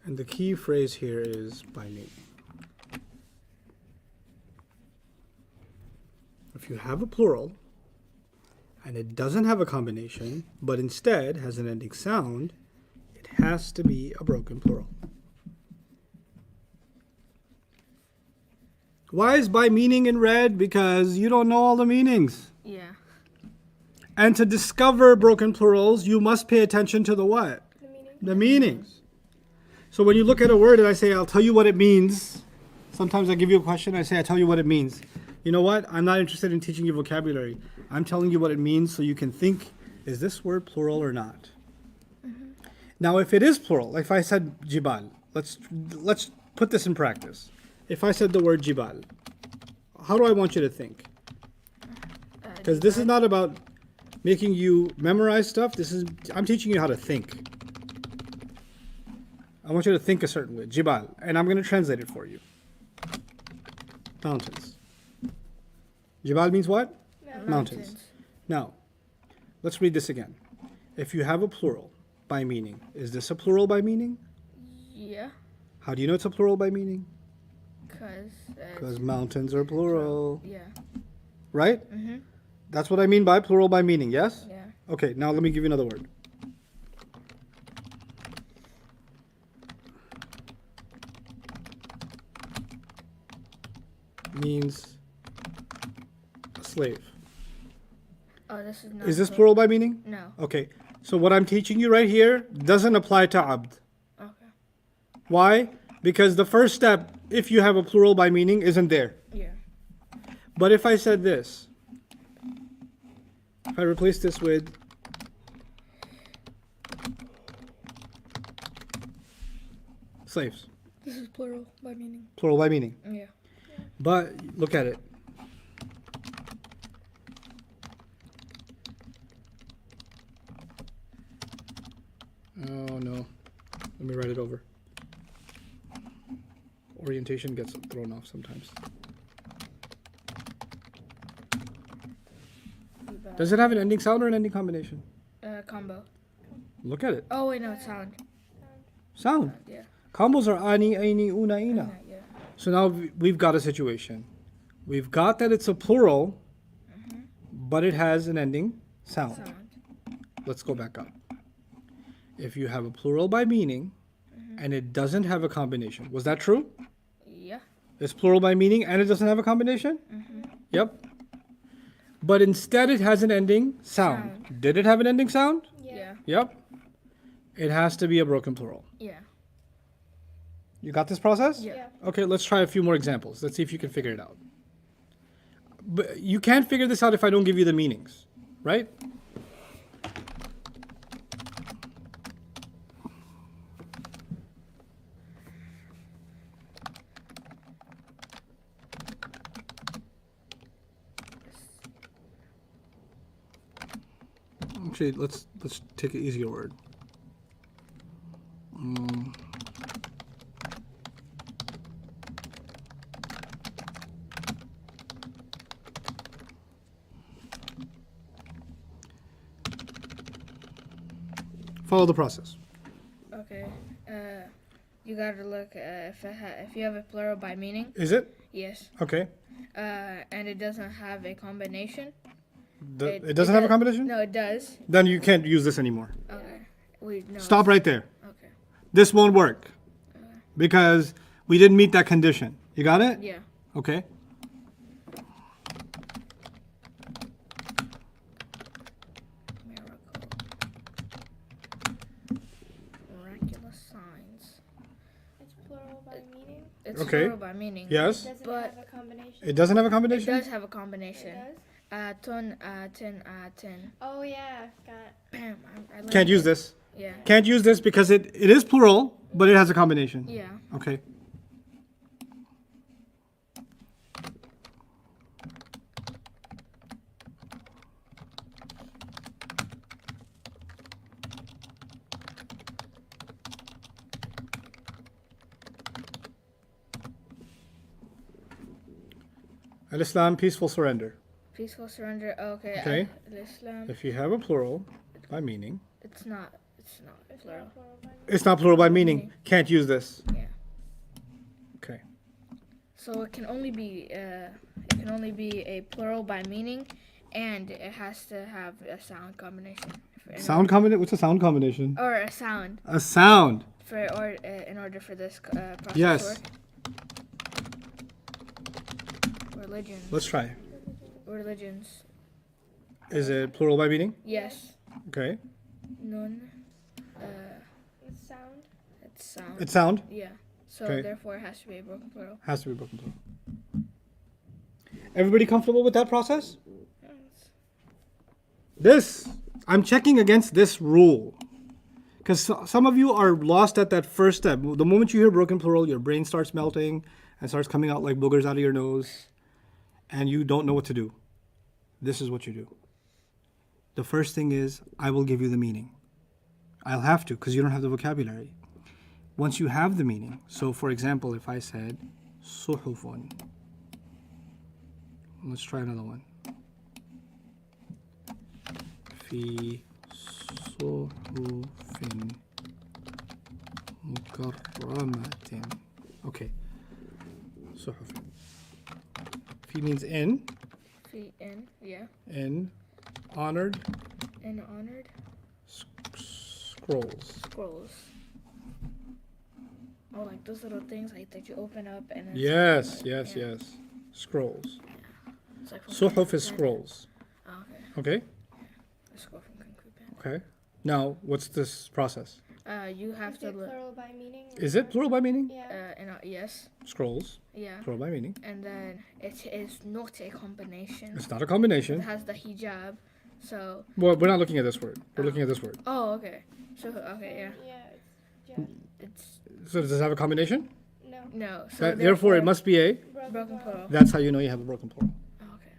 And the key phrase here is by name. If you have a plural and it doesn't have a combination, but instead has an ending sound, it has to be a broken plural. Why is by meaning in red? Because you don't know all the meanings. Yeah. And to discover broken plurals, you must pay attention to the what? The meaning. The meanings. So when you look at a word and I say, I'll tell you what it means, sometimes I give you a question, I say, I'll tell you what it means. You know what? I'm not interested in teaching you vocabulary. I'm telling you what it means so you can think, is this word plural or not? Now, if it is plural, if I said jibal, let's put this in practice. If I said the word jibal, how do I want you to think? Because this is not about making you memorize stuff. I'm teaching you how to think. I want you to think a certain way. Jibal. And I'm going to translate it for you. Mountains. Jibal means what? Mountains. Now, let's read this again. If you have a plural by meaning, is this a plural by meaning? Yeah. How do you know it's a plural by meaning? Because mountains are plural. yeah. Right? Mhm. That's what I mean by plural by meaning, yes? Yeah. Okay, now let me give you another word. Means a slave. Oh, this is not. Is this plural by meaning? No. Okay, so what I'm teaching you right here doesn't apply to abd. Okay. Why? Because the first step, if you have a plural by meaning, isn't there. Yeah. But if I said this, if I replace this with slaves, This is plural by meaning. plural by meaning. Yeah. But look at it. Oh no. Let me write it over. Orientation gets thrown off sometimes. Does it have an ending sound or an ending combination? Combo. Look at it. Oh wait, no, it's sound. Sound. Yeah. Combos are ani, aini, una, ina. Yeah. So now we've got a situation. We've got that it's a plural, but it has an ending sound. Sound. Let's go back up. If you have a plural by meaning and it doesn't have a combination, was that true? Yeah. It's plural by meaning and it doesn't have a combination? Yep. But instead it has an ending sound. Did it have an ending sound? Yeah. Yep. It has to be a broken plural. Yeah. You got this process? Yeah. Okay, let's try a few more examples. Let's see if you can figure it out. But you can't figure this out if I don't give you the meanings, right? Actually, let's take an easier word. Follow the process. Okay. You gotta look if you have a plural by meaning. Is it? Yes. Okay. And it doesn't have a combination. It doesn't have a combination? No, it does. Then you can't use this anymore. Okay. Wait, no. Stop right there. Okay. This won't work because we didn't meet that condition. You got it? Yeah. Okay. by meaning? It's Okay. plural by meaning. Yes. Doesn't But- it have a combination? It doesn't have a It combination? does have a combination. It does? Tun, tin, tin. Oh yeah, got Bam. I learned Can't use it. this. Yeah. Can't use this because it is plural, but it has a combination. Yeah. Okay. Al-Islam, peaceful surrender. Peaceful surrender. Okay. Okay. Islam. If you have a plural by meaning, It's not plural. plural by meaning. it's not plural by meaning. Can't use this. Yeah. Okay. So it can only be a plural by meaning, and it has to have a sound combination. Sound combination? What's a sound combination? Or a sound A sound. in order for this process Yes. to work. Religions. Let's try. Religions. Is it plural by meaning? Yes. Okay. Nun. It's sound. It's sound. It's sound. Yeah. So Okay. therefore it has to be a broken plural. Has to be broken plural. Everybody comfortable with that process? This, I'm checking against this rule. Because some of you are lost at that first step. The moment you hear broken plural, your brain starts melting and starts coming out like boogers out of your nose. And you don't know what to do. This is what you do. The first thing is, I will give you the meaning. I'll have to, because you don't have the vocabulary. Once you have the meaning, so for example, if I said, suhufun. Let's try another one. في صحف مكرمة. Okay. صحف. في means in. Yeah. In. Honored. And honored Scrolls. scrolls. Oh, like those little things like that you open up and then Yes, yeah. yes. Scrolls. It's like from Suhuf is Concrete Pen. scrolls. Oh, okay. Okay? A scroll from Concrete Pen. Okay. Now, what's this process? You have Is to it look. plural by meaning? Is it plural by meaning? Yeah. Yes. Scrolls. Yeah. Plural by meaning. And then it is not a combination. It's not a It combination. has the hijab. So. Well, we're not looking at this word. We're looking at this word. Oh, okay. So okay, yeah. Yeah. It's It's So does it have a combination? no. no. So Therefore, it must be a. broken plural. That's how you know you have a broken plural. Oh, okay.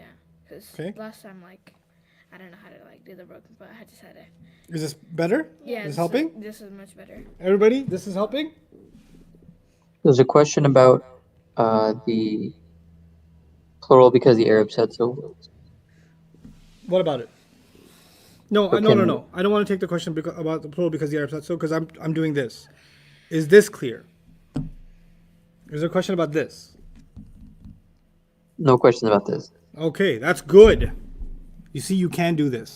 Yeah. Because Okay. last time, like, I don't know how to like do the broken, but I just had to. Is this better? Yeah. Is this This helping? This is much better. Everybody, this is helping? There's a question about the plural because the Arab said so. What about it? No, But no, no, can- no. I don't want to take the question about the plural because the Arab said so, because I'm doing this. Is this clear? Is there a question about this? No questions about this. Okay, that's good. You see, you can do this.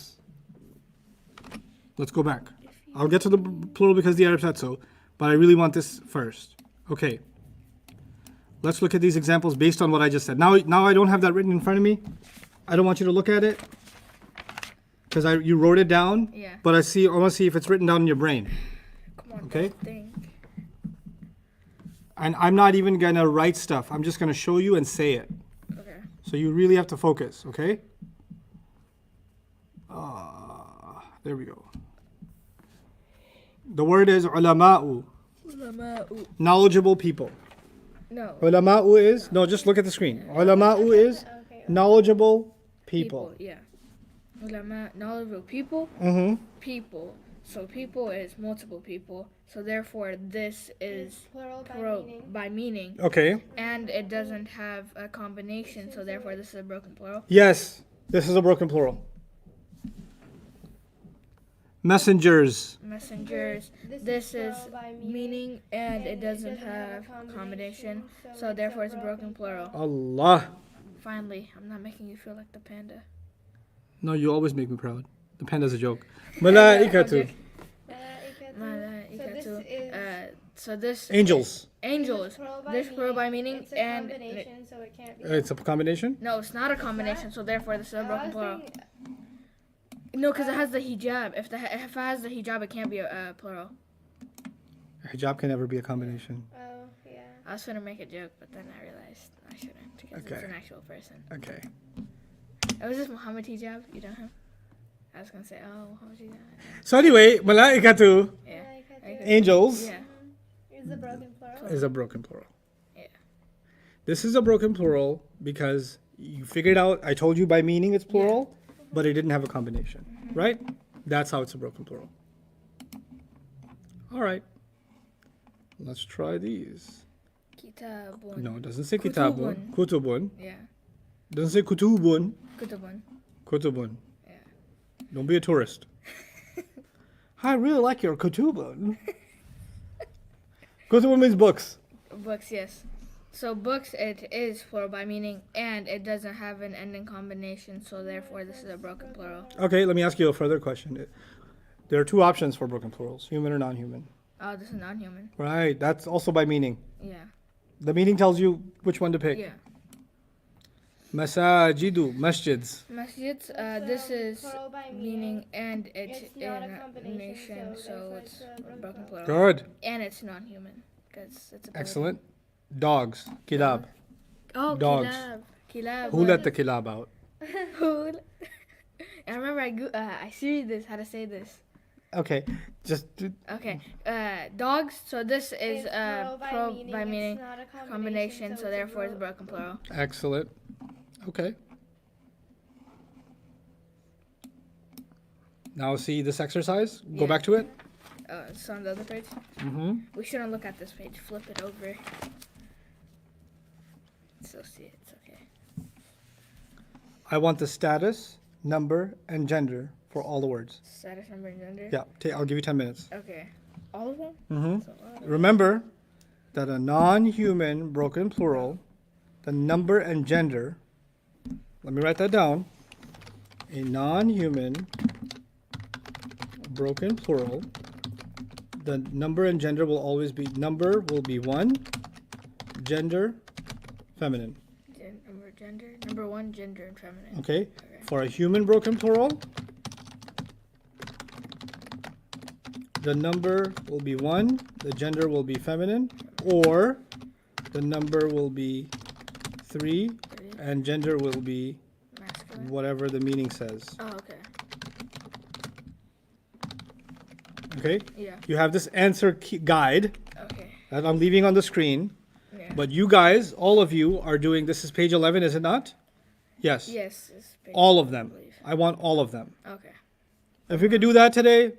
Let's go back. I'll get to the plural because the Arab said so, but I really want this first. Okay. Let's look at these examples based on what I just said. Now I don't have that written in front of me. I don't want you to look at it because you wrote it down. Yeah. But I want to see if it's written down in your brain. Come on. Okay. don't think. And I'm not even gonna write stuff. I'm just gonna show you and say it. Okay. So you really have to focus, okay? There we go. The word is ulama'u, Ulama'u. knowledgeable people. No. Ulama'u is, no, just look at the screen. Ulama'u is Okay. knowledgeable people. Yeah. Ulama, knowledgeable people. Mm-hmm. People. So people is multiple people. So therefore, this is Plural by plural meaning. by meaning, Okay. and it doesn't have a combination. So therefore, this is a broken plural. Yes, this is a broken plural. Messengers. Messengers. This is plural by meaning, and it doesn't have combination. So therefore, it's a broken plural. Allah. Finally, I'm not making you feel like the panda. No, you always make me proud. The panda's a joke. Malaikatu. So this Angels. angels. This plural by meaning, It's a and combination, so it can't be. It's a combination? no, it's not a combination. So therefore, this is a I broken was plural. thinking- No, because it has the hijab. If it has the hijab, it can't be a plural. Hijab can never be a combination. Oh, I was gonna make a joke, but then I realized I shouldn't because it's Okay. an actual person. Okay. It was just Muhammad Hijab. You know him? I was gonna say, oh, Muhammad Hijab. So anyway, malaikatu, Yeah. Malaikatu. angels, Yeah. Is the broken plural? is a broken plural. Yeah. This is a broken plural because you figured out, I told you by meaning it's plural, but it didn't have a combination, right? That's how it's a broken plural. All right. Let's try these. Kitabun. No, it doesn't say Kutubun. kitabun. Kutubun. Yeah. Doesn't say kutubun. Kutubun. Kutubun. Yeah. Don't be a tourist. I really like your kutubun. Kutubun means books. Books, yes. So books, it is plural by meaning, and it doesn't have an ending combination, so therefore this is a broken plural. Okay, let me ask you a further question. There are two options for broken plurals, human or non-human. Oh, this is non-human. Right, that's also by meaning. Yeah. The meaning tells you which one to pick. Yeah. Masajidu, masjids. Masjids, So this is plural by meaning, and it's It's in not a a combination, nation, so so therefore it's it's a a broken plural. Good. And it's non-human, because it's a plural. Excellent. Dogs, kilab. Oh, Dogs. kilab. Kilab. Who let the kilab out? Who? I remember I see this, how to say this. Okay, just Okay, dogs. So this is It's plural by meaning, It's not a combination. So it's a therefore it's a plural. broken plural. excellent. Okay. Now see this exercise. Go Yeah. back to it. It's on the other page. Mm-hmm. We shouldn't look at this page. Flip it over. So see it. It's okay. I want the status, number, and gender for all the words. Status, number, and gender. Yeah, I'll give you 10 minutes. Okay. All of them. Mm-hmm. That's a lot of- Remember that a non-human broken plural, the number and gender, let me write that down. A non-human broken plural, the number and gender will always be, number will be 1, gender, feminine. Number, gender. Number one, gender and feminine. Okay? For a human broken plural, the number will be 1, the gender will be feminine, or the number will be 3, and gender will be Masculine. whatever the meaning says. Oh, okay. Okay? Yeah. You have this answer guide Okay. that I'm leaving on the screen, Yeah. but you guys, all of you, are doing, this is page 11, is it not? Yes. Yes. It's big, All of I them. believe. I want all of them. Okay. If we could do that today,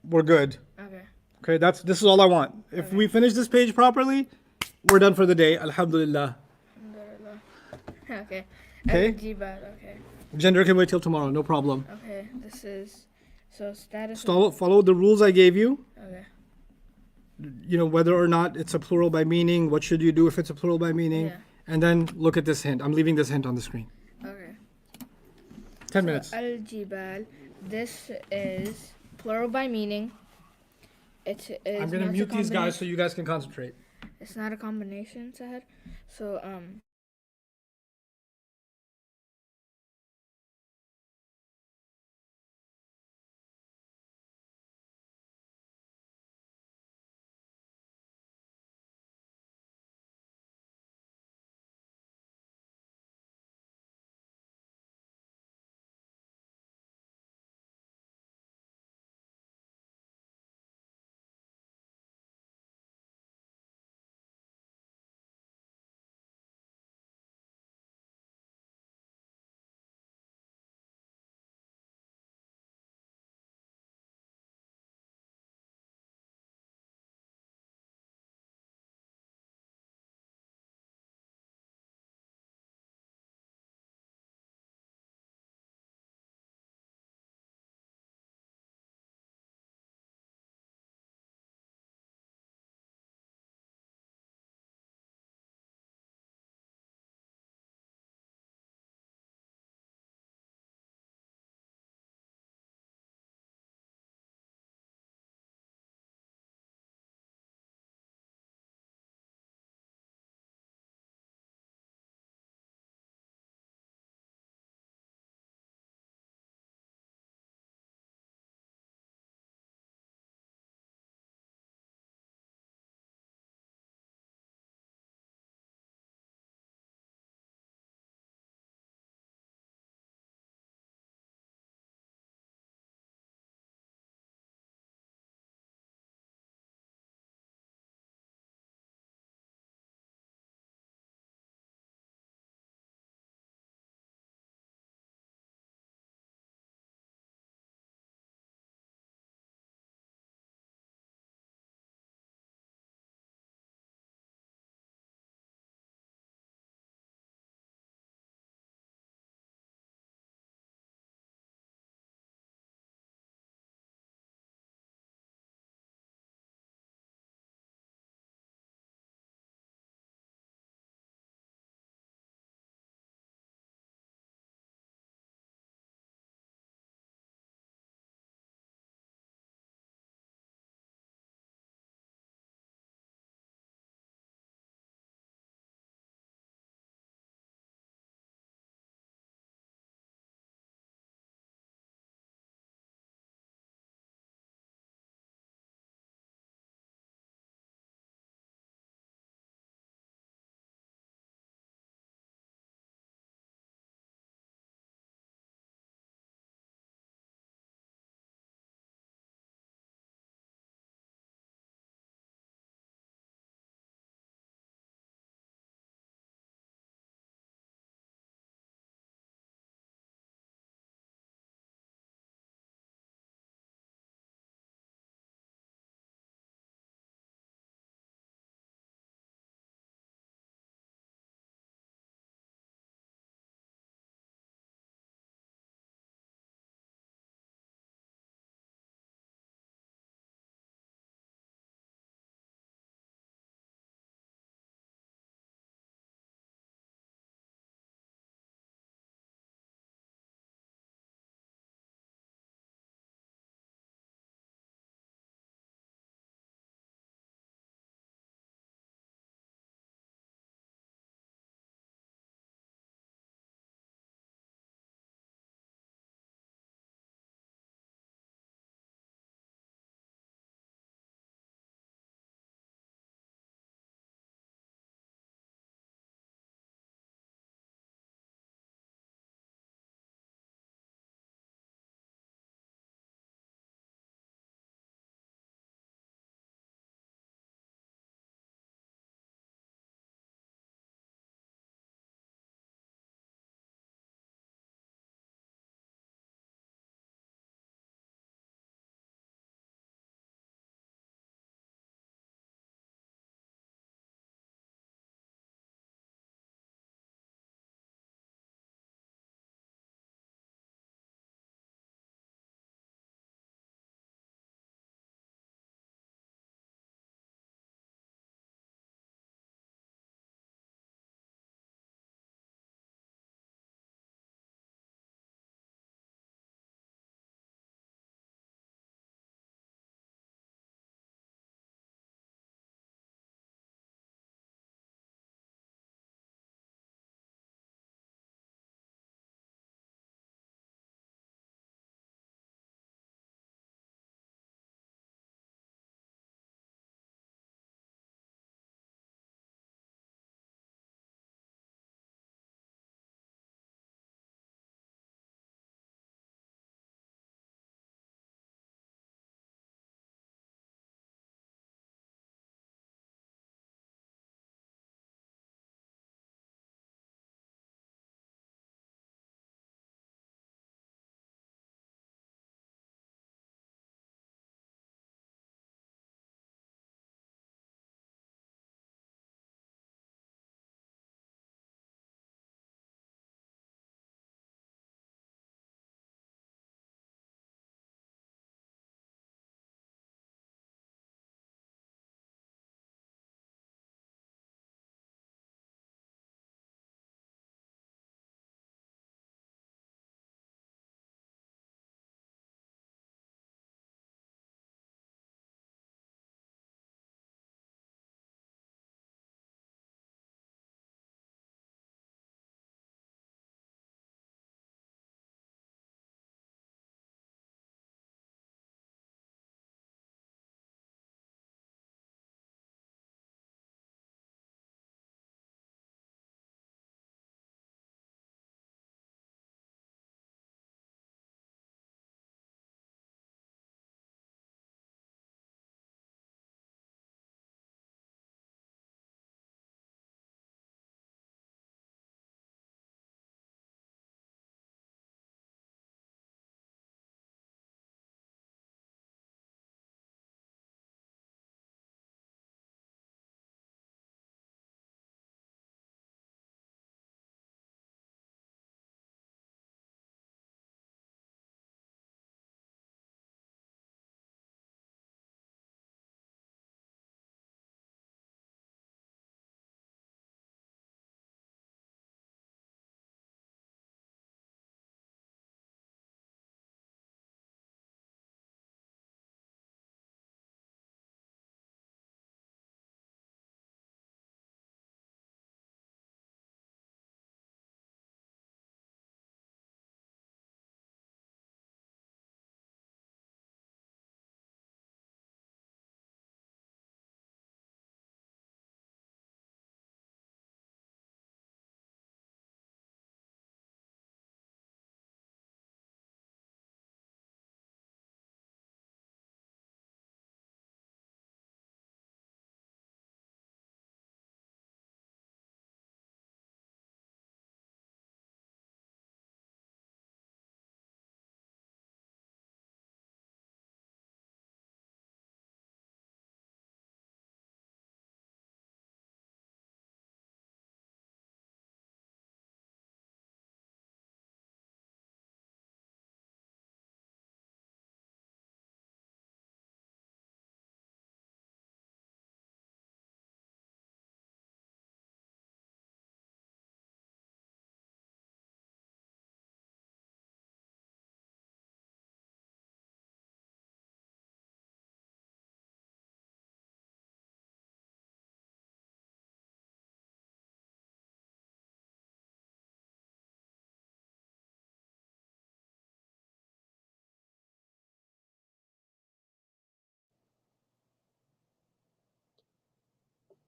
we're good. Okay. Okay, this is all I want. If we finish this page properly, we're done for the day. Alhamdulillah. Okay. Okay. Jibad. Okay. Gender can wait till tomorrow, no problem. Okay. This is so status. Follow the rules I gave you. Okay. You know, whether or not it's a plural by meaning, what should you do if it's a plural by meaning, Yeah. and then look at this hint. I'm leaving this hint on the screen. Okay. 10 minutes. Al jibal. This is plural by meaning. It is. I'm gonna not a mute these guys combination- so you guys can concentrate. It's not a combination, Sahad. So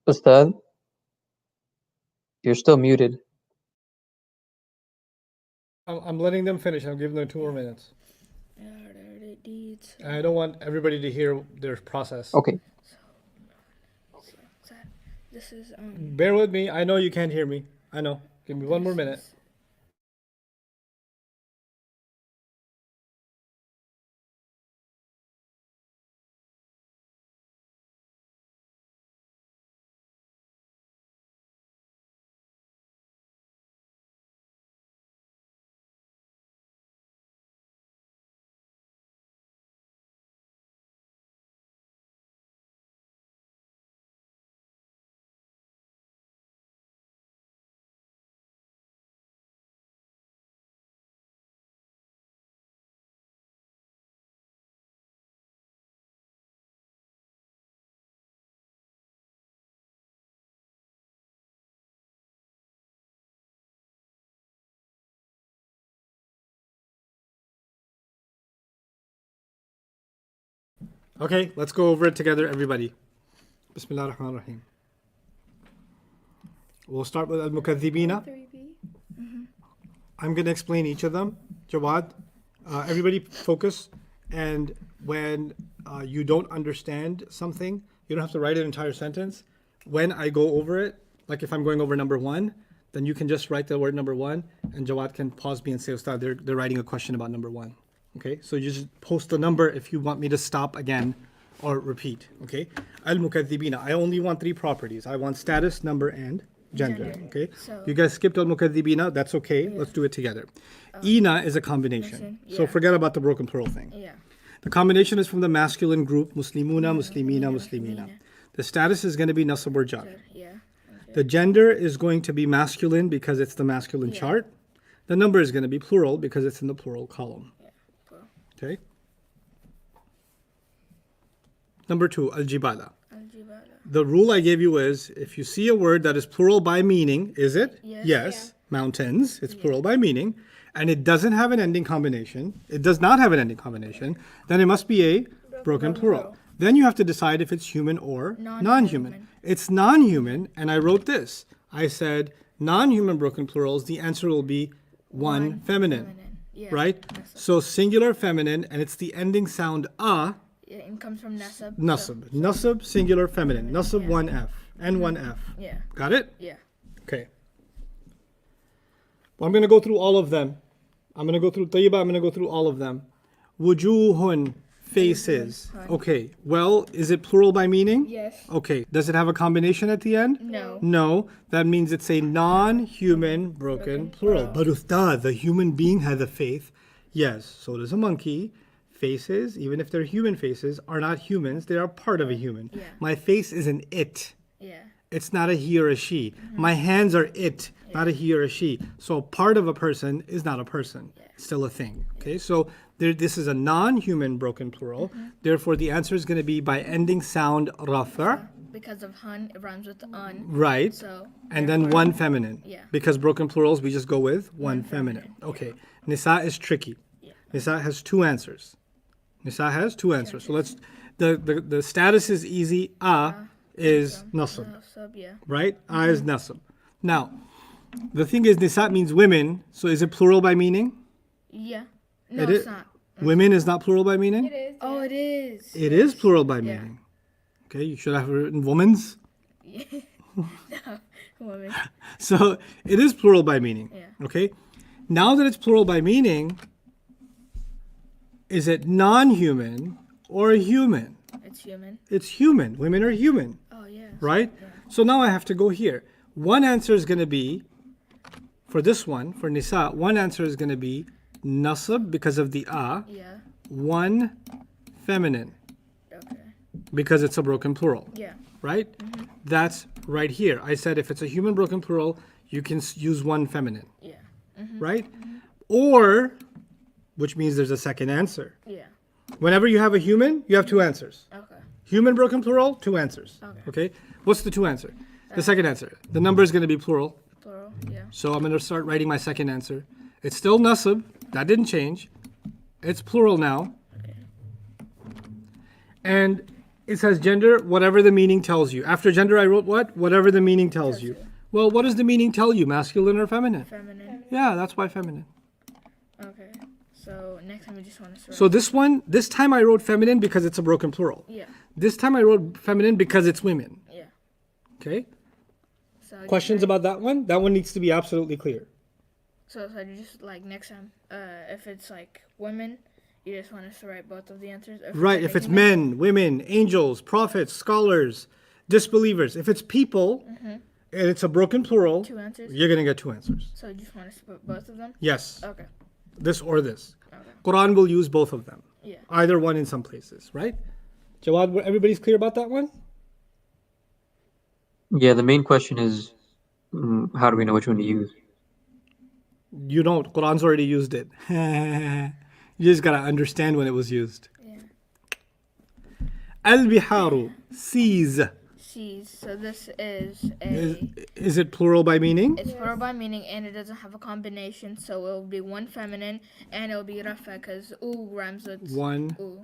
Ustad, you're still muted. I'm letting them finish. I'm giving them 2 more minutes. I don't want everybody to hear their process. Okay. This is Bear with me. I know you can't hear me. I know. Give me 1 more minute. Okay, let's go over it together, everybody. Bismillah ar-Rahman ar-Rahim. We'll start with al-Mukaththibina. 3B. I'm going to explain each of them. Jawad, everybody focus. And when you don't understand something, you don't have to write an entire sentence. When I go over it, like if I'm going over number 1, then you can just write the word number 1, and Jawad can pause me and say, Ustad, they're writing a question about number 1. Okay, so you just post the number if you want me to stop again or repeat. Okay, al-Mukaththibina. I only want 3 properties. I want status, number, and gender. Okay, So- you guys skipped al-Mukaththibina. That's okay. Let's do it together. Ina is a combination. So yeah. forget about the broken plural thing. Yeah. The combination is from the masculine group, Muslimuna, Muslimina, Muslimina. The status is going to be nasab or jar. Yeah. The gender is going to be masculine because it's the masculine Yeah. chart. The number is going to be plural because it's in the plural column. Plural. Okay. Number 2, al-jibala. Al-jibala. The rule I gave you is if you see a word that is plural by meaning, is it? Yes. Yes. Mountains, it's plural by meaning, and it doesn't have an ending combination. It does not have an ending combination. Then it must be a broken plural. Then you have to decide if it's human or non-human. It's non-human, and I wrote this. I said non-human broken plurals, the answer will be one feminine. Yeah. Right? So singular feminine, and it's the ending sound a, Yeah, it comes from nasab. nasab. Nasab, singular feminine. Nasab, 1F, and 1F. Yeah. Got it? Yeah. Okay. Well, I'm going to go through all of them. I'm going to go through Tayyiba, I'm going to go through all of them. Wujuhun, faces. Okay. Well, is it plural by meaning? Yes. Okay. Does it have a combination at the end? No. No. That means it's a non-human broken plural. But Ustad, the human being has a faith. Yes. So does a monkey. Faces, even if they're human faces, are not humans. They are part of a human. Yeah. My face is an it. Yeah. It's not a he or a she. My hands are it, not a he or a she. So part of a person is not a person. It's still a thing. Okay, so this is a non-human broken plural. Therefore, the answer is going to be by ending sound rafa, Because of hun, it rhymes with un. right? So. And then therefore- one feminine. Yeah. Because broken plurals, we just go with one feminine. Okay. Nisa is tricky. Nisa has 2 answers. Nisa has 2 answers. So let's, the status is easy. Is nasab, Sub, yeah. right? Is nasab. Now, the thing is, nisa means women. So is it plural by meaning? Yeah. No, It it's is- not. Women is not plural by meaning? It is. Oh, it is. It is plural by meaning. Okay, you should have written women's. Woman. So it is plural by meaning. Yeah. Okay. Now that it's plural by meaning, is it non-human or human? It's human. It's human. Women are human, Oh, yeah. right? So now I have to go here. One answer is going to be, for this one, for Nisa, one answer is going to be nasab because of the a, Yeah. one feminine Okay. because it's a broken plural, Yeah. right? That's right here. I said if it's a human broken plural, you can use one feminine, Yeah. right? Or, which means there's a second answer. Yeah. Whenever you have a human, you have 2 answers. Okay. Human broken plural, 2 answers. Okay. What's the 2 answer? The second answer. The number is going to be plural. Plural. Yeah. So I'm going to start writing my second answer. It's still nasab. That didn't change. It's plural now. And It says gender, whatever the meaning tells you. After gender, I wrote what? Whatever the meaning tells you. Well, what does the meaning tell you? Masculine or feminine? Feminine. Yeah, that's why feminine. Okay. So next time we just want to. So this time I wrote feminine because it's a broken plural. Yeah. This time I wrote feminine because it's women. Yeah. Okay? So Questions about that one? That one needs to be absolutely clear. So just like next time, if it's like women, you just want us to write both of the answers. Right, if it's men, women, angels, prophets, scholars, disbelievers. If it's people, and it's a broken plural, 2 answers. you're going to get 2 answers. So you just want us to put both of them. Yes, Okay. this or this. Okay. Quran will use both of them. Yeah. Either one in some places, right? Jawad, everybody's clear about that one? Yeah, the main question is, how do we know which one to use? You don't. Quran's already used it. You just got to understand when it was used. Yeah. Al-biharu, seas. Seas. So this is a. Is it plural by meaning? It's plural by meaning, and it doesn't have a combination, so it will be one feminine, and it will be rafa, because oo rhymes with One oo.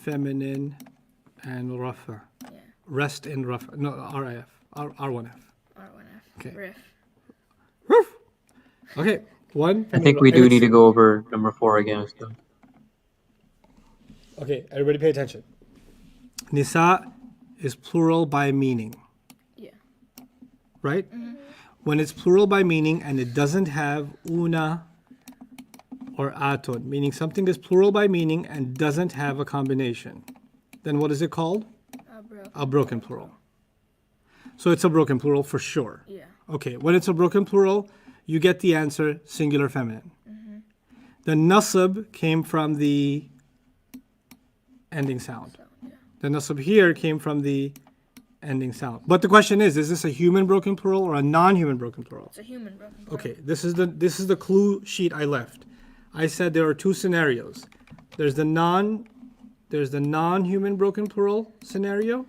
feminine and rafa. Yeah. Rest in rafa. No, RIF. R1F. R1F. Okay. Riff. Roof. Okay. One. I think we do need to go over number 4 again. So. Okay, everybody pay attention. Nisa is plural by meaning. Yeah. Right? When it's plural by meaning and it doesn't have una or atun, meaning something is plural by meaning and doesn't have a combination, then what is it called? Bro. A broken plural. So it's a broken plural for sure. Yeah. Okay, when it's a broken plural, you get the answer singular feminine. The nasab came from the ending sound. So, yeah. The nasab here came from the ending sound. But the question is this a human broken plural or a non-human broken plural? It's a human broken plural. Okay, this is the clue sheet I left. I said there are 2 scenarios. There's the non-human broken plural scenario,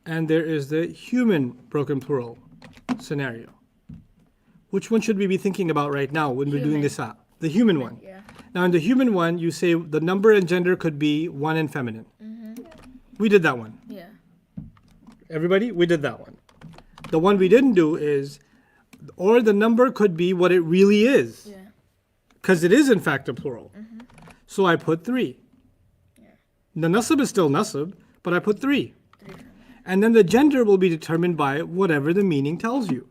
and there is the human broken plural scenario. Which one should we be thinking about right now when we're doing Human. this up? The human one. Yeah. Now in the human one, you say the number and gender could be one and feminine. We did that one. Yeah. Everybody, we did that one. The one we didn't do is, or the number could be what it really is. Yeah. Because it is in fact a plural. So I put 3. The nasab is still nasab, but I put 3. And then the gender will be determined by whatever the meaning tells you.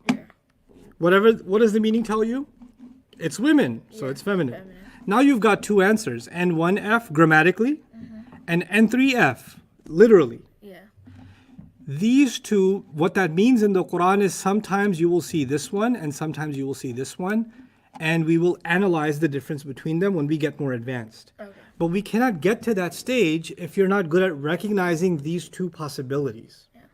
What does the meaning tell you? It's women, so it's feminine. Now you've got 2 answers, N1F grammatically, and N3F literally. Yeah. These 2, what that means in the Quran is sometimes you will see this one and sometimes you will see this one, and we will analyze the difference between them when we get more advanced. Okay. But we cannot get to that stage if you're not good at recognizing these 2 possibilities. Yeah.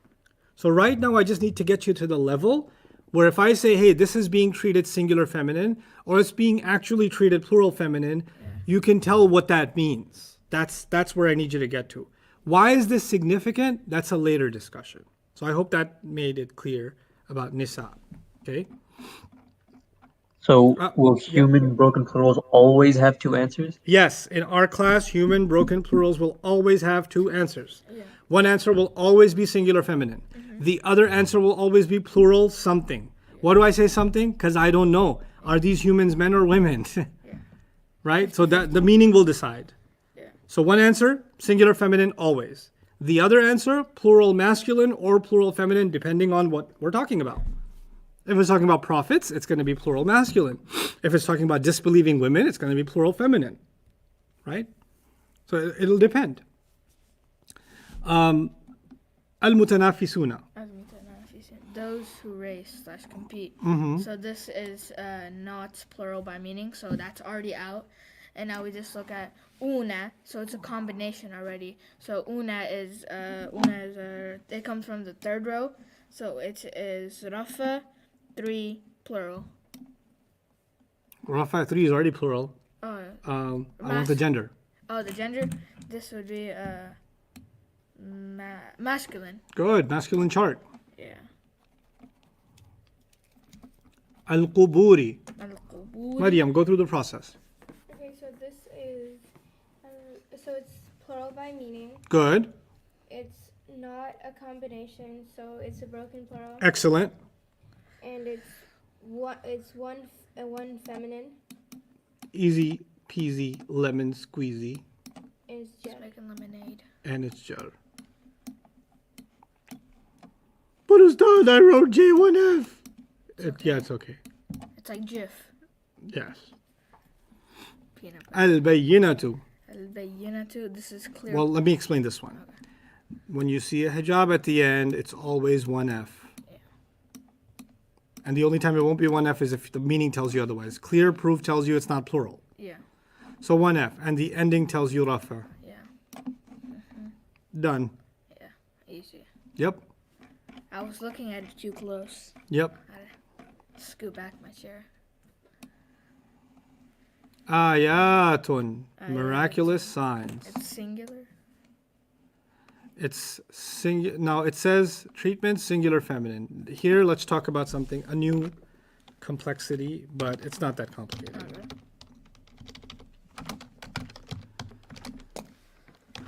So right now I just need to get you to the level where if I say, hey, this is being treated singular feminine, or it's being actually treated plural feminine, you can tell what that means. That's where I need you to get to. Why is this significant? That's a later discussion. So I hope that made it clear about Nisa. Okay? So will human broken plurals always have 2 answers? Yes, in our class, human broken plurals will always have 2 answers. Yeah. One answer will always be singular feminine. The other answer will always be plural something. Why do I say something? Because I don't know. Are these humans men or women? Right? So that the meaning will decide. Yeah. So one answer, singular feminine always. The other answer, plural masculine or plural feminine, depending on what we're talking about. If it's talking about prophets, it's going to be plural masculine. If it's talking about disbelieving women, it's going to be plural feminine. Right? So it'll depend. Al-mutanafisuna. Those who race / compete. So this is not plural by meaning, so that's already out. And now we just look at una, so it's a combination already. So una is it comes from the 3rd row, so it is rafa 3 plural. Rafa 3 is already plural. Oh, I want the gender. oh, the gender. This would be masculine. Good, masculine chart. Yeah. Al-quburi. Al-qubur. Maryam, go through the process. Okay, so this is, so it's plural by meaning. Good. It's not a combination, so it's a broken plural. Excellent. And it's one feminine. Easy peasy lemon squeezy. And it's Just jet. making lemonade. And it's jar. But Ustad, I wrote J1F. Yeah, it's okay. It's like Jif. Yes. Peanut butter. Al-bayyinatu. Al-bayyinatu. This is clear. Well, let me explain this one. When you see a hijab at the end, it's always 1F. Yeah. And the only time it won't be 1F is if the meaning tells you otherwise. Clear proof tells you it's not plural. Yeah. So 1F. And the ending tells you rafa. Yeah. Done. Yeah. Easy. Yep. I was looking at it too close. Yep. I had to scoot back my chair. Ayatun. Ayatun. Miraculous signs. It's singular. It's singular. Now it says treatment singular feminine. Here, let's talk about something, a new complexity, but it's not that complicated. Okay.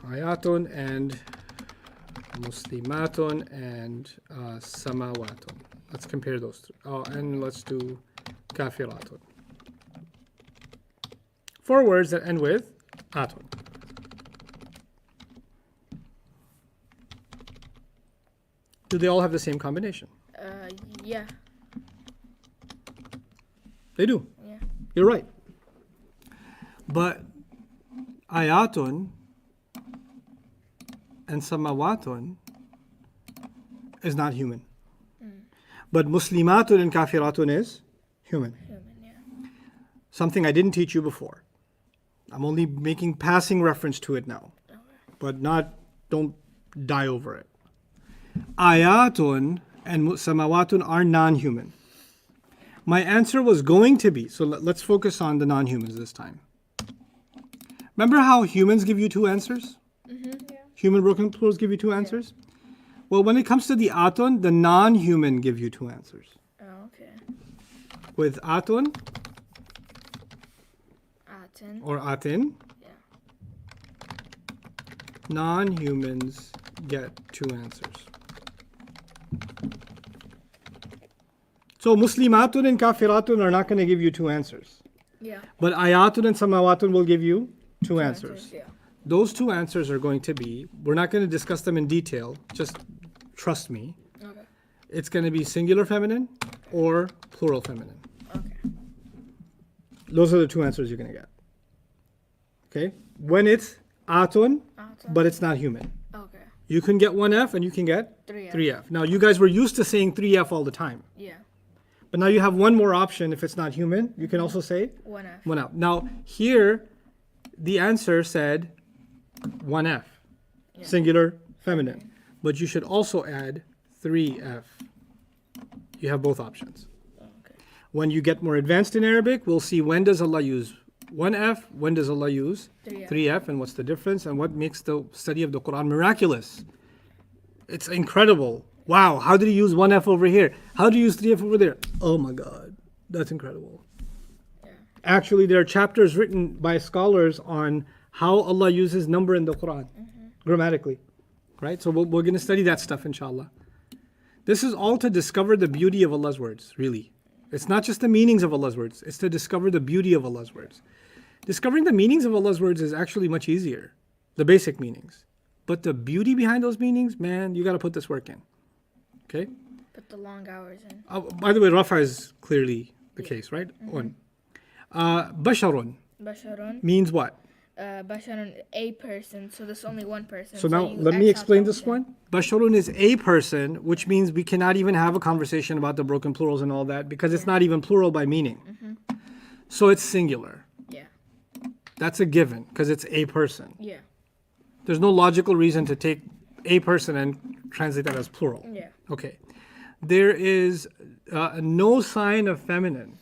Ayatun and muslimatun and samawatun. Let's compare those two. Oh, and let's do kafiratun. 4 words that end with atun. Do they all have the same combination? Yeah. They do. Yeah. You're right. But ayatun and samawatun is not human. But muslimatun and kafiratun is human. Human, yeah. Something I didn't teach you before. I'm only making passing reference to it now. Okay. But don't die over it. Ayatun and samawatun are non-human. My answer was going to be, so let's focus on the non-humans this time. Remember how humans give you 2 answers? Yeah. Human broken plurals give you 2 answers? Well, when it comes to the atun, the non-human give you 2 answers. Oh, okay. With atun Atin. or atin, Yeah. non-humans get 2 answers. So muslimatun and kafiratun are not going to give you 2 answers. Yeah. But ayatun and samawatun will give you 2 answers. Yeah. Those 2 answers are going to be, we're not going to discuss them in detail, just trust me. Okay. It's going to be singular feminine or plural feminine. Okay. Those are the 2 answers you're going to get. Okay? When it's atun, Atin. but it's not human. Okay. You can get 1F and you can get 3F. 3F. Now, you guys were used to saying 3F all the time. Yeah. But now you have one more option if it's not human. You can also say 1F. 1F. Now, here, the answer said 1F, Yeah. singular feminine. But you should also add 3F. You have both options. Okay. When you get more advanced in Arabic, we'll see when does Allah use 1F, when does Allah use 3F. 3F, and what's the difference, and what makes the study of the Quran miraculous. It's incredible. Wow, how did he use 1F over here? How did he use 3F over there? Oh my God, that's incredible. Yeah. Actually, there are chapters written by scholars on how Allah uses number in the Quran, grammatically. Right? So we're going to study that stuff, inshallah. This is all to discover the beauty of Allah's words, really. It's not just the meanings of Allah's words, it's to discover the beauty of Allah's words. Discovering the meanings of Allah's words is actually much easier, the basic meanings. But the beauty behind those meanings, man, you got to put this work in. Okay? Put the long hours in. By the way, Rafa is clearly the case, right? One. Basharun Basharun. means what? Basharun, a person. So there's only one person. So now you let me X out explain the this whole thing. one. Basharun is a person, which means we cannot even have a conversation about the broken plurals and all that because it's not even plural by meaning. So it's singular. Yeah. That's a given because it's a person. Yeah. There's no logical reason to take a person and translate that as plural. Yeah. Okay. There is no sign of feminine.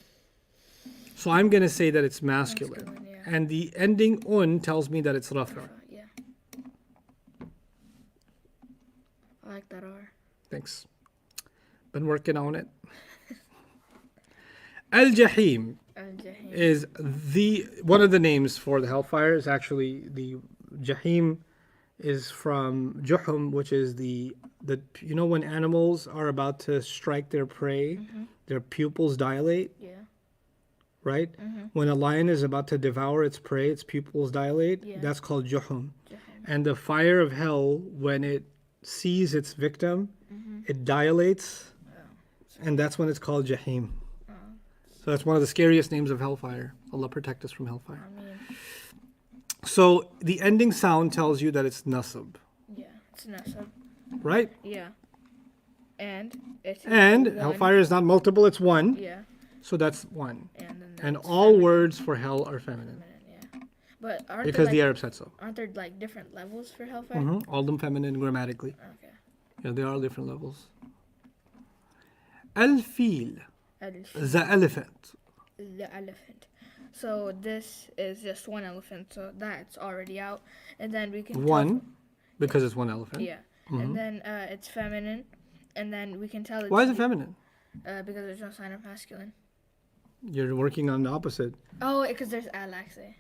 So I'm going to say that it's masculine. Masculine, yeah. And the ending un tells me that it's rafa. Yeah. I like that R. Thanks. Been working on it. Al-Jahim Al-Jahim. is one of the names for the hellfire is actually the Jahim is from juhum, which is the you know when animals are about to strike their prey, their pupils dilate, Yeah. right? When a lion is about to devour its prey, its pupils dilate. Yeah. That's called juhum. Jahannam. And the fire of hell, when it sees its victim, it dilates, and that's when it's called jahim. So that's one of the scariest names of hellfire. Allah protect us from hellfire. I mean, So the ending sound tells you that it's nasab, yeah, it's nasab. right? Yeah. And it's And one. hellfire is not multiple, it's one. Yeah. So that's one. And then And it's all feminine, words for hell are feminine yeah. But aren't because there, the like, Arab said so. aren't there like different levels for hellfire? All of them feminine grammatically. Okay. Yeah, there are different levels. Al-fil, the elephant. The elephant. So this is just one elephant, so that's already out. And then we can One, because it's one elephant. Yeah. And then it's feminine, and then we can tell it's Why is it feminine? because there's no sign of masculine. You're working on the opposite. Oh, because there's al actually.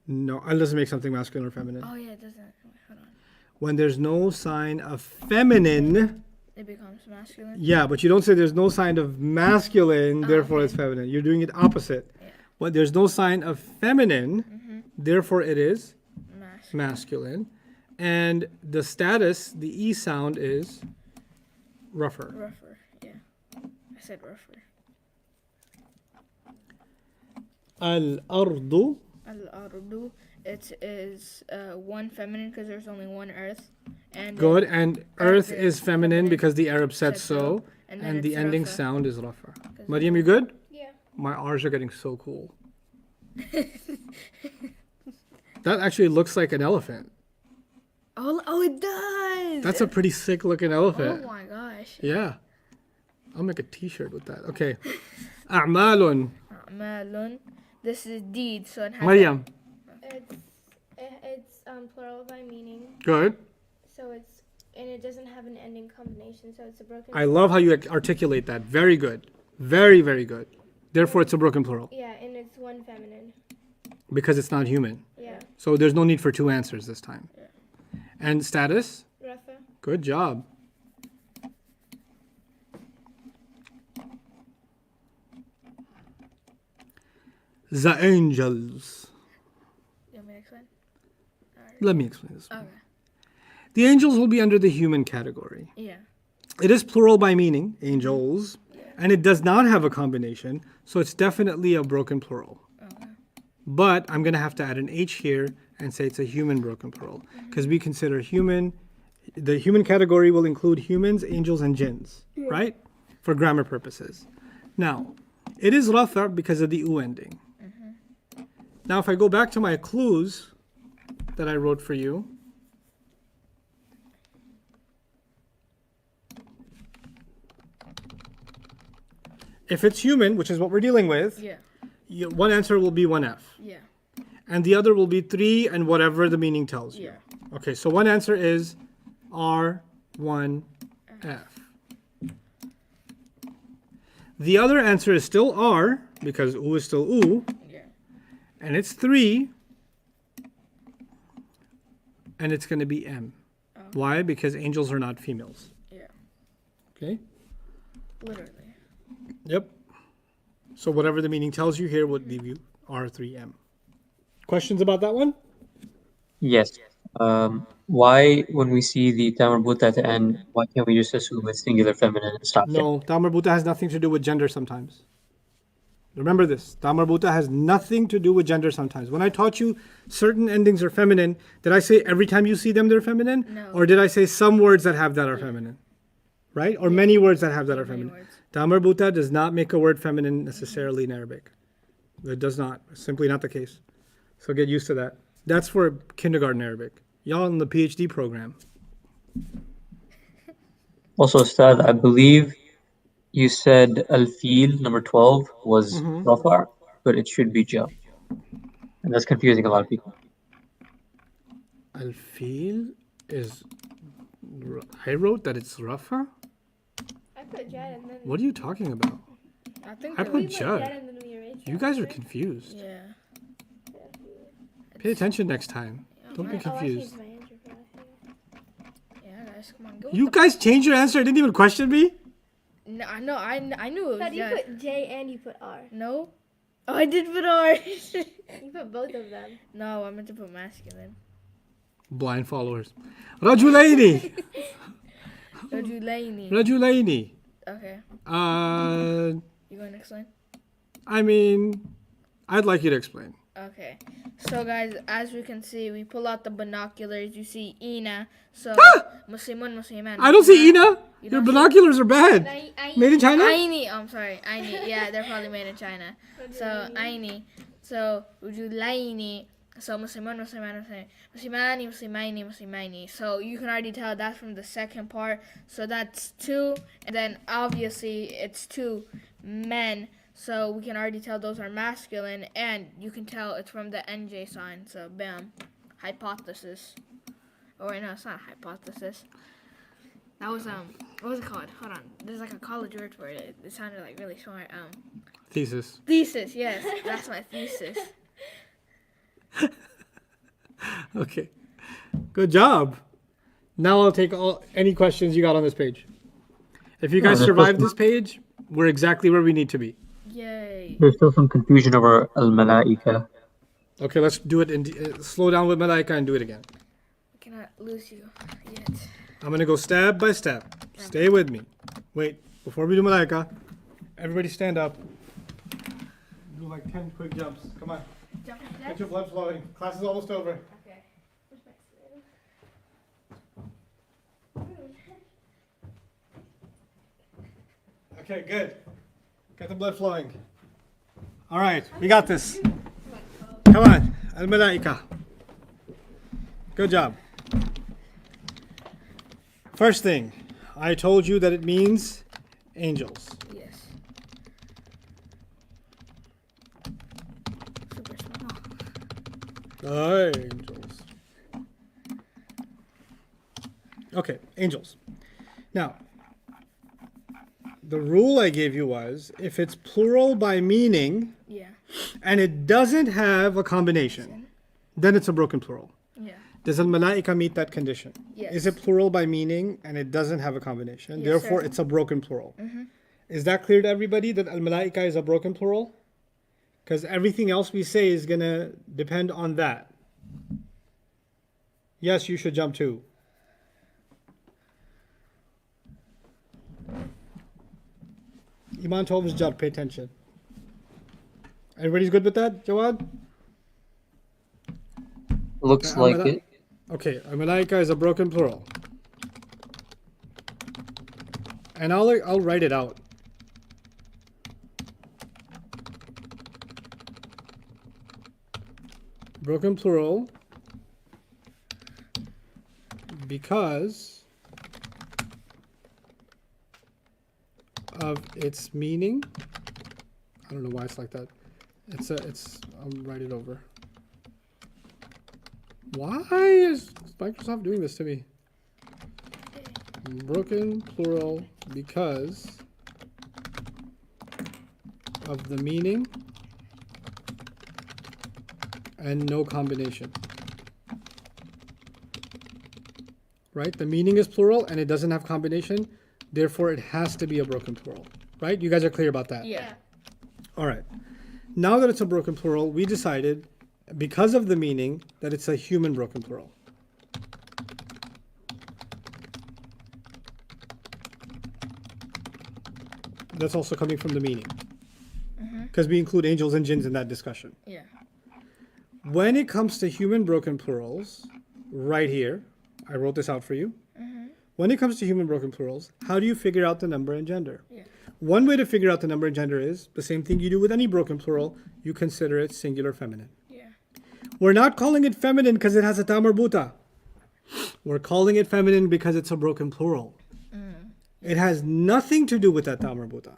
No, it doesn't make something masculine or feminine. Oh yeah, it doesn't. Wait, hold on. When there's no sign of feminine, It becomes masculine. yeah, but you don't say there's no sign of masculine, therefore okay. it's feminine. You're doing it opposite. Yeah. When there's no sign of feminine, therefore it is Masculine. masculine. And the status, the E sound is rougher. Rougher. Yeah. I said rougher. Al-ardu, Al-ardu. It is one feminine because there's only one earth. And good. then And earth is feminine because the Arab said so. And then And the it's ending rafa. sound is rougher. Mariam, you good? Yeah. My R's are getting so cool. That actually looks like an elephant. Oh, it does. That's a pretty sick looking elephant. Oh my gosh. Yeah. I'll make a t-shirt with that. Okay. A'malun. A'malun. This is deed, so it has Mariam. It's plural by meaning, Good. so it's and it doesn't have an ending combination, so it's a broken. I love how you articulate that. Very good. Very, very good. Therefore, it's a broken plural Yeah, and it's one feminine. because it's not human. Yeah. So there's no need for two answers this time. And status? Rafa. Good job. The angels. You want me to explain? Let me explain this. Okay. The angels will be under the human category. Yeah. It is plural by meaning, angels, and it does not have a combination, so it's definitely a broken plural. Okay. But I'm going to have to add an H here and say it's a human broken plural because we consider human, the human category will include humans, angels, and jinns, right? For grammar purposes. Now, it is rafa because of the U ending. Now, if I go back to my clues that I wrote for you, if it's human, which is what we're dealing with, Yeah. one answer will be 1F. Yeah. And the other will be 3 and whatever the meaning tells you. Yeah. Okay, so one answer is R1F. The other answer is still R, because U is still U, Yeah. and it's 3, and it's going to be M. Why? Because angels are not females. Yeah. Okay? Literally. Yep. So whatever the meaning tells you here would leave you R3M. Questions about that one? Yes. Why, when we see the Tamarbuta at the end, why can't we just assume it's singular feminine and stop there? No, Tamarbuta has nothing to do with gender sometimes. Remember this. Tamarbuta has nothing to do with gender sometimes. When I taught you certain endings are feminine, did I say every time you see them they're feminine? No. Or did I say some words that have that are feminine? Right? Or many words that have that are Many feminine? words. Tamarbuta does not make a word feminine necessarily in Arabic. It does not. It's simply not the case. So get used to that. That's for kindergarten Arabic. Y'all in the PhD program. Also, Ustad, I believe you said Al-Fil, number 12, was Rafa, but it should be Ja. And that's confusing a lot of people. Al-Fil is... I wrote that it's Rafa? I put Jad and then. What are you talking about? I think I that put We put Judd. Jad and then we erased You Jad, guys are right? confused. Yeah. Pay attention next time. Don't be Oh, I confused. changed my answer for that. guys. Come on, go. You guys changed your answer. Didn't even question me. No, I knew it But was you yes. put J and you put R. No. Oh, I did put R. You put both of them. No, I meant to put masculine. Blind followers. Rajulaini. Rajulaini. Rajulaini. Okay. You going to explain? I mean, I'd like you to explain. Okay. So, guys, as we can see, we pull out the binoculars. You see Ina. So, Muslimun, Musliman. I don't see Ina. You Your don't see- binoculars are bad. Made in China? Aini. I'm sorry. Aini. Yeah, they're probably made in China. So, Aini. So, Rajulaini. So, Muslimun, Musliman, Muslimani, Muslimaini, Muslimaini. So, you can already tell that's from the second part. So, that's 2. And then, obviously, it's 2 men. So, we can already tell those are masculine. And you can tell it's from the NJ sign. So, bam. Hypothesis. Oh, wait, no, it's not hypothesis. That was, what was it called? Hold on. There's like a college word for it. It sounded like really smart. Thesis. Thesis, yes. That's my thesis. Okay. Good job. Now I'll take any questions you got on this page. If you guys the survive question- this page, we're exactly where we need to be. Yay. There's still some confusion over al-malaika. Okay, let's do it. Slow down with Malaika and do it again. I cannot lose you yet. I'm going to go step by step. Stay with me. Wait, before we do Malaika, everybody stand up. Do like 10 quick jumps. Come on. Get your blood flowing. Class is almost over. Okay. Okay, good. Get the blood flowing. All right, we got this. Come on, al-malaika. Good job. First thing, I told you that it means angels. Yes. Super small. Angels. Okay, angels. Now, the rule I gave you was if it's plural by meaning Yeah. and it doesn't have a combination, then it's a broken plural. Yeah. Does al-malaika meet that condition? Yes. Is it plural by meaning and it doesn't have a combination? Yes, Therefore, sir. it's a broken plural. Is that clear to everybody that al-malaika is a broken plural? Because everything else we say is going to depend on that. Yes, you should jump too. Iman told us jump, pay attention. Everybody's good with that, Jawad? Looks like it. Okay, al-malaika is a broken plural. And I'll write it out. Broken plural because of its meaning. I don't know why it's like that. I'll write it over. Why is Microsoft doing this to me? Broken plural because of the meaning and no combination. Right? The meaning is plural and it doesn't have combination. Therefore, it has to be a broken plural. Right? You guys are clear about that? Yeah. All right. Now that it's a broken plural, we decided, because of the meaning, that it's a human broken plural. That's also coming from the meaning. Because we include angels and jinns in that discussion. Yeah. When it comes to human broken plurals, right here, I wrote this out for you. When it comes to human broken plurals, how do you figure out the number and gender? Yeah. One way to figure out the number and gender is the same thing you do with any broken plural. You consider it singular feminine. Yeah. We're not calling it feminine because it has a ta marbuta. We're calling it feminine because it's a broken plural. It has nothing to do with that ta marbuta.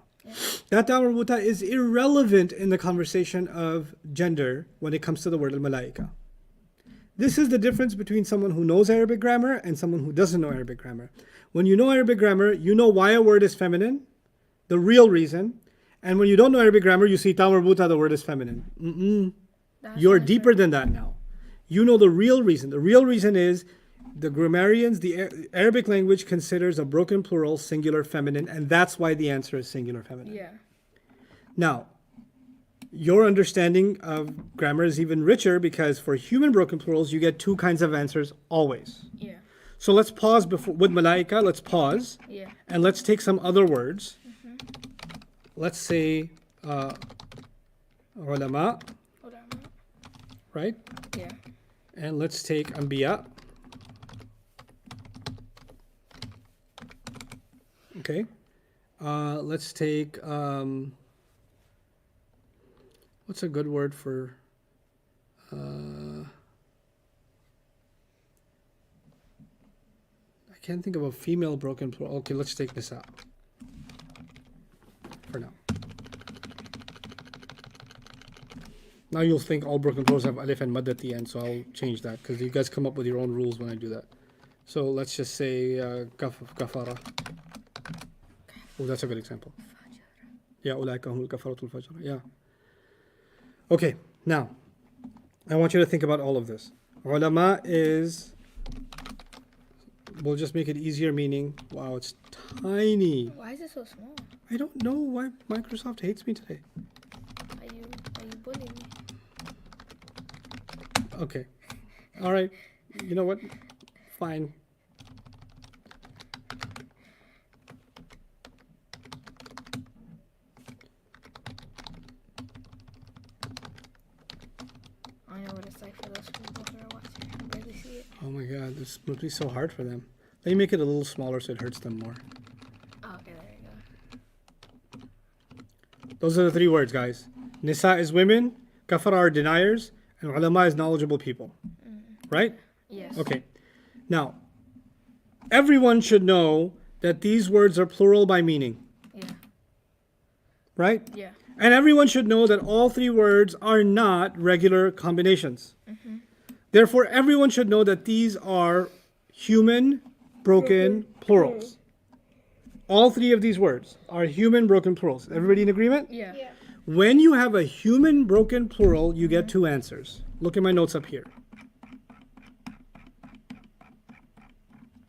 That ta marbuta is irrelevant in the conversation of gender when it comes to the word al-malaika. This is the difference between someone who knows Arabic grammar and someone who doesn't know Arabic grammar. When you know Arabic grammar, you know why a word is feminine, the real reason. And when you don't know Arabic grammar, you see ta marbuta, the word is feminine. You're deeper than that now. You know the real reason. The real reason is The grammarians, the Arabic language considers a broken plural singular feminine, and that's why the answer is singular feminine. Yeah. Now, your understanding of grammar is even richer because for human broken plurals, you get two kinds of answers always. Yeah. So let's pause before with malaika. Let's pause Yeah. and let's take some other words. Let's say ulama, Hold on. right? Yeah. And let's take anbiya. Okay. Let's take what's a good word for I can't think of a female broken plural. Okay, let's take this out for now. Now you'll think all broken plurals have alif and mad at the end, so I'll change that because you guys come up with your own rules when I do that. So let's just say kafara. Oh, that's a good example. Yeah, ulaika humul kafaratul fajr. Yeah. Okay, now I want you to think about all of this. Ulama is, we'll just make it easier, meaning, wow, it's tiny. Why is it so small? I don't know why Microsoft hates me today. Are you bullying me? Okay. All right. You know what? Fine. I know what it's like for those people who are watching. I can barely see it. Oh my god, this must be so hard for them. Let me make it a little smaller so it hurts them more. Oh, okay, there you go. Those are the three words, guys. Nisa is women, kafara are deniers, and ulama is knowledgeable people. Right? Yes. Okay. Now, everyone should know that these words are plural by meaning. Yeah. Right? Yeah. And everyone should know that all three words are not regular combinations. Therefore, everyone should know that these are human broken plurals. All three of these words are human broken plurals. Everybody in agreement? Yeah. Yeah. When you have a human broken plural, you get two answers. Look at my notes up here.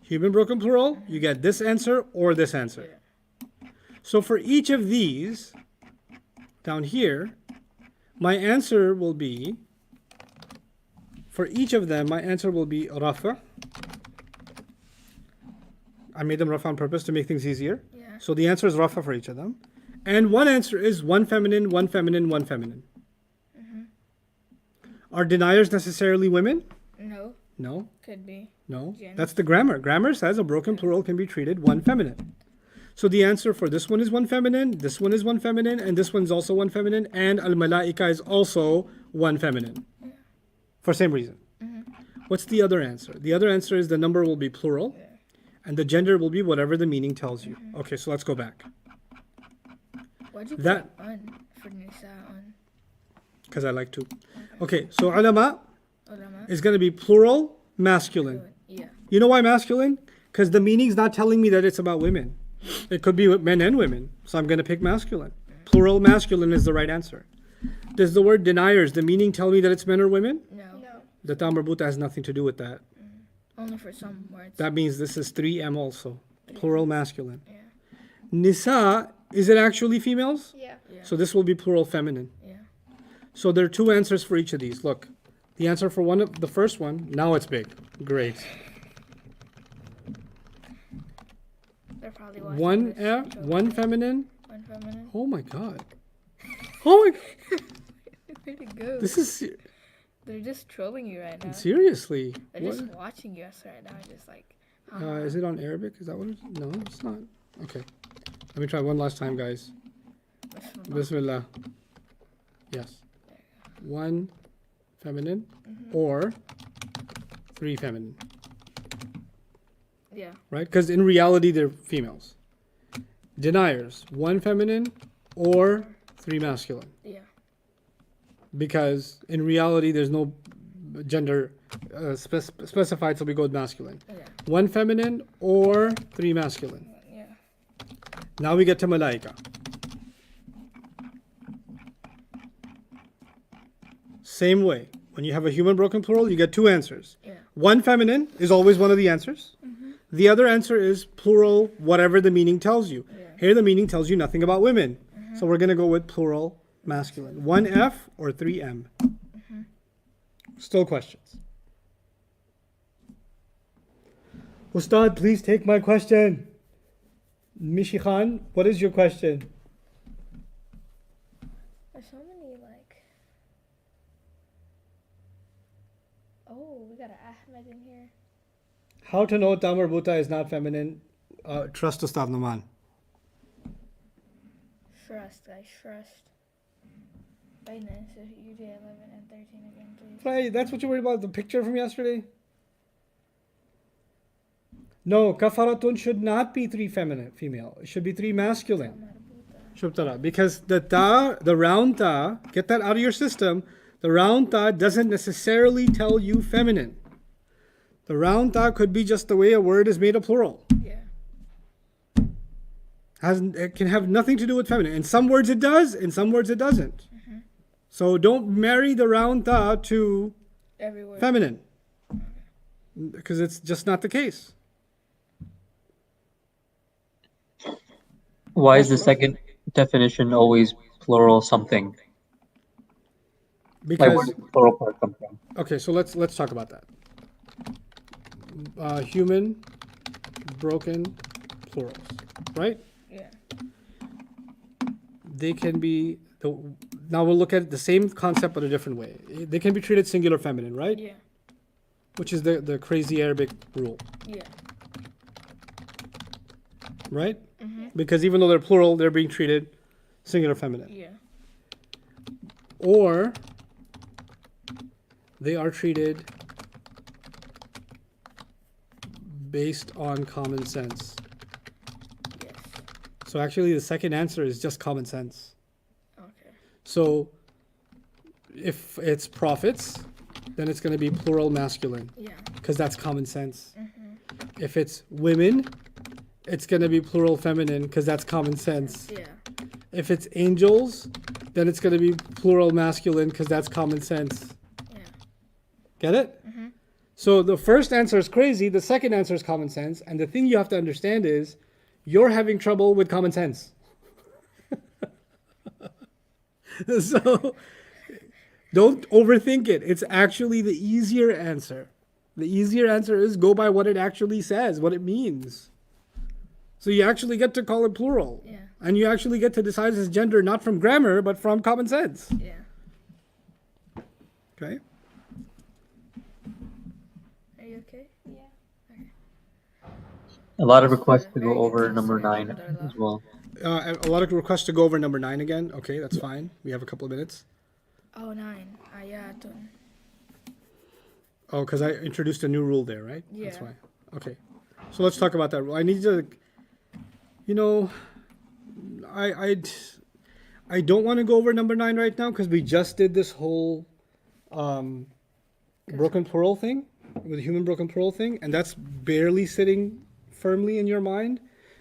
Human broken plural, you get this answer or this answer. So for each of these, down here, my answer will be, for each of them, my answer will be rafa. I made them rafa on purpose to make things easier. Yeah. So the answer is rafa for each of them. And one answer is one feminine, one feminine, one feminine. Are deniers necessarily women? No. No, Could be. no. Gender. That's the grammar. Grammar says a broken plural can be treated one feminine. So the answer for this one is one feminine, this one is one feminine, and this one's also one feminine, and al-malaika is also one feminine. For same reason. What's the other answer? The other answer is the number will be plural, and the gender will be whatever the meaning tells you. Okay, so let's go back. Why'd you That- put un for Nisa on? Because I like to. Okay, so ulama Ulama? is going to be plural, masculine. Yeah. You know why masculine? Because the meaning's not telling me that it's about women. It could be men and women. So I'm going to pick masculine. Plural masculine is the right answer. Does the word deniers, the meaning tell me that it's men or women? No. No. The tam marbuta has nothing to do with that. Only for some words. That means this is 3M also. Plural masculine. Yeah. Nisa, is it actually females? Yeah. Yeah. So this will be plural feminine. Yeah. So there are two answers for each of these. Look, the answer for one of the first one, now it's big. Great. They're probably watching One this F, show. one feminine. One feminine. Oh my god. Oh my god. Where'd it go? This is They're just trolling you right now. seriously. They're What? just watching us right now, just like. Is it on Arabic? Is that what it is? No, it's not. Okay. Let me try one last time, guys. Bismillah. Yes. One feminine or three feminine. Yeah. Right? Because in reality, they're females. Deniers, one feminine or three masculine. Yeah. Because in reality, there's no gender specified, so we go with masculine. Yeah. One feminine or three masculine. Yeah. Now we get to malaika. Same way. When you have a human broken plural, you get two answers. Yeah. One feminine is always one of the answers. The other answer is plural, whatever the meaning tells you. Yeah. Here, the meaning tells you nothing about women. So we're going to go with plural masculine. 1F or 3M? Still questions? Ustad, please take my question. Mishi Khan, what is your question? There's so many Oh, we got an Ahmed in here. How to know ta marbuta is not feminine? Trust Ustad Nouman. Trust, guys, trust. Wait, no, so UJ 11 and 13 again, please. Right, that's what you're worried about, the picture from yesterday? No, kafaratun should not be 3 female. It should be 3 masculine. Shubtara. Because the round ta, get that out of your system. The round ta doesn't necessarily tell you feminine. The round ta could be just the way a word is made a plural. Yeah. It can have nothing to do with feminine. In some words it does, in some words it doesn't. So don't marry the round ta to Every word. feminine. Because it's just not the case. Why is the second definition always plural something? Like where Because does the plural part come from? okay, so let's talk about that. Human broken plurals, right? Yeah. They can be now we'll look at the same concept but a different way. They can be treated singular feminine, right? Yeah. Which is the crazy Arabic rule, Yeah. right? Because even though they're plural, they're being treated singular feminine. Yeah. Or they are treated based on common sense. Yes. So actually the second answer is just common sense. Okay. So if it's prophets, then it's going to be plural masculine Yeah. because that's common sense. If it's women, it's going to be plural feminine because that's common sense. Yeah. If it's angels, then it's going to be plural masculine because that's common sense. Yeah. Get it? So the first answer is crazy, the second answer is common sense, and the thing you have to understand is you're having trouble with common sense. So don't overthink it. It's actually the easier answer. The easier answer is go by what it actually says, what it means. So you actually get to call it plural. Yeah. And you actually get to decide its gender not from grammar, but from common sense. Yeah. Okay? Are you okay? Yeah. A lot of requests to Very go over good number sensory 9 alhamdulillah. as well. A lot of requests to go over number 9 again. Okay, that's fine. We have a couple of minutes. Oh, 9. Ayatun. Oh, because I introduced a new rule there, right? That's Yeah. why. Okay. So let's talk about that rule. I need to, you know, I don't want to go over number 9 right now because we just did this whole broken plural thing with the human broken plural thing, and that's barely sitting firmly in your mind.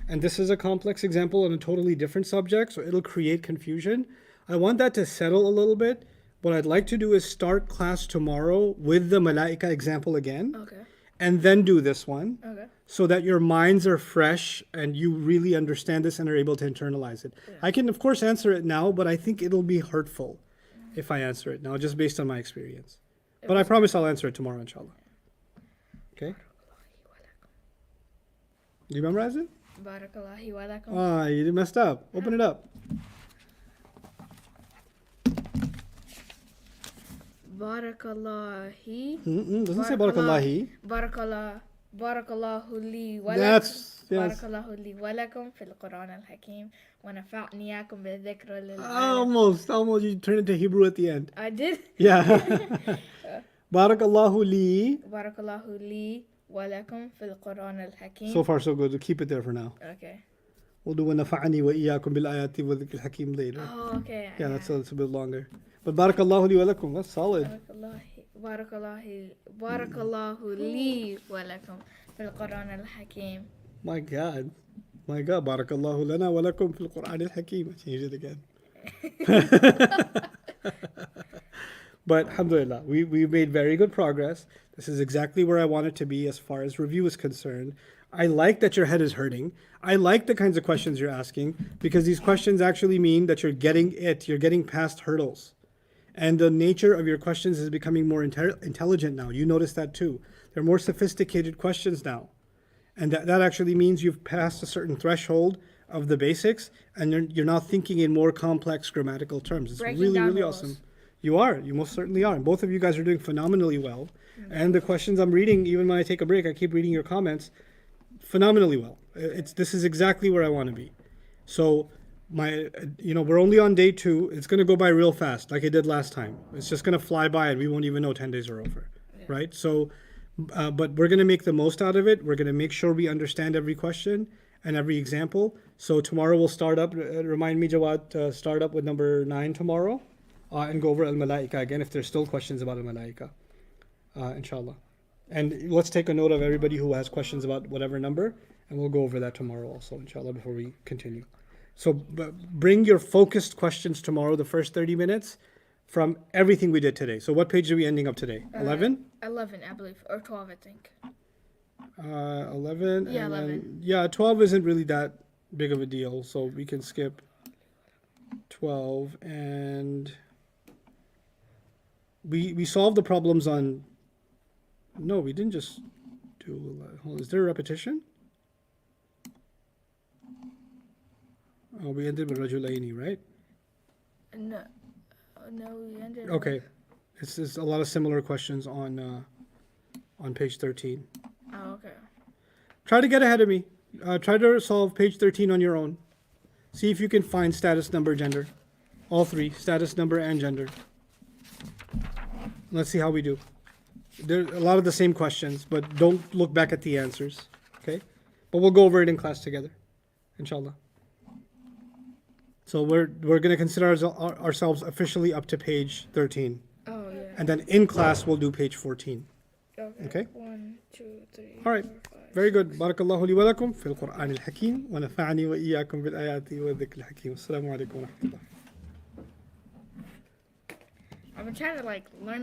And this is a complex example on a totally different subject, so it'll create confusion. I want that to settle a little bit. What I'd like to do is start class tomorrow with the Malaika example again, Okay. and then do this one, Okay. so that your minds are fresh and you really understand this and are able to internalize it. I can, of course, answer it now, but I think it'll be hurtful if I answer it now, just based on my experience. But I promise I'll answer it tomorrow, inshallah. Okay? Do you memorize it? Barakallahu wa lakum. Ah, you messed up. Open it up. Barakallahi. Doesn't say Barakallahi. Barakallahu li wa lakum. That's, yes. Barakallahu li wa lakum fil Quran al-Hakim wa nafa'ni yakum bi dhikra lil Almost. You turned into Hebrew at the end. I did. Yeah. Barakallahu li. Barakallahu li wa lakum fil Quran al-Hakim. So far, so good. We'll keep it there for now. Okay. We'll do وَنَفَعَنِي وَإِيَّاكُمْ بِالْآيَاتِ وَذِكْرِ الْحَكِيمِ later. Oh, okay. Yeah, that's a bit longer. But Barakallahu li wa lakum. That's solid. Barakallahu li wa lakum fil Quran al-Hakim. My God. Barakallahu lana wa lakum fil Qur'an al-Hakim. I changed it again. But alhamdulillah, we made very good progress. This is exactly where I want it to be as far as review is concerned. I like that your head is hurting. I like the kinds of questions you're asking because these questions actually mean that you're getting it. You're getting past hurdles. And the nature of your questions is becoming more intelligent now. You notice that too. They're more sophisticated questions now. And that actually means you've passed a certain threshold of the basics and you're now thinking in more complex grammatical terms. It's Breaking really, down really rules. awesome. You are. You most certainly are. And both of you guys are doing phenomenally well. And the questions I'm reading, even when I take a break, I keep reading your comments, phenomenally well. This is exactly where I want to be. So we're only on day 2. It's going to go by real fast, like it did last time. It's just going to fly by, and we won't even know 10 days are over, right? So, but we're going to make the most out of it. We're going to make sure we understand every question and every example. So tomorrow we'll start up. Remind me, Jawad, start up with number 9 tomorrow, and go over al-malaika again if there's still questions about al-malaika, inshallah. And let's take a note of everybody who has questions about whatever number, and we'll go over that tomorrow also, inshallah, before we continue. So bring your focused questions tomorrow, the first 30 minutes, from everything we did today. So what page are we ending up today? 11? 11, I believe, or 12, I think. 11? Yeah, and 11. Yeah, 12 isn't really that big of a deal, so we can skip 12. And we solved the problems on... No, we didn't just do... Is there a repetition? Oh, we ended with Rajulaini, right? No, we ended. Okay. It's a lot of similar questions on page 13. Oh, okay. Try to get ahead of me. Try to solve page 13 on your own. See if you can find status, number, gender. All 3, status, number, and gender. Let's see how we do. There are a lot of the same questions, but don't look back at the answers, okay? But we'll go over it in class together, inshallah. So we're going to consider ourselves officially up to page 13. Oh, yeah. And then in class, we'll do page 14. Okay? 1, 2, 3. All right. 4, 5. Very good. بارك الله لي ولكم في القرآن الحكيم ونفعني وإياكم بالآيات والذكر الحكيم. السلام عليكم ورحمة الله. I've been trying to learn